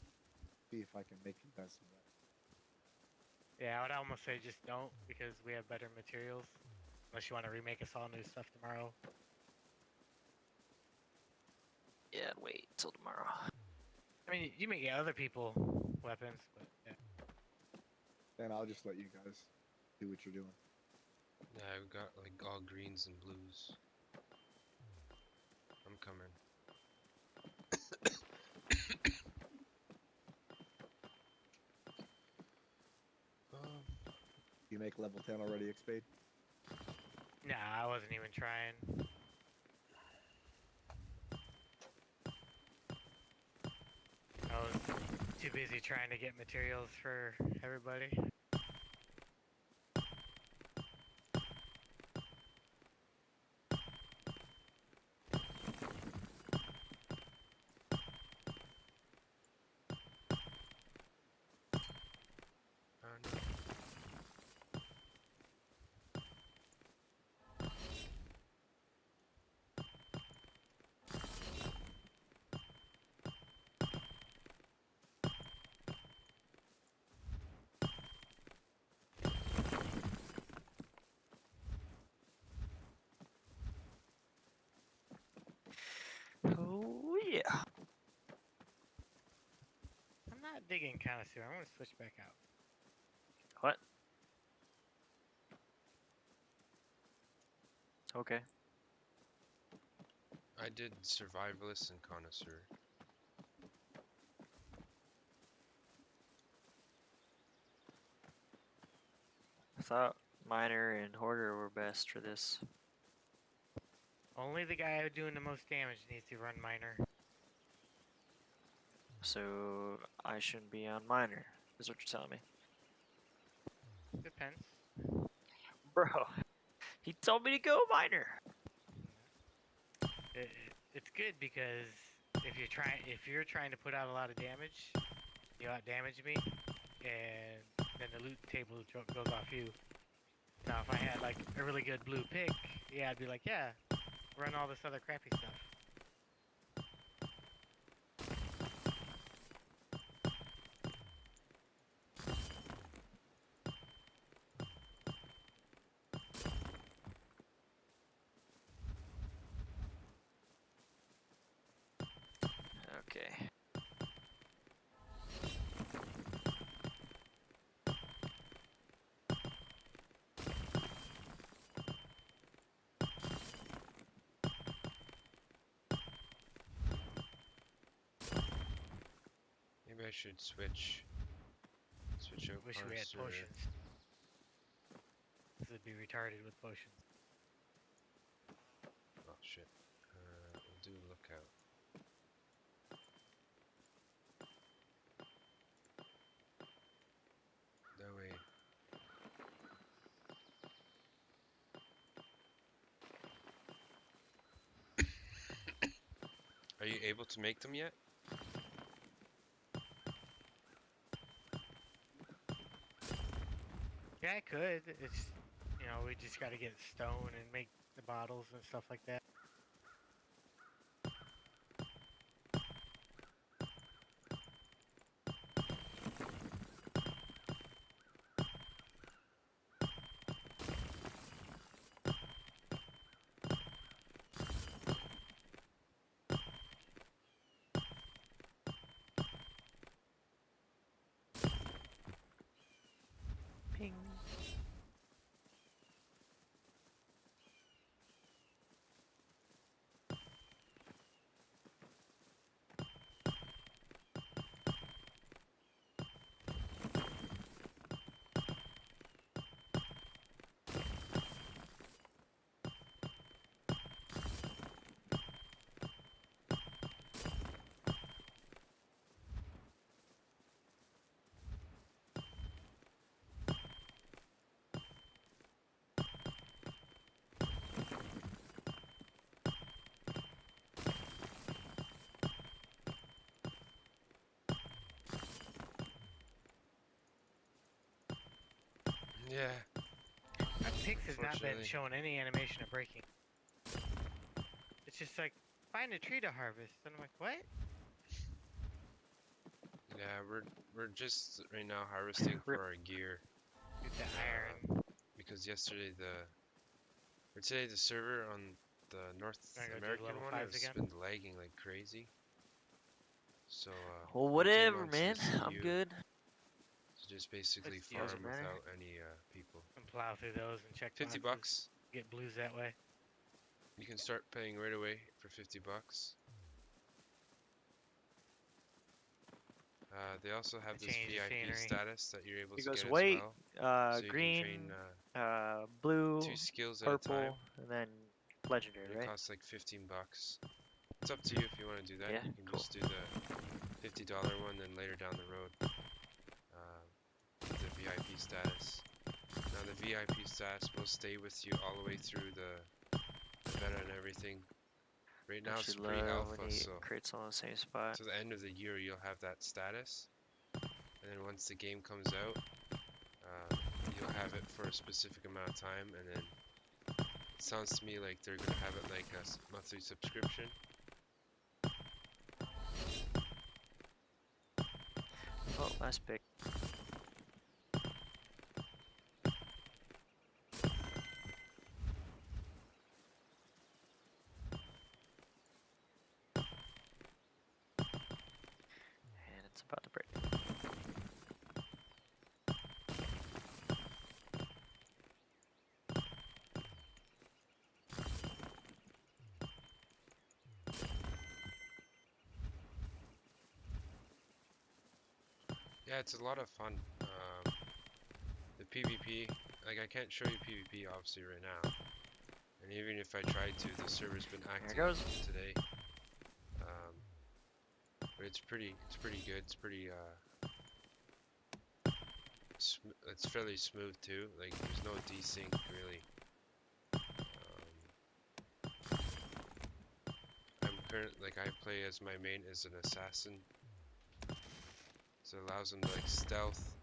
see if I can make you guys some weapons. Yeah, I would almost say just don't because we have better materials. Unless you want to remake us all new stuff tomorrow. Yeah, wait till tomorrow. I mean, you may get other people weapons, but yeah. Then I'll just let you guys do what you're doing. Yeah, I've got like all greens and blues. I'm coming. You make level 10 already, Xpade? Nah, I wasn't even trying. I was too busy trying to get materials for everybody. No. Oh yeah. I'm not digging connoisseur. I'm gonna switch back out. What? Okay. I did survivalist and connoisseur. I thought miner and hoarder were best for this. Only the guy doing the most damage needs to run miner. So I shouldn't be on miner, is what you're telling me. Depends. Bro, he told me to go miner. It's good because if you're trying to put out a lot of damage, you out damage me, and then the loot table goes off you. Now if I had like a really good blue pick, yeah, I'd be like, yeah, run all this other crappy stuff. Okay. I should switch out Wish we had Corsair. potions. This would be retarded with potions. Oh shit. We'll do lookout. That way. Are you able to make them yet? Yeah, I could. It's, you know, we just got to get stone and make the bottles and stuff like that. Ping. Yeah. My picks has not been Unfortunately. showing any animation of breaking. It's just like, find a tree to harvest. And I'm like, what? Yeah, we're just right now harvesting for our gear. Get the iron. Because yesterday or today the server on the North Wanna go do American level one 5s has again? been lagging like crazy. So Well, my team whatever, wants man. to see I'm you good. to just basically Let's use it, farm man. without any people. And plow through those and check 50 boxes. bucks. Get blues that way. You can start paying right away for 50 bucks. They also have To this change the VIP scenery. status that you're able It to goes get white, as well. So you green, can train blue, 2 skills at a time. purple, and then legendary, And it right? costs like 15 bucks. It's up to you if you want to do that. Yeah, You can cool. just do the $50 one, then later down the road, the VIP status. Now the VIP status will stay with you all the way through the beta and everything. Right now it's Actually, love pre-alpha, when he so crits on the same spot. to the end of the year you'll have that status. And then once the game comes out, you'll have it for a specific amount of time, and then it sounds to me like they're gonna have it like a monthly subscription. Oh, last pick. And it's about to break. Yeah, it's a lot of fun. The PvP, like I can't show you PvP obviously right now, and even if I tried to, the server's been active goes. today. But it's pretty good. It's pretty it's fairly smooth too. Like there's no desync really. I play as my main as an assassin, so it allows them to like stealth.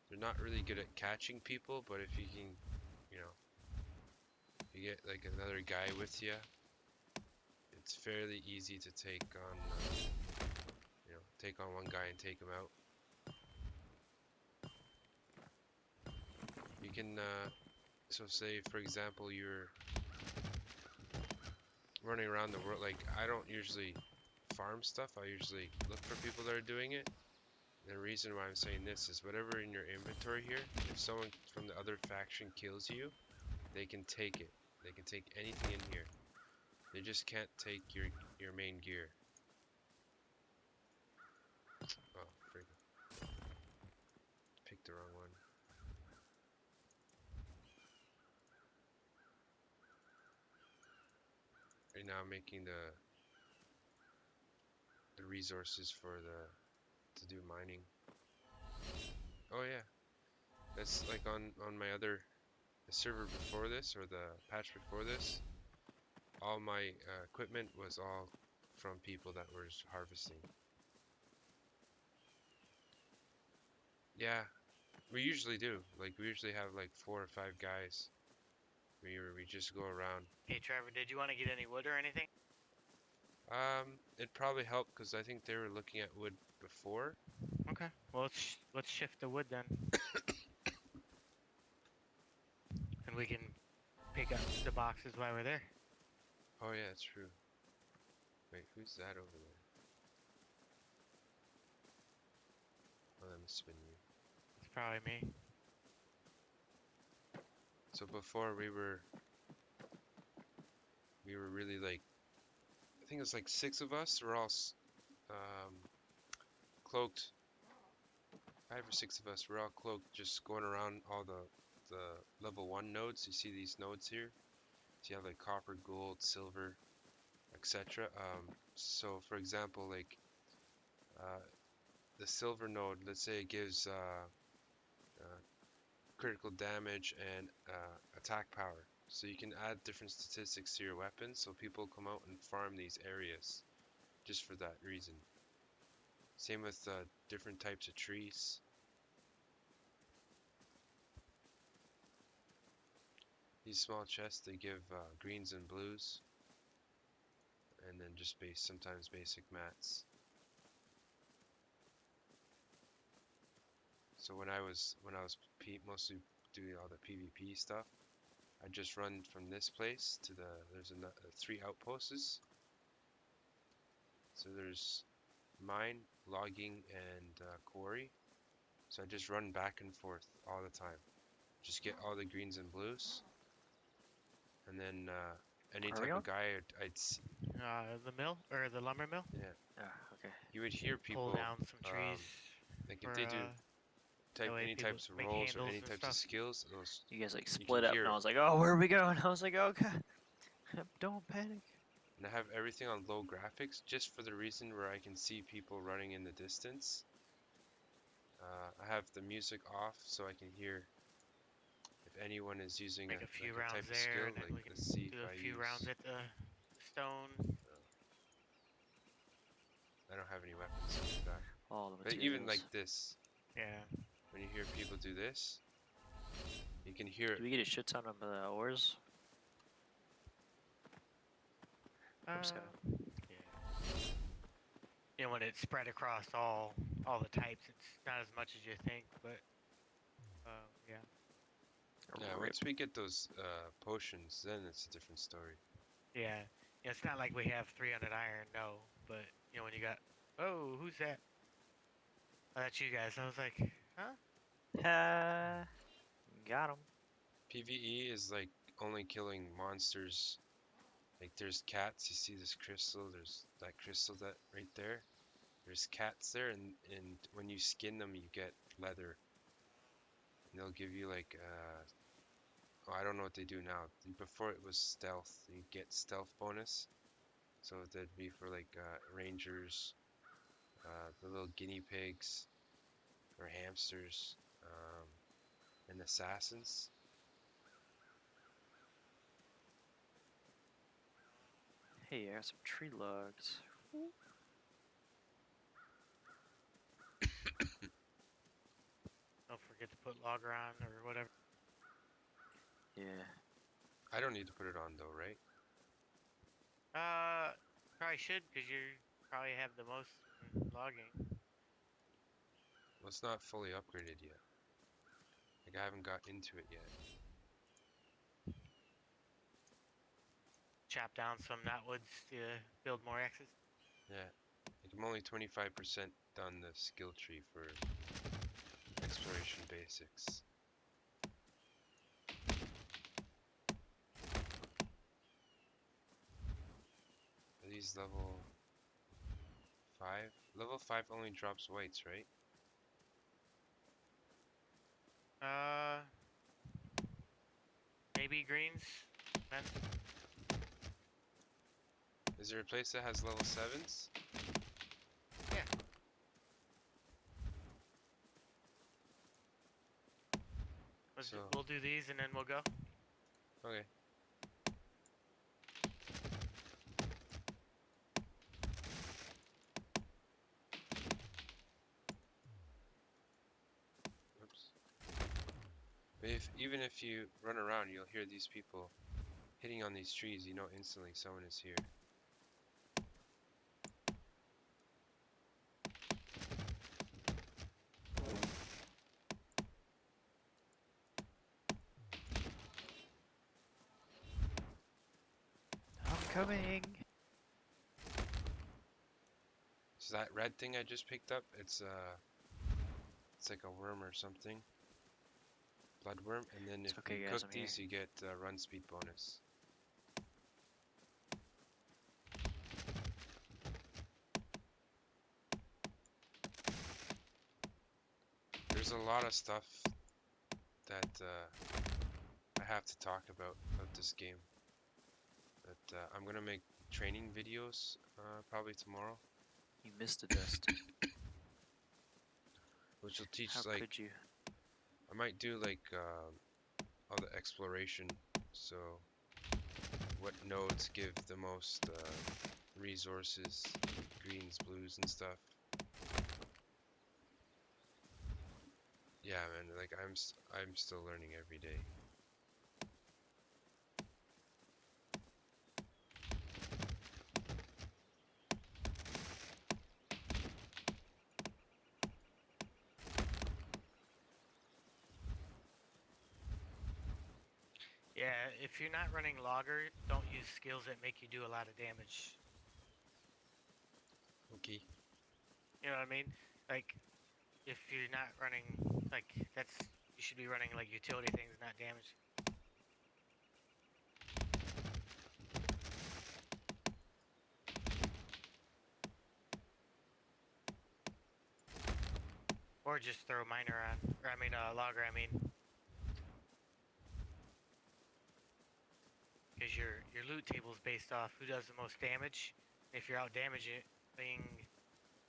They're not really good at catching people, but if you can, you know, you get like another guy with you, it's fairly easy to take on, take on one guy and take him out. You can, so say for example you're running around the world, like I don't usually farm stuff, I usually look for people that are doing it. And the reason why I'm saying this is whatever in your inventory here, if someone from the other faction kills you, they can take it. They can take anything in here. They just can't take your main gear. Oh, right now I'm making the resources for to do mining. Oh yeah, that's like on my other server before this, or the patch before this. All my equipment was all from people that were harvesting. Yeah, we usually do. Like we usually have like 4 or 5 guys. We just go around. Hey Trevor, did you want to get any wood or anything? It'd probably help because I think they were looking at wood before. Okay. Well, let's shift the wood then, and we can pick up the boxes while we're there. Oh yeah, that's true. Wait, who's that over there? Oh, that must have been you. It's probably me. So before we were really like, I think it was like 6 of us. We're all cloaked. 5 or 6 of us. We're all cloaked, just going around all the level 1 nodes. You see these nodes here? So you have like copper, gold, silver, etc. So for example, like the silver node, let's say it gives critical damage and attack power. So you can add different statistics to your weapons, so people come out and farm these areas just for that reason. Same with different types of trees. These small chests, they give greens and blues, and then just sometimes basic mats. So when I was mostly doing all the PvP stuff, I just run from this place to there's 3 outposts. So there's mine, logging, and quarry. So I just run back and forth all the time. Just get all the greens and blues. And then any Are we type on? of guy I'd see, The mill or the lumber mill. yeah, Ah, okay. you would hear people Pull down some trees. like for, if they do that way any people types of make roles or handles any and types stuff. of skills, those You guys like you split can up, hear and I it. was like, "Oh, where are we going?" I was like, "Oh God, don't panic." And I have everything on low graphics just for the reason where I can see people running in the distance. I have the music off so I can hear if anyone is using Make a few like a rounds type of there, skill. and then Like we can let's see do if a I few use. rounds at the stone. I don't have any weapons like that. All the But materials. even like this, Yeah. when you hear people do this, you can hear it. Do we get a shit ton of ores? From Sky? Yeah. You know, when it's spread across all the types, it's not as much as you think, but yeah. Yeah, Rip. once we get those potions, then it's a different story. Yeah. Yeah, it's not like we have 300 iron, no. But, you know, when you got, oh, who's that? Oh, that's you guys. I was like, huh? Got him. PvE is like only killing monsters. Like there's cats, you see this crystal, there's that crystal that right there. There's cats there, and when you skin them, you get leather. And they'll give you like, oh, I don't know what they do now. Before it was stealth, you get stealth bonus. So that'd be for like rangers, the little guinea pigs, or hamsters, and assassins. Hey, I got some tree logs. Don't forget to put logger on or whatever. Yeah. I don't need to put it on though, right? Probably should, because you probably have the most in logging. Well, it's not fully upgraded yet. Like I haven't got into it yet. Chop down some knotwoods to build more axes. Yeah, like I'm only 25% done the skill tree for exploration basics. Are these level 5? Level 5 only drops whites, right? Maybe greens. Depends. Is there a place that has level 7s? So- We'll do these and then we'll go. Okay. Oops. Even if you run around, you'll hear these people hitting on these trees. You know instantly someone is here. I'm coming. So that red thing I just picked up, it's like a worm or something. Bloodworm, and then It's if okay, you guys, cook I'm here. these, you get run speed bonus. There's a lot of stuff that I have to talk about this game. But I'm gonna make training videos probably tomorrow, You missed the dust. which will teach How like could you? I might do like all the exploration. So what nodes give the most resources, greens, blues, and stuff. Yeah, man. Like I'm still learning every day. Yeah, if you're not running logger, don't use skills that make you do a lot of damage. Okay. You know what I mean? Like, if you're not running, like, you should be running, like, utility things, not damage. Or just throw miner on, or I mean, logger, I mean. Because your loot table is based off who does the most damage. If you're out damaging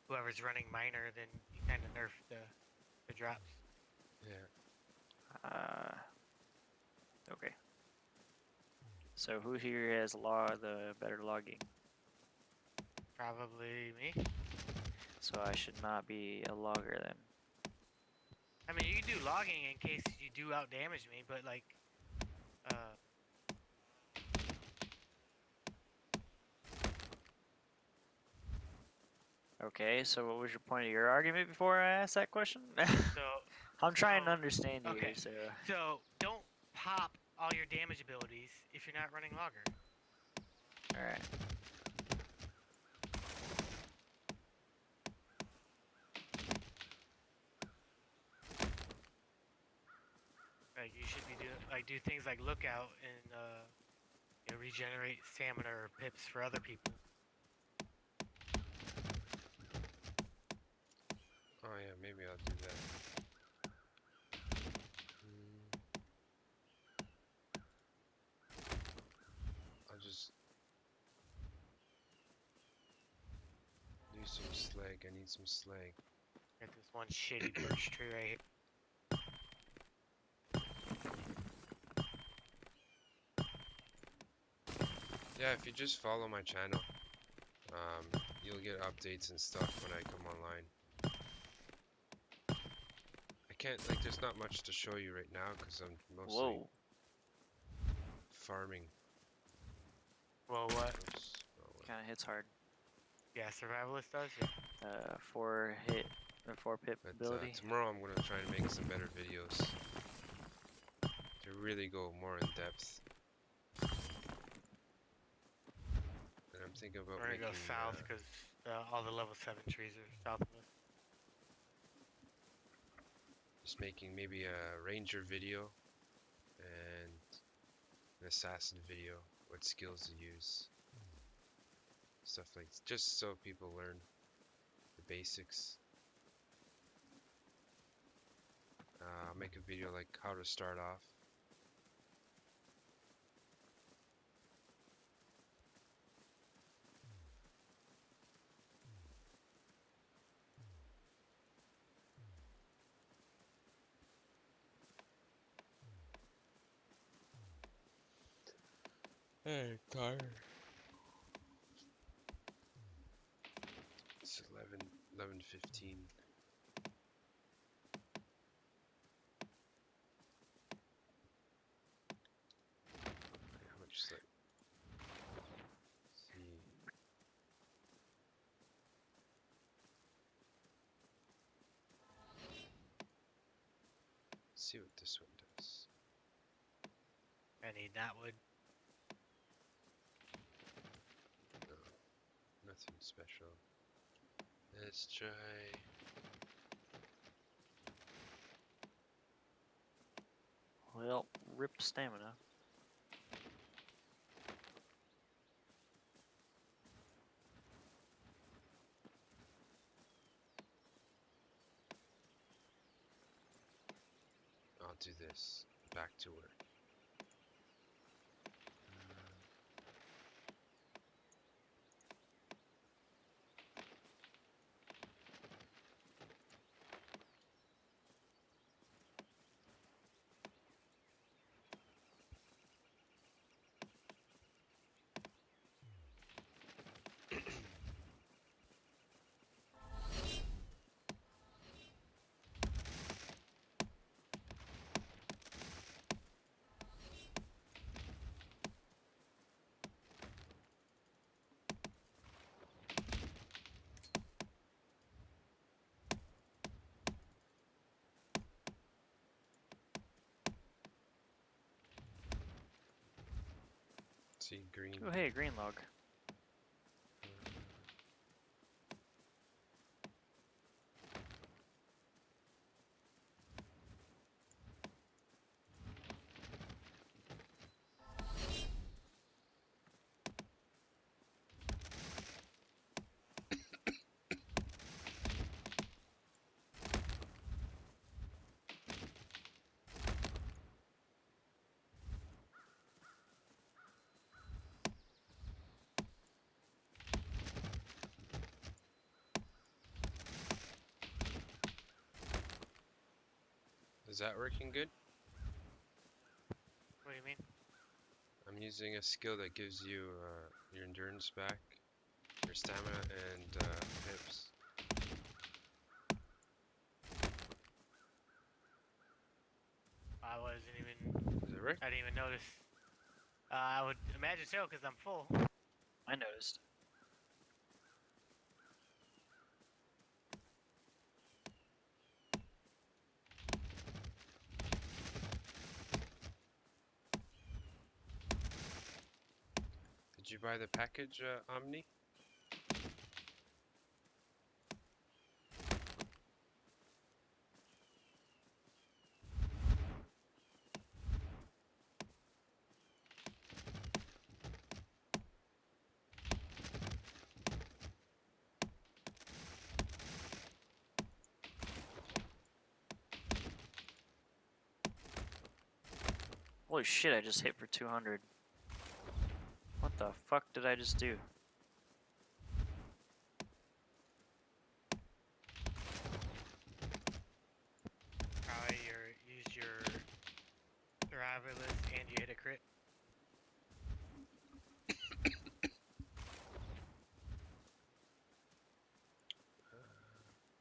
whoever's running miner, then you kind of nerf the drops. Yeah. Okay. So who here has the better logging? Probably me. So I should not be a logger then. I mean, you can do logging in case you do out damage me, but like, Okay, so what was your point of your argument before I asked that question? so I'm trying to so- understand you okay. here, Sarah. So don't pop all your damage abilities if you're not running logger. Alright. Like you should be do things like lookout and regenerate stamina or pips for other people. Oh yeah, maybe I'll do that. I'll just do some slag. I need some slag. Got this one shitty birch tree right here. Yeah, if you just follow my channel, you'll get updates and stuff when I come online. I can't, like, there's not much to show you right now because I'm mostly Whoa. farming. Well, what? Oops. Oh, well. Kinda hits hard. Yeah, survivalist does. Yeah. 4 hit or 4 pip But ability. tomorrow I'm gonna try and make some better videos to really go more in depth. And I'm thinking about We're gonna making go south because all the level 7 trees are south of us. just making maybe a ranger video and an assassin video, what skills to use, stuff like just so people learn the basics. I'll make a video like how to start off. Hey, tired. It's 11:15. How much sleep? See. See what this one does. I need that wood. No, nothing special. Let's try. Well, rip stamina. I'll do this. Back to work. See green. Oh, hey, green log. Is that working good? What do you mean? I'm using a skill that gives you your endurance back, your stamina, and pips. I wasn't even. Does it work? I didn't even notice. I would imagine so, because I'm full. I noticed. Did you buy the package, Omni? Holy shit, I just hit for 200. What the fuck did I just do? Probably used your survivor list and you hit a crit.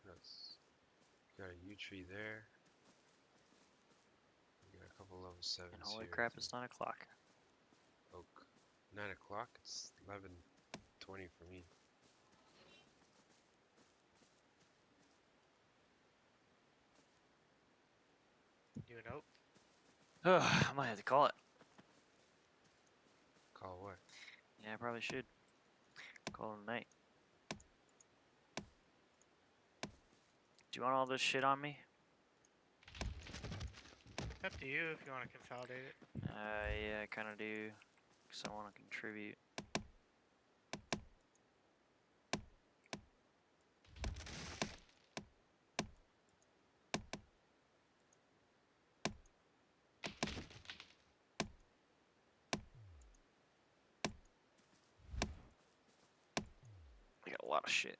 Nice. Got a U tree there. We got a couple level 7s And holy here. crap, it's 9 o'clock. Oak. 9 o'clock? It's 11:20 for me. You an oak? Ugh, I might have to call it. Call what? Yeah, I probably should. Call it a night. Do you want all this shit on me? Up to you if you want to consolidate it. Yeah, I kind of do. Because I want to contribute. I got a lot of shit.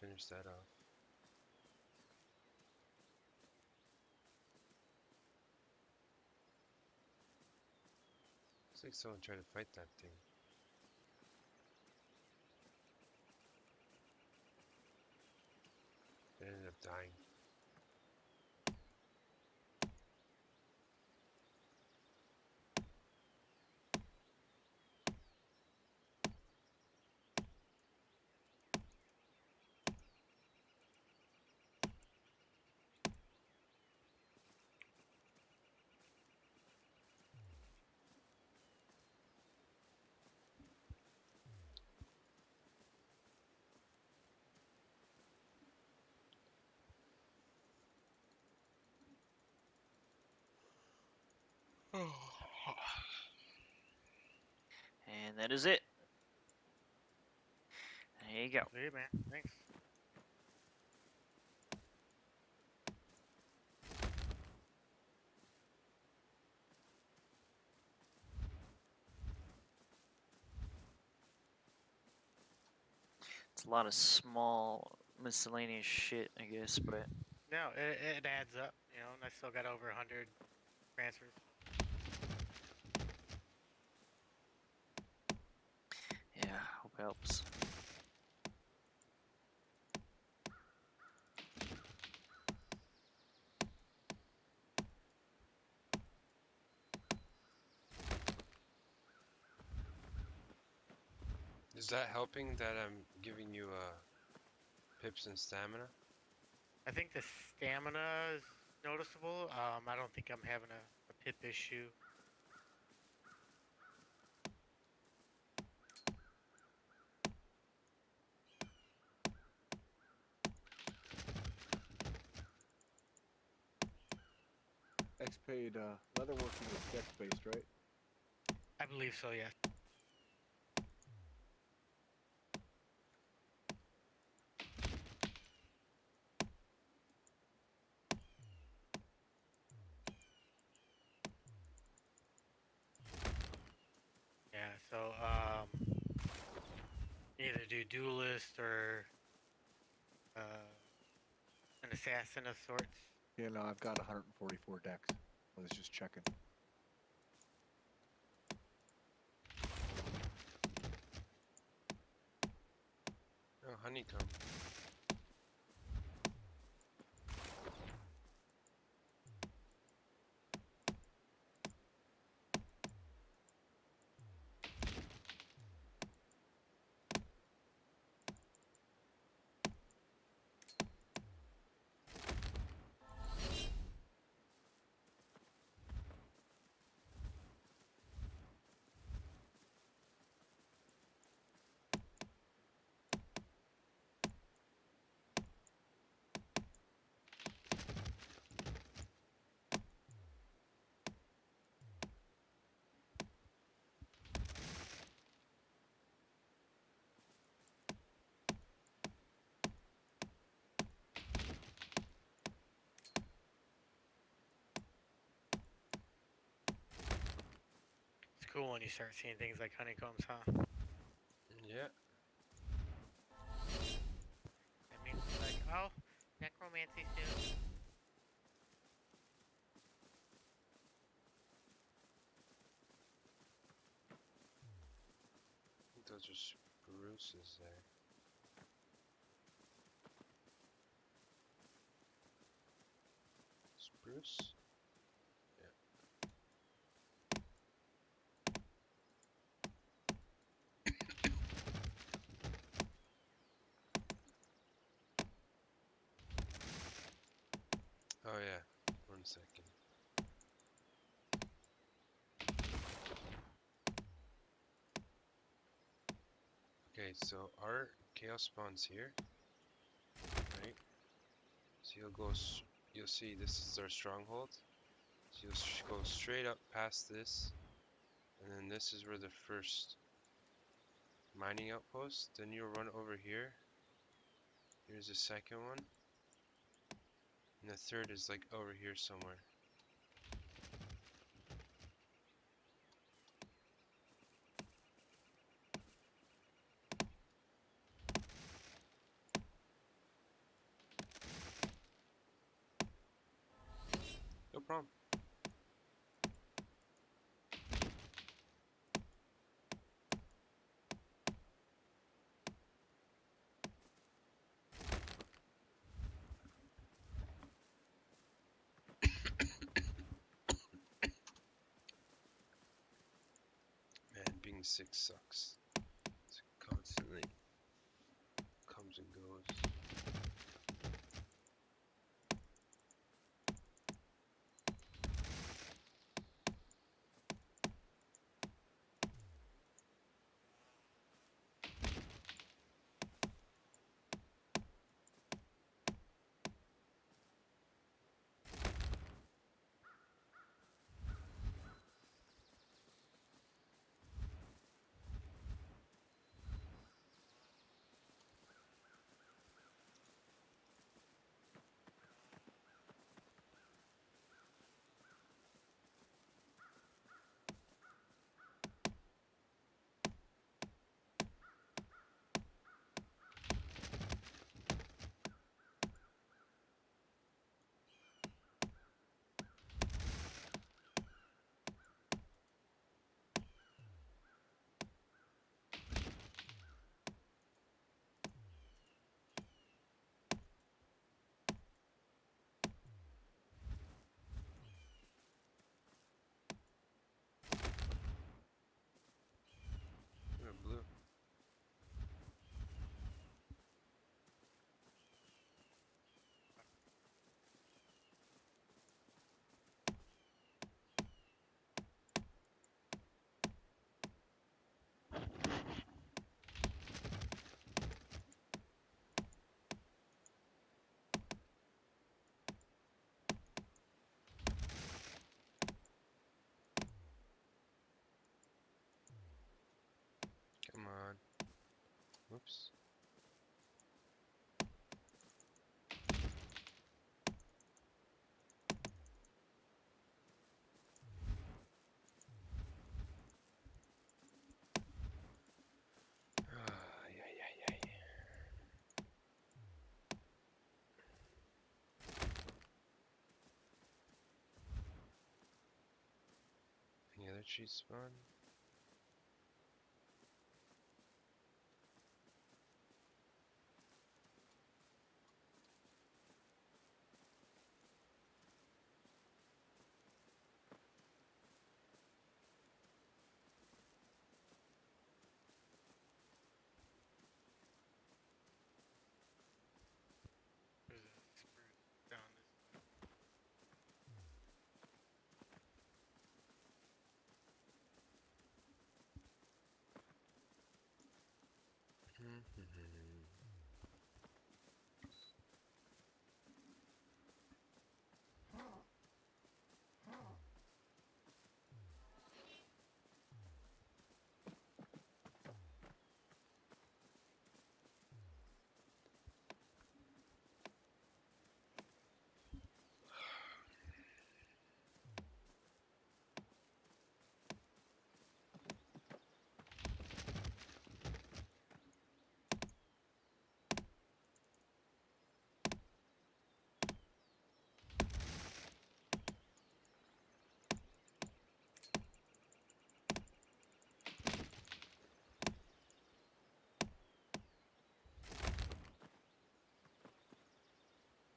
finish that off. Looks like someone tried to fight that thing. It ended up dying. And that is it. There you go. Sweet, man. Thanks. It's a lot of small miscellaneous shit, I guess, but No, it adds up, you know, and I still got over 100 transfers. yeah, hope it helps. Is that helping that I'm giving you pips and stamina? I think the stamina is noticeable. I don't think I'm having a pip issue. X-Paid leatherworking is dex based, right? I believe so, yes. Yeah, so either do duelist or an assassin of sorts. Yeah, no, I've got 144 dex. I was just checking. Oh, honeycomb. It's cool when you start seeing things like honeycombs, huh? Yeah. That means it's like, oh, necromancy soon. I think those are spruces there. Spruce? Oh yeah. 1 second. Okay, so our chaos spawn's here, right? So you'll see this is our stronghold. So you'll go straight up past this, and then this is where the first mining outpost. Then you'll run over here. Here's the second one, and the third is like over here somewhere. problem. Man, being sick sucks. It constantly comes and goes. Blue. Come on. Whoops. Any other cheese spawn? There's a spruce down this way.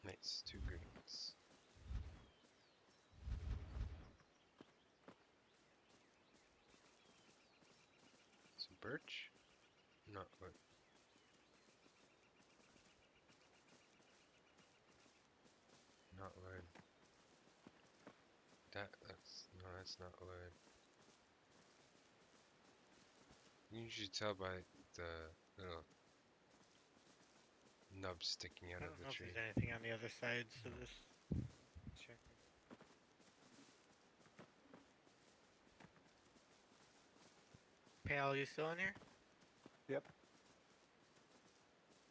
Nice, 2 greens. Some birch? Not wood. Not wood. No, that's not wood. You can usually tell by the little nub sticking out I of don't the know if tree. there's anything on the other sides of this. Check. Pal, you still in here? Yep.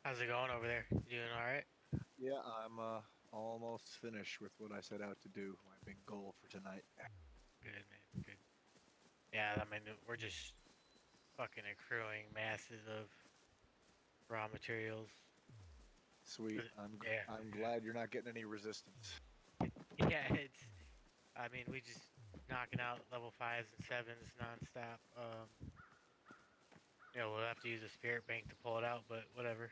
How's it going over there? You doing alright? Yeah, I'm almost finished with what I set out to do. My big goal for tonight. Good, man. Good. Yeah, I mean, we're just fucking accruing masses of raw materials. Sweet. Yeah. I'm glad you're not getting any resistance. Yeah, I mean, we just knocking out level 5s and 7s nonstop. You know, we'll have to use a spirit bank to pull it out, but whatever.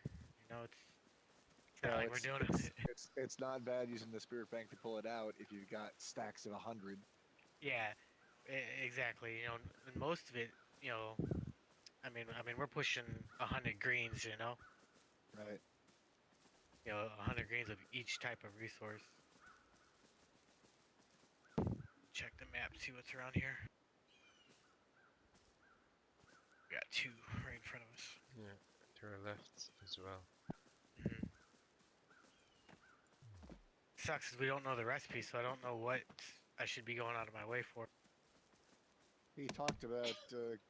You know, it's not Well, like we're doing it. it's not bad using the spirit bank to pull it out if you've got stacks of 100. Yeah, exactly. You know, and most of it, you know, I mean, we're pushing 100 greens. You know, Right. 100 greens of each type of resource. Check the map, see what's around here. We got 2 right in front of us. Yeah, to our left as well. Mhm. Sucks is we don't know the recipe, so I don't know what I should be going out of my way for. He talked about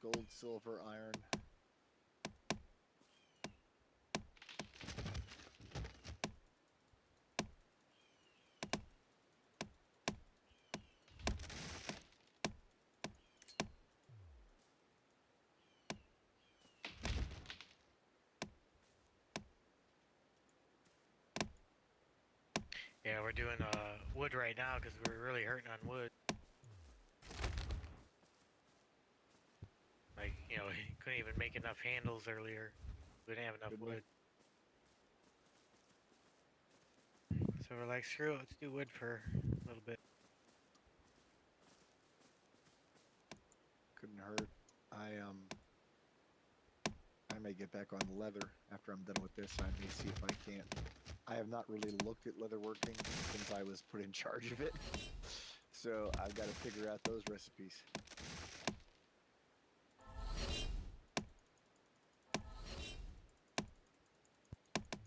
gold, silver, iron. Yeah, we're doing wood right now because we're really hurting on wood. Like, you know, couldn't even make enough handles earlier. We didn't have enough Couldn't we? wood. So we're like, screw it, let's do wood for a little bit. Couldn't hurt. I may get back on leather after I'm done with this. I may see if I can't. I have not really looked at leather working since I was put in charge of it. So I've got to figure out those recipes.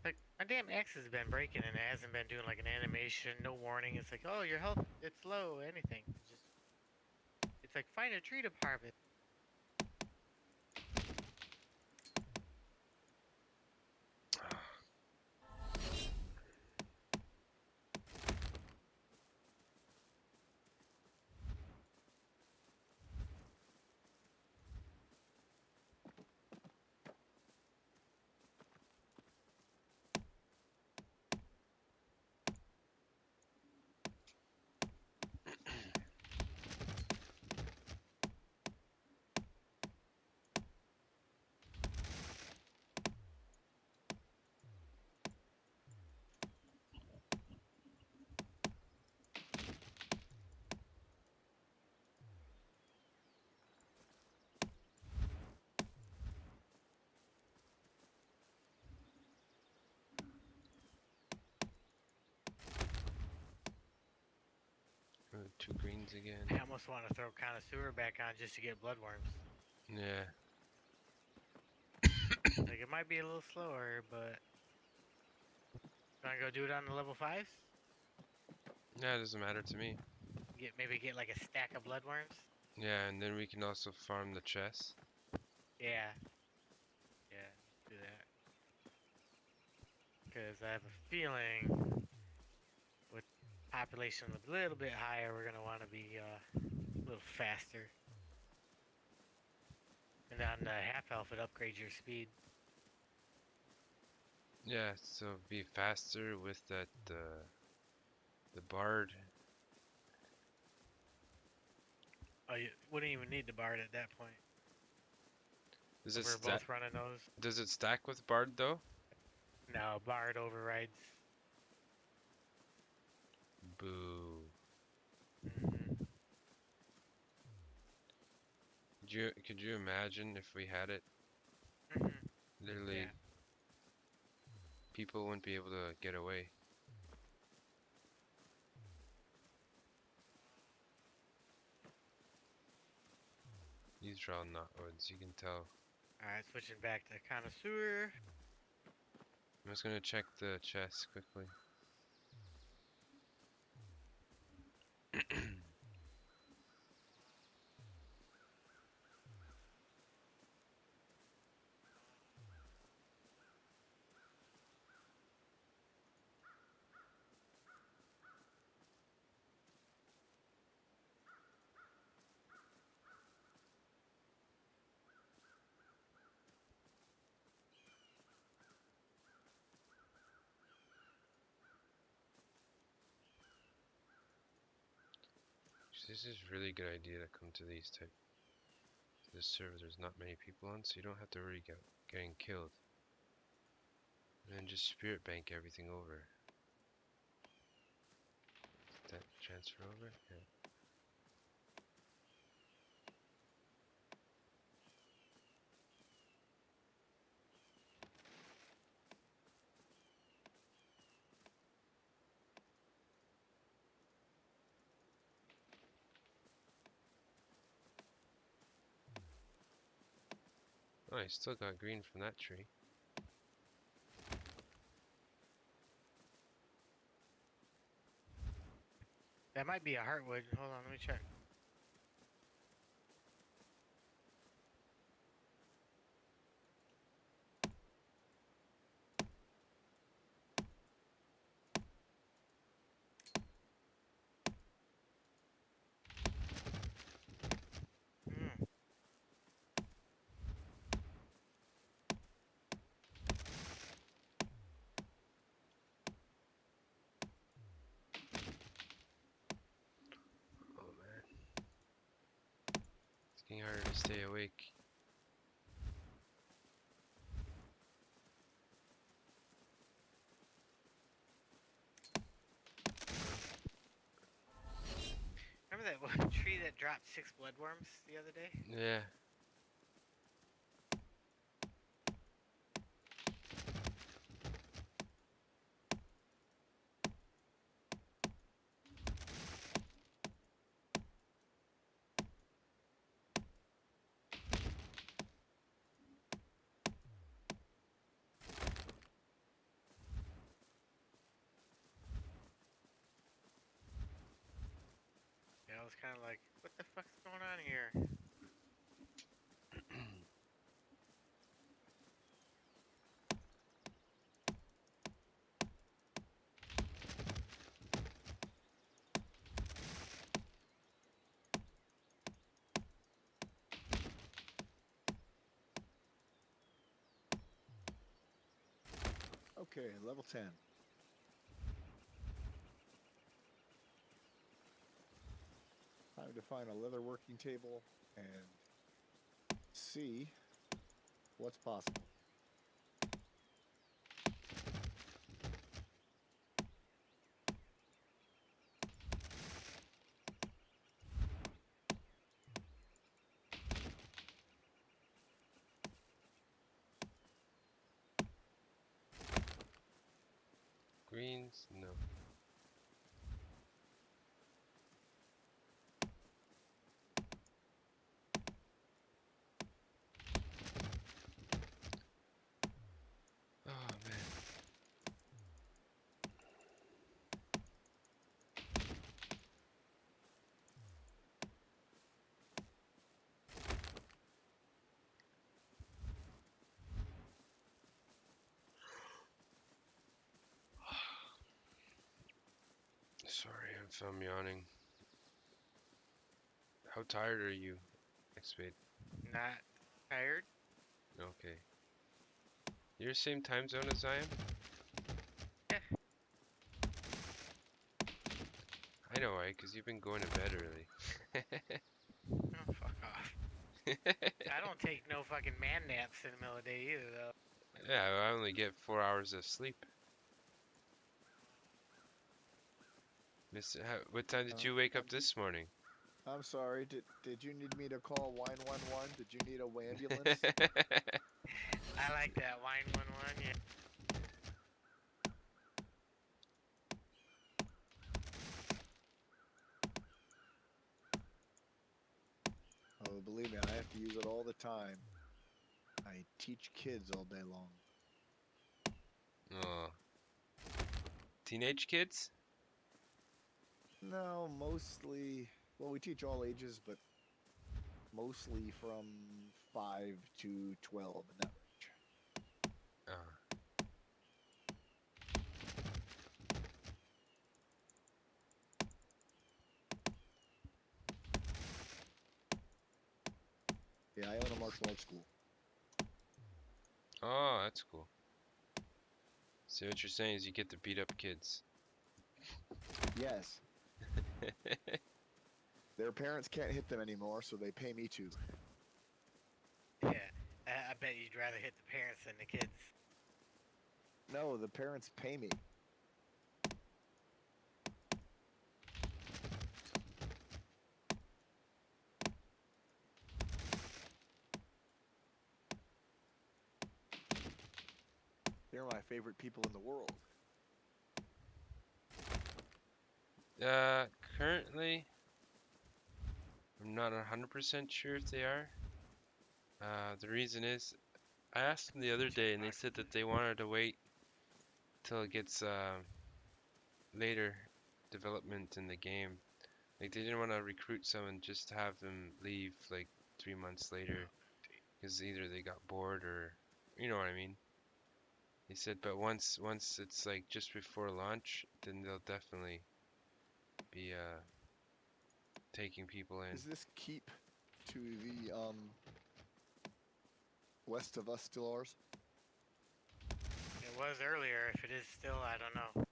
Like, my damn X has been breaking and it hasn't been doing like an animation, no warning. It's like, oh, your health, it's low, anything. It's like, find a tree to harvest. Oh, 2 greens again. I almost want to throw Connoisseur back on just to get bloodworms. Yeah. Like, it might be a little slower, but... Wanna go do it on the level 5s? Yeah, it doesn't matter to me. Maybe get like a stack of bloodworms? Yeah, and then we can also farm the chest. Yeah. Yeah, let's do that. Because I have a feeling with population a little bit higher, we're going to want to be a little faster. And on the half elf, it upgrades your speed. Yeah, so be faster with that the bard. Oh, you wouldn't even need the bard at that point. Does If it we're both running those. Does it stack with bard though? No, bard overrides. Boo. Mhm. Could you imagine if we had it? Mhm. Literally, Yeah. people wouldn't be able to get away. These are all knotwoods, you can tell. Alright, switching back to Connoisseur. I'm just gonna check the chest quickly. This is really good idea to come to these type. This server there's not many people on, so you don't have to worry about getting killed. And then just spirit bank everything over. Did that transfer over? Yeah. Oh, I still got green from that tree. That might be a heartwood. Hold on, let me check. Hmm. Oh man. It's getting harder to stay awake. Remember that one tree that dropped 6 bloodworms the other day? Yeah. Yeah, I was kind of like, what the fuck's going on here? Okay, level 10. Time to find a leather working table and see what's possible. Greens? No. Oh man. Sorry if I'm yawning. How tired are you, X-Spade? Not tired? Okay. You're same time zone as I am? Yeah. I know, right? Because you've been going to bed early. Oh, fuck off. I don't take no fucking man naps in the middle of the day either, though. Yeah, I only get 4 hours of sleep. What time did you wake up this morning? I'm sorry, did you need me to call 911? Did you need a ambulance? I like that wine 1-1, yeah. Oh, believe me, I have to use it all the time. I teach kids all day long. Oh. Teenage kids? No, mostly, well, we teach all ages, but mostly from 5 to 12 in that range. Oh. Yeah, I own a martial arts school. Oh, that's cool. So what you're saying is you get to beat up kids. Yes. Their parents can't hit them anymore, so they pay me to. Yeah, I bet you'd rather hit the parents than the kids. No, the parents pay me. They're my favorite people in the world. Currently, I'm not 100% sure if they are. The reason is, I asked them the other day, and they said that they wanted to wait till it gets later development in the game. Like they didn't want to recruit someone just to have them leave like 3 months later, because either they got bored or, you know what I mean. He said, but once it's like just before launch, then they'll definitely be taking people in. Is this keep to the west of us still ours? It was earlier. If it is still, I don't know.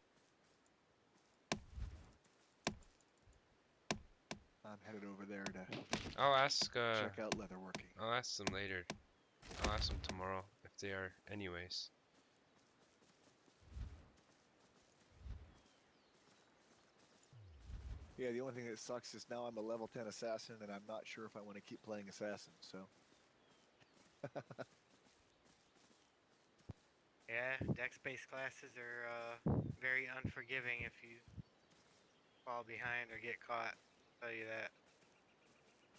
I'm headed over there to I'll ask. check out leatherworking. I'll ask them later. I'll ask them tomorrow if they are, anyways. Yeah, the only thing that sucks is now I'm a level 10 assassin, and I'm not sure if I want to keep playing assassin. So. Yeah, dex-based classes are very unforgiving if you fall behind or get caught. I'll tell you that.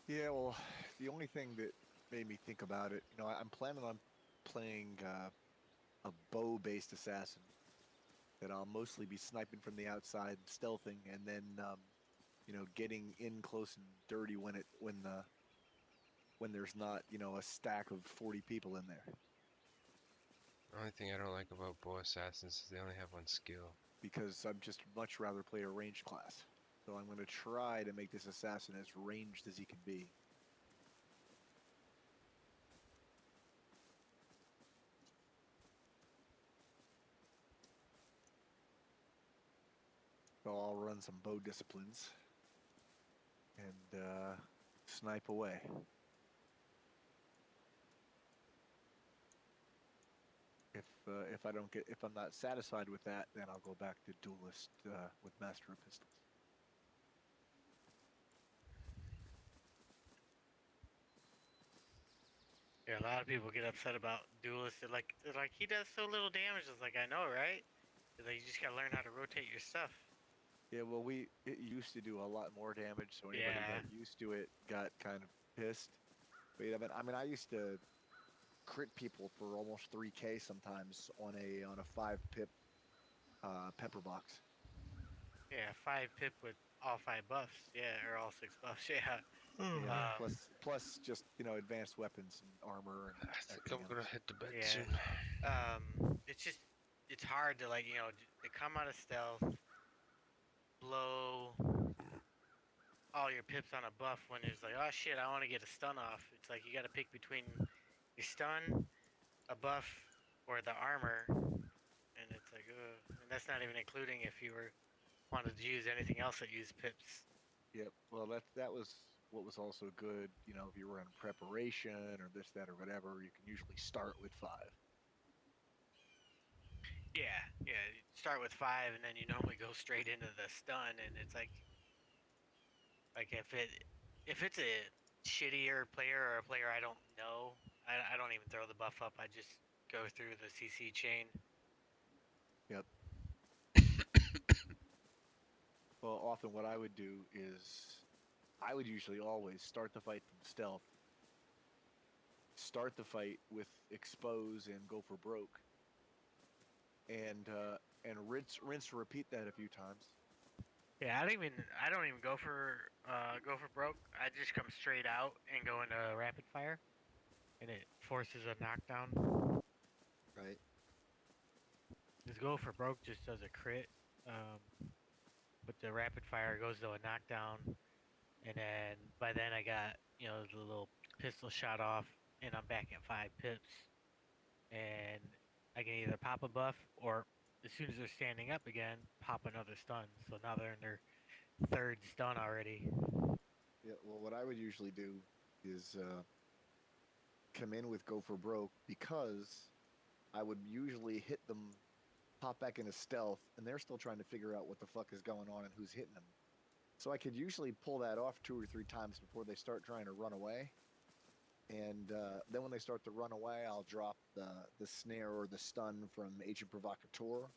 Yeah, well, the only thing that made me think about it, I'm planning on playing a bow-based assassin that I'll mostly be sniping from the outside, stealthing, and then getting in close and dirty when there's not a stack of 40 people in there. The only thing I don't like about bow assassins is they only have one skill. Because I'd just much rather play a ranged class. So I'm going to try to make this assassin as ranged as he can be. So I'll run some bow disciplines and snipe away. If I'm not satisfied with that, then I'll go back to duelist with master of pistols. Yeah, a lot of people get upset about duelists. They're like he does so little damage. It's like, I know, right? It's like, you just gotta learn how to rotate your stuff. Yeah, well, it used to do a lot more damage, so anybody who Yeah. got used to it got kind of pissed. But yeah, I mean, I used to crit people for almost 3K sometimes on a 5 pip pepper box. Yeah, 5 pip with all 5 buffs. Yeah, or all 6 buffs. Yeah. Yeah, Um, plus just advanced weapons and armor and I think everything I'm gonna else. hit the bed Yeah. soon. It's hard to to come out of stealth, blow all your pips on a buff when there's like, oh shit, I want to get a stun off. It's like you got to pick between your stun, a buff, or the armor, and it's like, and that's not even including if you wanted to use anything else that used pips. Yep. Well, that was what was also good. If you were in preparation or this, that, or whatever, you can usually start with 5. Yeah, yeah. You start with 5, and then you normally go straight into the stun, and it's like if it's a shittier player or a player I don't know, I don't even throw the buff up. I just go through the CC chain. Yep. Well, often what I would do is I would usually always start the fight from stealth, start the fight with expose and go for broke, and rinse and repeat that a few times. Yeah, I don't even go for broke. I just come straight out and go into rapid fire, and it forces a knockdown. Right. This go for broke just does a crit, but the rapid fire goes to a knockdown, and then by then I got the little pistol shot off, and I'm back at 5 pips, and I can either pop a buff or as soon as they're standing up again, pop another stun. So now they're in their 3rd stun already. Yeah, well, what I would usually do is come in with go for broke, because I would usually hit them, pop back into stealth, and they're still trying to figure out what the fuck is going on and who's hitting them. So I could usually pull that off 2 or 3 times before they start trying to run away. And then when they start to run away, I'll drop the snare or the stun from Agent Provocateur,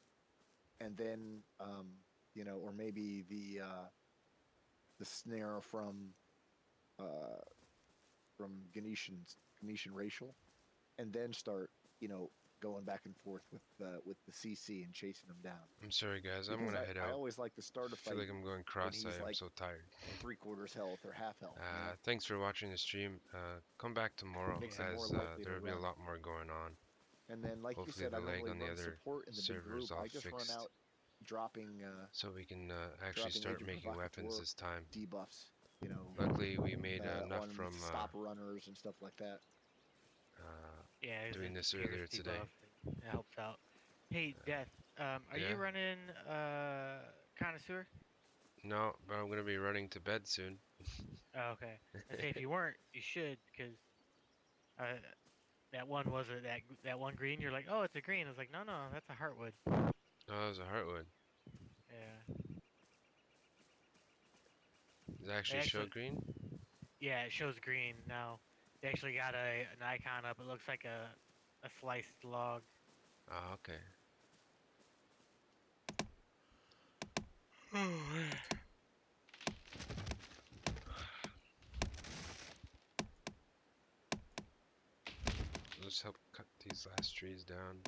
and then you know, or maybe the snare from Ganetian Racial, and then start, you know, going back and forth with the CC and chasing them down. I'm sorry, guys. I'm Because gonna head I out. always like to start a I feel fight like I'm going when cross-eyed. he's I'm like so tired. 3/4 health or half health. You know? Thanks for watching the stream. Come back tomorrow, Makes him more as likely to there'll be a run. lot more going on. And then, like you Hopefully said, I the don't lag really on the run other support in the big server's group. all I just run fixed, out dropping so we can actually dropping start Agent making weapons Provocateur this time. debuffs. You know, Luckily, we made enough on from stop runners and stuff like that. Yeah, it's doing a this Pierce earlier today. debuff, and it helps out. Hey, Death, are Yeah? you running Connoisseur? No, but I'm gonna be running to bed soon. Oh, okay. I say if you weren't, you should, because that one was that one green. You're like, oh, it's a green. I was like, no, that's a heartwood. Oh, it was a heartwood. Yeah. Does it actually show green? Yeah, it shows green now. They actually got an icon up. It looks like a sliced log. Ah, okay. I'll just help cut these last trees down.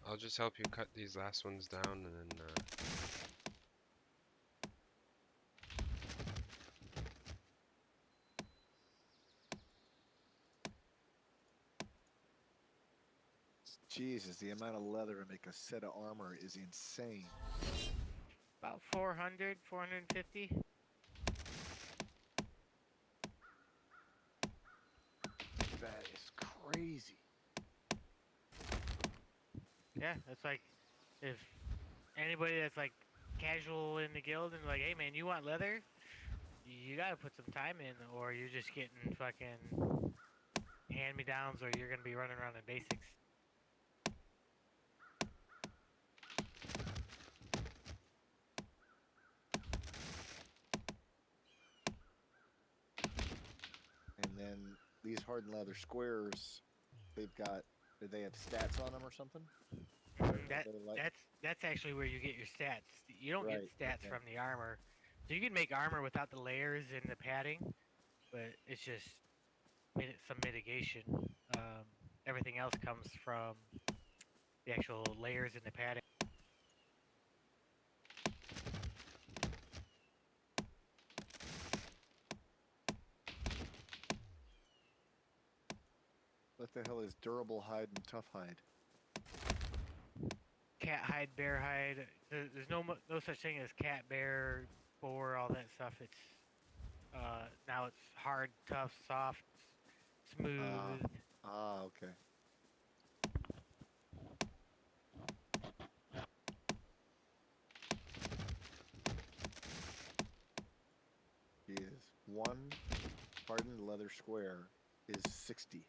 I'll just help you cut these last ones down, and then Jesus, the amount of leather to make a set of armor is insane. About 400, 450. That is crazy. Yeah, that's like if anybody that's like casual in the guild and like, hey man, you want leather? You gotta put some time in, or you're just getting fucking hand-me-downs, or you're gonna be running around in basics. And then these hardened leather squares, they've got, do they have stats on them or something? That's actually where you get your stats. You don't get Right, stats okay. from the armor. So you can make armor without the layers and the padding, but it's just some mitigation. Everything else comes from the actual layers and the padding. What the hell is durable hide and tough hide? Cat hide, bear hide. There's no such thing as cat, bear, boar, all that stuff. It's now it's hard, tough, soft, smooth. Okay. Is one hardened leather square is 60.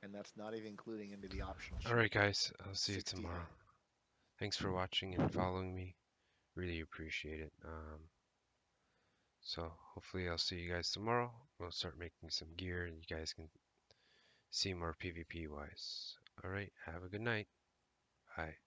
And that's not even including into the optional shit. alright guys, I'll see you 60 tomorrow. hide. Thanks for watching and following me. Really appreciate it. So hopefully I'll see you guys tomorrow. We'll start making some gear and you guys can see more PvP wise. Alright, have a good night. Bye.